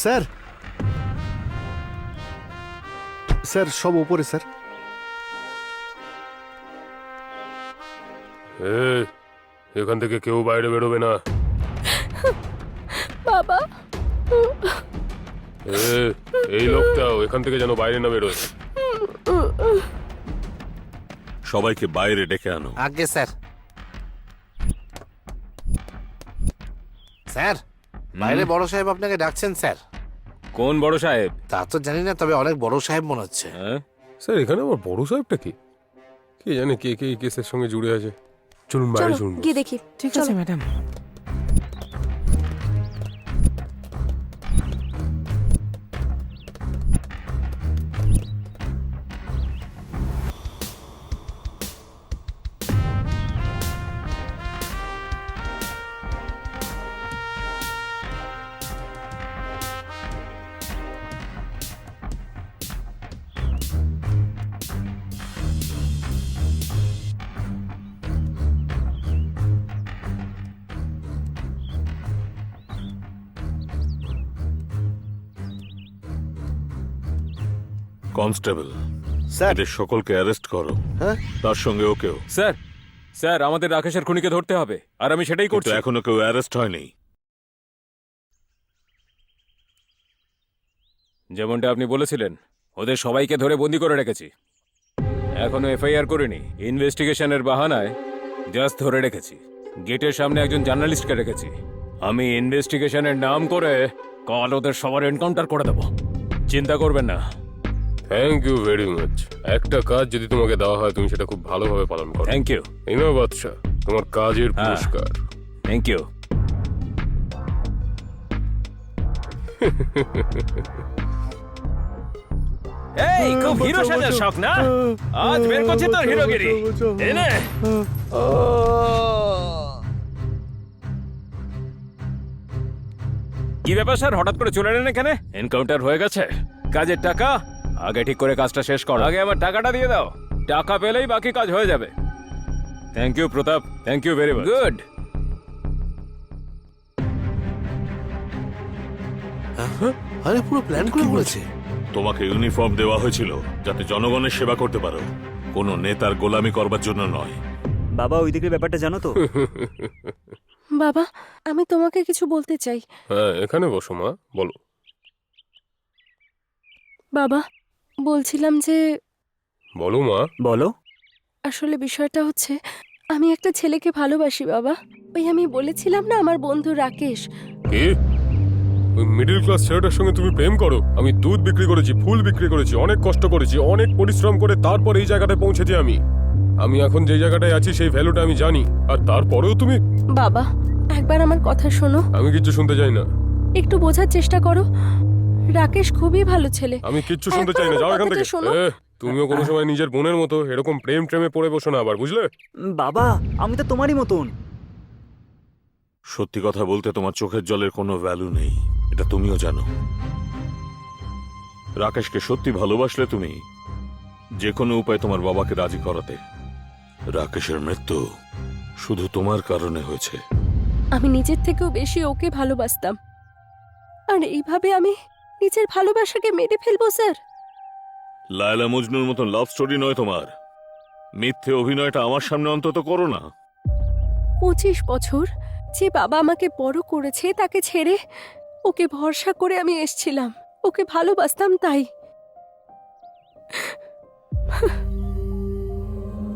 স্যার, স্যার সব উপরে স্যার। এখান থেকে কেউ বাইরে বেরোবে না। বাবা, এই লোকটাও এখান থেকে যেন বাইরে না বেরোয়। সবাইকে বাইরে ডেকে আনো। আগে স্যার। স্যার, বাইরে বড় সাহেব আপনাকে ডাকছেন স্যার। কোন বড় সাহেব? তা তো জানি না, তবে অনেক বড় সাহেব মনে হচ্ছে। হ্যাঁ? স্যার, এখানে আমার বড় সাহেবটা কি? কে জানে কে কে এই কেসের সঙ্গে জুড়ে আছে। চলুন বাইরে চলো শুনুন। গিয়ে দেখি। ঠিক আছে ম্যাডাম। Constable, sir. এদের সকলকে অ্যারেস্ট করো। হ্যাঁ? তার সঙ্গে ওকেও। স্যার, স্যার আমাদের রাকেশের খুনিকে ধরতে হবে, আর আমি সেটাই কিন্তু করছি। এখনো কেউ অ্যারেস্ট হয়নি। যেমনটা আপনি বলেছিলেন, ওদের সবাইকে ধরে বন্দি করে রেখেছি। এখনো এফআইআর করিনি। ইনভেস্টিগেশনের বাহানায় জাস্ট ধরে রেখেছি। গেটের সামনে একজন জার্নালিস্টকে রেখেছি। আমি ইনভেস্টিগেশনের নাম করে কাল ওদের সবার এনকাউন্টার করে দেব, চিন্তা করবেন না। Thank you very much. একটা কাজ যদি তোমাকে দেওয়া হয় তুমি সেটা খুব ভালোভাবে পালন করো। Thank you. এই নাও বাদশা, তোমার কাজের পুরস্কার। Thank you. এই খুব হিরো সাজার শখ না? আজ বের করছি তোর হিরোগিরি। এনে কি ব্যাপার স্যার, হঠাৎ করে চলে এলেন এখানে? এনকাউন্টার হয়ে গেছে, কাজের টাকা আগে ঠিক করে কাজটা শেষ করো। আগে আমার টাকাটা দিয়ে দাও, টাকা পেলেই বাকি কাজ হয়ে যাবে। Thank you Pratap, thank you very much. Good. আরে পুরো প্ল্যান করে করেছে। তোমাকে ইউনিফর্ম দেওয়া হয়েছিল যাতে জনগণের সেবা করতে পারো, কোনো নেতার গোলামি করবার জন্য নয়। বাবা, ওই দিকের ব্যাপারটা জানো তো? বাবা, আমি তোমাকে কিছু বলতে চাই। হ্যাঁ, এখানে বসো মা, বলো। বাবা, বলছিলাম যে বলো মা। বলো। আসলে বিষয়টা হচ্ছে, আমি একটা ছেলেকে ভালোবাসি বাবা। ওই আমি বলেছিলাম না, আমার বন্ধু রাকেশ। কি? ওই মিডল ক্লাস ছেলেটার সঙ্গে তুমি প্রেম করো? আমি দুধ বিক্রি করেছি, ফুল বিক্রি করেছি, অনেক কষ্ট করেছি, অনেক পরিশ্রম করে তারপর এই জায়গাটায় পৌঁছেছি আমি। আমি এখন যে জায়গাটায় আছি সেই ভ্যালুটা আমি জানি, আর তারপরেও তুমি। বাবা, একবার আমার কথা শোনো। আমি কিচ্ছু শুনতে চাই না। একটু বোঝার চেষ্টা করো। রাকেশ খুবই ভালো ছেলে। আমি কিচ্ছু শুনতে চাই না, যাও এখান থেকে। তুমিও কোনো সময় নিজের বোনের মতো এরকম প্রেম ট্রেমে পড়ে বসো না আবার, বুঝলে? বাবা, আমি তো তোমারই মতন। সত্যি কথা বলতে তোমার চোখের জলের কোনো ভ্যালু নেই, এটা তুমিও জানো। রাকেশকে সত্যি ভালোবাসলে তুমি যে কোনো উপায় তোমার বাবাকে রাজি করাতে। রাকেশের মৃত্যু শুধু তোমার কারণে হয়েছে। আমি নিজের থেকেও বেশি ওকে ভালোবাসতাম, আর এইভাবে আমি নিজের ভালোবাসাকে মেরে ফেলবো স্যার? লায়লা মজনুর মতন লাভ স্টোরি নয় তোমার। মিথ্যে অভিনয়টা আমার সামনে অন্তত করো না। 25 বছর যে বাবা আমাকে বড় করেছে তাকে ছেড়ে ওকে ভরসা করে আমি এসেছিলাম। ওকে ভালোবাসতাম তাই।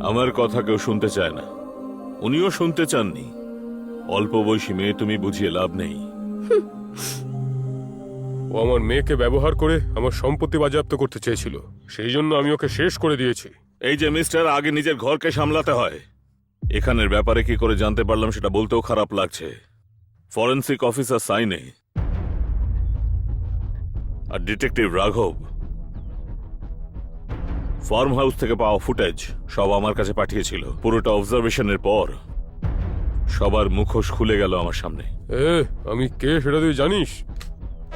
আমার কথা কেউ শুনতে চায় না। উনিও শুনতে চাননি। অল্প বয়সী মেয়ে, তুমি বুঝিয়ে লাভ নেই। ও আমার মেয়েকে ব্যবহার করে আমার সম্পত্তি বাজেয়াপ্ত করতে চেয়েছিল, সেই জন্য আমি ওকে শেষ করে দিয়েছি। এই যে মিস্টার, আগে নিজের ঘরকে সামলাতে হয়। এখানের ব্যাপারে কি করে জানতে পারলাম সেটা বলতেও খারাপ লাগছে। ফরেন্সিক অফিসার সাইনে আর ডিটেকটিভ রাঘব ফার্ম হাউস থেকে পাওয়া ফুটেজ সব আমার কাছে পাঠিয়েছিল। পুরোটা অবজারভেশনের পর সবার মুখোশ খুলে গেল আমার সামনে। আমি কে সেটা তুই জানিস?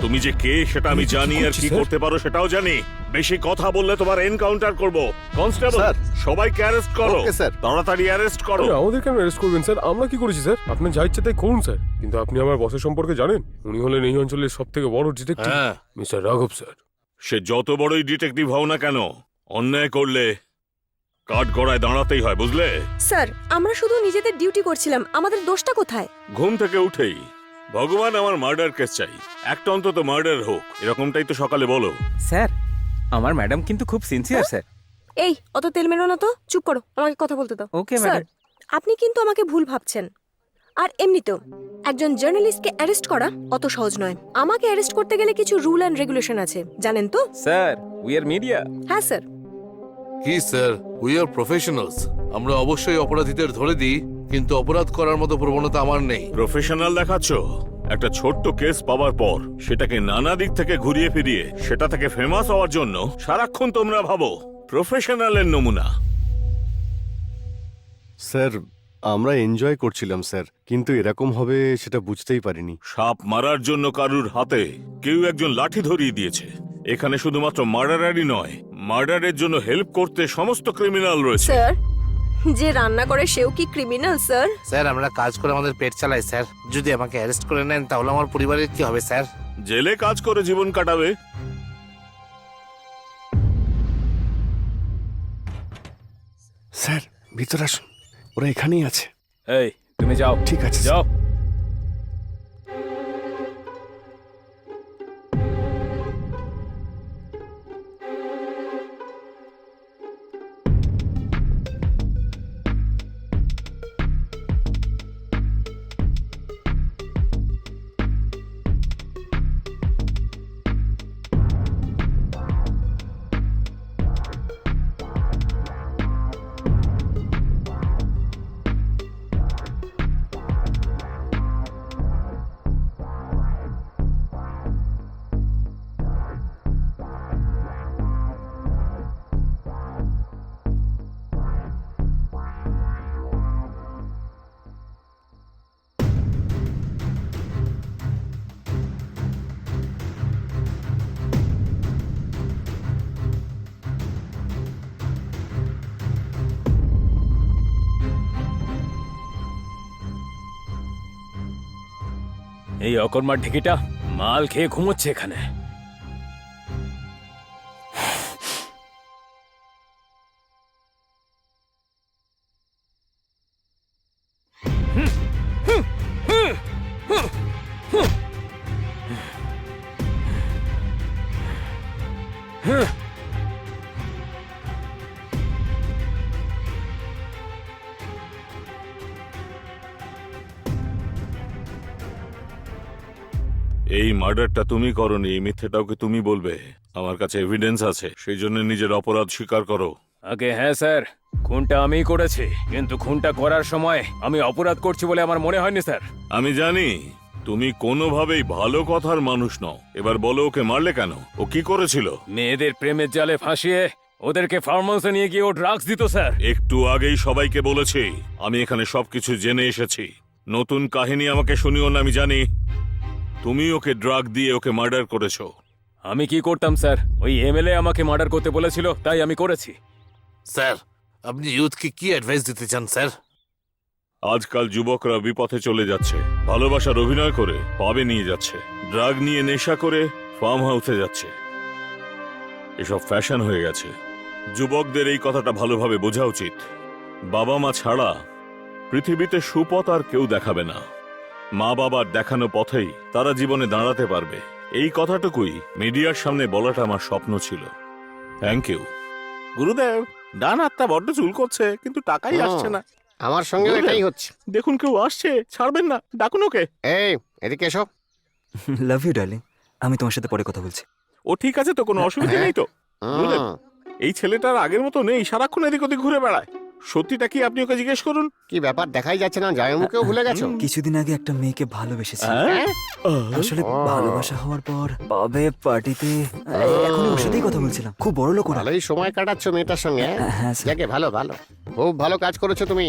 তুমি যে কে সেটা আমি জানি, আর কি করতে পারো সেটাও জানি। বেশি কথা বললে তোমার এনকাউন্টার করব। কনস্টেবল, সবাইকে অ্যারেস্ট করো। তাড়াতাড়ি অ্যারেস্ট করো। আমাদের কেন অ্যারেস্ট করবেন স্যার? আমরা কি করেছি স্যার? আপনার যা ইচ্ছে তাই করুন স্যার, কিন্তু আপনি আমার বসের সম্পর্কে জানেন? উনি হলেন এই অঞ্চলের সব থেকে বড় ডিটেকটিভ, মিস্টার রাঘব স্যার। সে যত বড়ই ডিটেকটিভ হও না কেন, অন্যায় করলে কাঠ গড়ায় দাঁড়াতেই হয়, বুঝলে? স্যার, আমরা শুধু নিজেদের ডিউটি করছিলাম, আমাদের দোষটা কোথায়? ঘুম থেকে উঠেই ভগবান আমার মার্ডার কেস চাই, একটা অন্তত মার্ডার হোক, এরকমটাই তো সকালে বলো। স্যার, আমার ম্যাডাম কিন্তু খুব সিনসিয়ার স্যার। এই, অত তেল মেরো না তো, চুপ করো, আমাকে কথা বলতে দাও। Okay sir, madam. আপনি কিন্তু আমাকে ভুল ভাবছেন। আর এমনিতেও একজন জার্নালিস্টকে অ্যারেস্ট করা অত সহজ নয়। আমাকে অ্যারেস্ট করতে গেলে কিছু রুল অ্যান্ড রেগুলেশন আছে, জানেন তো? Sir, we are media. হ্যাঁ স্যার। কি স্যার, উই আর প্রফেশনালস। আমরা অবশ্যই অপরাধীদের ধরে দিই, কিন্তু অপরাধ করার মতো প্রবণতা আমার নেই। প্রফেশনাল দেখাচ্ছ? একটা ছোট্ট কেস পাওয়ার পর সেটাকে নানা দিক থেকে ঘুরিয়ে ফিরিয়ে সেটা থেকে ফেমাস হওয়ার জন্য সারাক্ষণ তোমরা ভাবো প্রফেশনালের নমুনা। স্যার, আমরা এনজয় করছিলাম স্যার, কিন্তু এরকম হবে সেটা বুঝতেই পারিনি। সাপ মারার জন্য কারুর হাতে কেউ একজন লাঠি ধরিয়ে দিয়েছে। এখানে শুধুমাত্র মার্ডারারই নয়, মার্ডারের জন্য হেল্প করতে সমস্ত ক্রিমিনাল রয়েছে। স্যার, যে রান্না করে সেও কি ক্রিমিনাল স্যার? স্যার, আমরা কাজ করে আমাদের পেট চালাই স্যার। যদি আমাকে অ্যারেস্ট করে নেন তাহলে আমার পরিবারের কি হবে স্যার? জেলে কাজ করে জীবন কাটাবে। স্যার, ভিতরে আসুন, ওরা এখানেই আছে। এই, তুমি যাও। ঠিক আছে যাও। এই অকর্মার ঢেকিটা মাল খেয়ে ঘুমোচ্ছে এখানে। এই মার্ডারটা তুমি করনি, এই মিথ্যেটাও কি তুমি বলবে? আমার কাছে এভিডেন্স আছে, সেই জন্য নিজের অপরাধ স্বীকার করো। আগে হ্যাঁ স্যার, খুনটা আমিই করেছি, কিন্তু খুনটা করার সময় আমি অপরাধ করছি বলে আমার মনে হয়নি স্যার। আমি জানি তুমি কোনোভাবেই ভালো কথার মানুষ নও। এবার বলো, ওকে মারলে কেন? ও কি করেছিল? মেয়েদের প্রেমের জালে ফাঁসিয়ে ওদেরকে ফার্ম হাউসে নিয়ে গিয়ে ও ড্রাগস দিত স্যার। একটু আগেই সবাইকে বলেছি আমি এখানে সবকিছু জেনে এসেছি। নতুন কাহিনী আমাকে শুনিও না, আমি জানি তুমি ওকে ড্রাগ দিয়ে ওকে মার্ডার করেছো। আমি কি করতাম স্যার? ওই এমএলএ আমাকে মার্ডার করতে বলেছিল, তাই আমি করেছি। স্যার, আপনি ইউথকে কি অ্যাডভাইস দিতে চান স্যার? আজকাল যুবকরা বিপথে চলে যাচ্ছে, ভালোবাসার অভিনয় করে পাবে নিয়ে যাচ্ছে, ড্রাগ নিয়ে নেশা করে ফার্ম হাউসে যাচ্ছে। এসব ফ্যাশন হয়ে গেছে। যুবকদের এই কথাটা ভালোভাবে বোঝা উচিত। বাবা মা ছাড়া পৃথিবীতে সুপথ আর কেউ দেখাবে না। মা বাবার দেখানো পথেই তারা জীবনে দাঁড়াতে পারবে। এই কথাটুকুই মিডিয়ার সামনে বলাটা আমার স্বপ্ন ছিল। Thank you. গুরুদেব, ডান হাতটা বড্ড চুল করছে, কিন্তু টাকাই আসছে না। আমার সঙ্গেও এটাই হচ্ছে। দেখুন কেউ আসছে, ছাড়বেন না, ডাকুন ওকে। এই এদিকে এসো। লাভ ইউ ডার্লিং, আমি তোমার সাথে পরে কথা বলছি। ও ঠিক আছে তো, কোনো অসুবিধা নেই তো? বুঝলেন? হুম, এই ছেলেটার আগের মতো নেই, সারাক্ষণ এদিক ওদিক ঘুরে বেড়ায়। সত্যিটা কি আপনি ওকে জিজ্ঞেস করুন। কি ব্যাপার দেখাই যাচ্ছে না, জামাইবাবুকেও ভুলে গেছো? কিছুদিন আগে একটা মেয়েকে ভালোবেসেছি। হ্যাঁ? আসলে ও। ভালোবাসা হওয়ার পর পাবে পার্টিতে এখন ওর সাথেই কথা বলছিলাম, খুব বড় লোক ওরা। ভালোই সময় কাটাচ্ছ মেয়েটার সঙ্গে। হ্যাঁ স্যার। যাকে ভালো ভালো, খুব ভালো কাজ করেছো তুমি।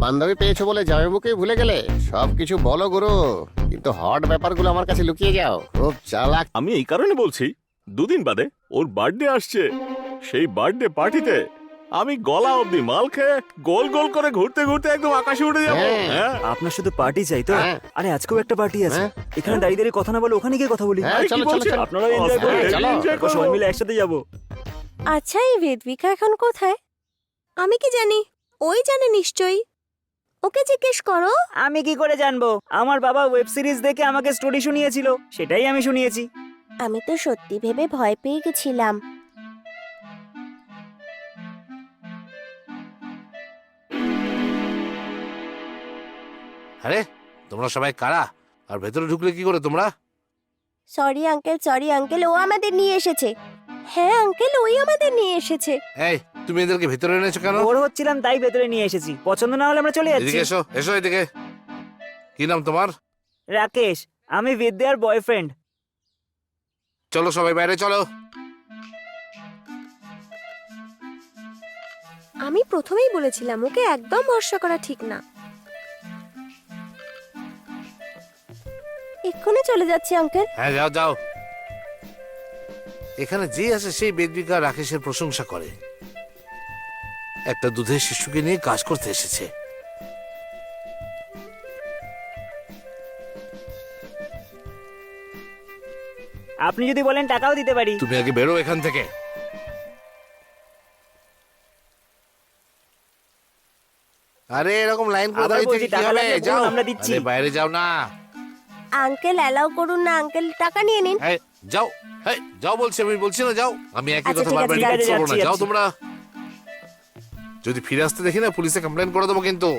বান্ধবী পেয়েছো বলে জামাইবাবুকেই ভুলে গেলে। সবকিছু বলো গুরু, কিন্তু হট ব্যাপারগুলো আমার কাছে লুকিয়ে যাও। খুব চালাক। আমি এই কারণে বলছি, দুদিন বাদে ওর বার্থডে আসছে। সেই বার্থডে পার্টিতে আমি গলা অবধি মাল খেয়ে গোল গোল করে ঘুরতে ঘুরতে একদম আকাশে উঠে যাবো। হ্যাঁ। হ্যাঁ। আপনার শুধু পার্টি চাই তো? হ্যাঁ। আরে আজকেও একটা পার্টি আছে, হ্যাঁ। এখানে দাঁড়িয়ে দাঁড়িয়ে কথা না বলে ওখানে গিয়ে কথা বলি। হ্যাঁ, আরে কি চলো, চলো, বলছেন? চলো। আপনারাও এনজয় করুন, হ্যাঁ, চলো। তারপর সবাই মিলে একসাথে যাবো। আচ্ছা, এই বেদবিকা এখন কোথায়? আমি কি জানি, ওই জানে নিশ্চয়ই। ওকে জিজ্ঞেস করো। আমি কি করে জানবো? আমার বাবা ওয়েব সিরিজ দেখে আমাকে স্টোরি শুনিয়েছিল, সেটাই আমি শুনিয়েছি। আমি তো সত্যি ভেবে ভয় পেয়ে গেছিলাম। আরে তোমরা সবাই কারা? আর ভেতরে ঢুকলে কি করে তোমরা? সরি আঙ্কেল, সরি আঙ্কেল, ও আমাদের নিয়ে এসেছে। হ্যাঁ আঙ্কেল, ওই আমাদের নিয়ে এসেছে। এই তুমি এদেরকে ভেতরে এনেছো কেন? ওর হচ্ছিলাম তাই ভেতরে নিয়ে এসেছি, পছন্দ না হলে আমরা চলে যাচ্ছি। এদিকে এসো, এসো এদিকে। কি নাম তোমার? রাকেশ, আমি বিদ্যার বয়ফ্রেন্ড। চলো সবাই বাইরে চলো। আমি প্রথমেই বলেছিলাম ওকে একদম ভরসা করা ঠিক না। এক্ষুনি চলে যাচ্ছি আঙ্কেল। হ্যাঁ যাও যাও। এখানে যে আসে সেই বেদবিকা রাকেশের প্রশংসা করে। একটা দুধের শিশুকে নিয়ে কাজ করতে এসেছে। আপনি যদি বলেন টাকাও দিতে পারি। তুমি আগে বেরো এখান থেকে। আরে এরকম লাইন করে আবার দাঁড়িয়ে বলছি, থেকে কি টাকা হবে? লাগলে বলুন, যাও, আমরা দিচ্ছি। আরে বাইরে যাও না। আঙ্কেল অ্যালাউ করুন না আঙ্কেল, টাকা নিয়ে নিন। এই, যাও, এই, যাও বলছি, আমি বলছি না যাও। আমি একই আচ্ছা, কথা ঠিক বারবার আছে, রিপিট করবো না। যাচ্ছি, যাও যাচ্ছি। তোমরা। যদি ফিরে আসতে দেখি না পুলিশে কমপ্লেন করে দেবো কিন্তু।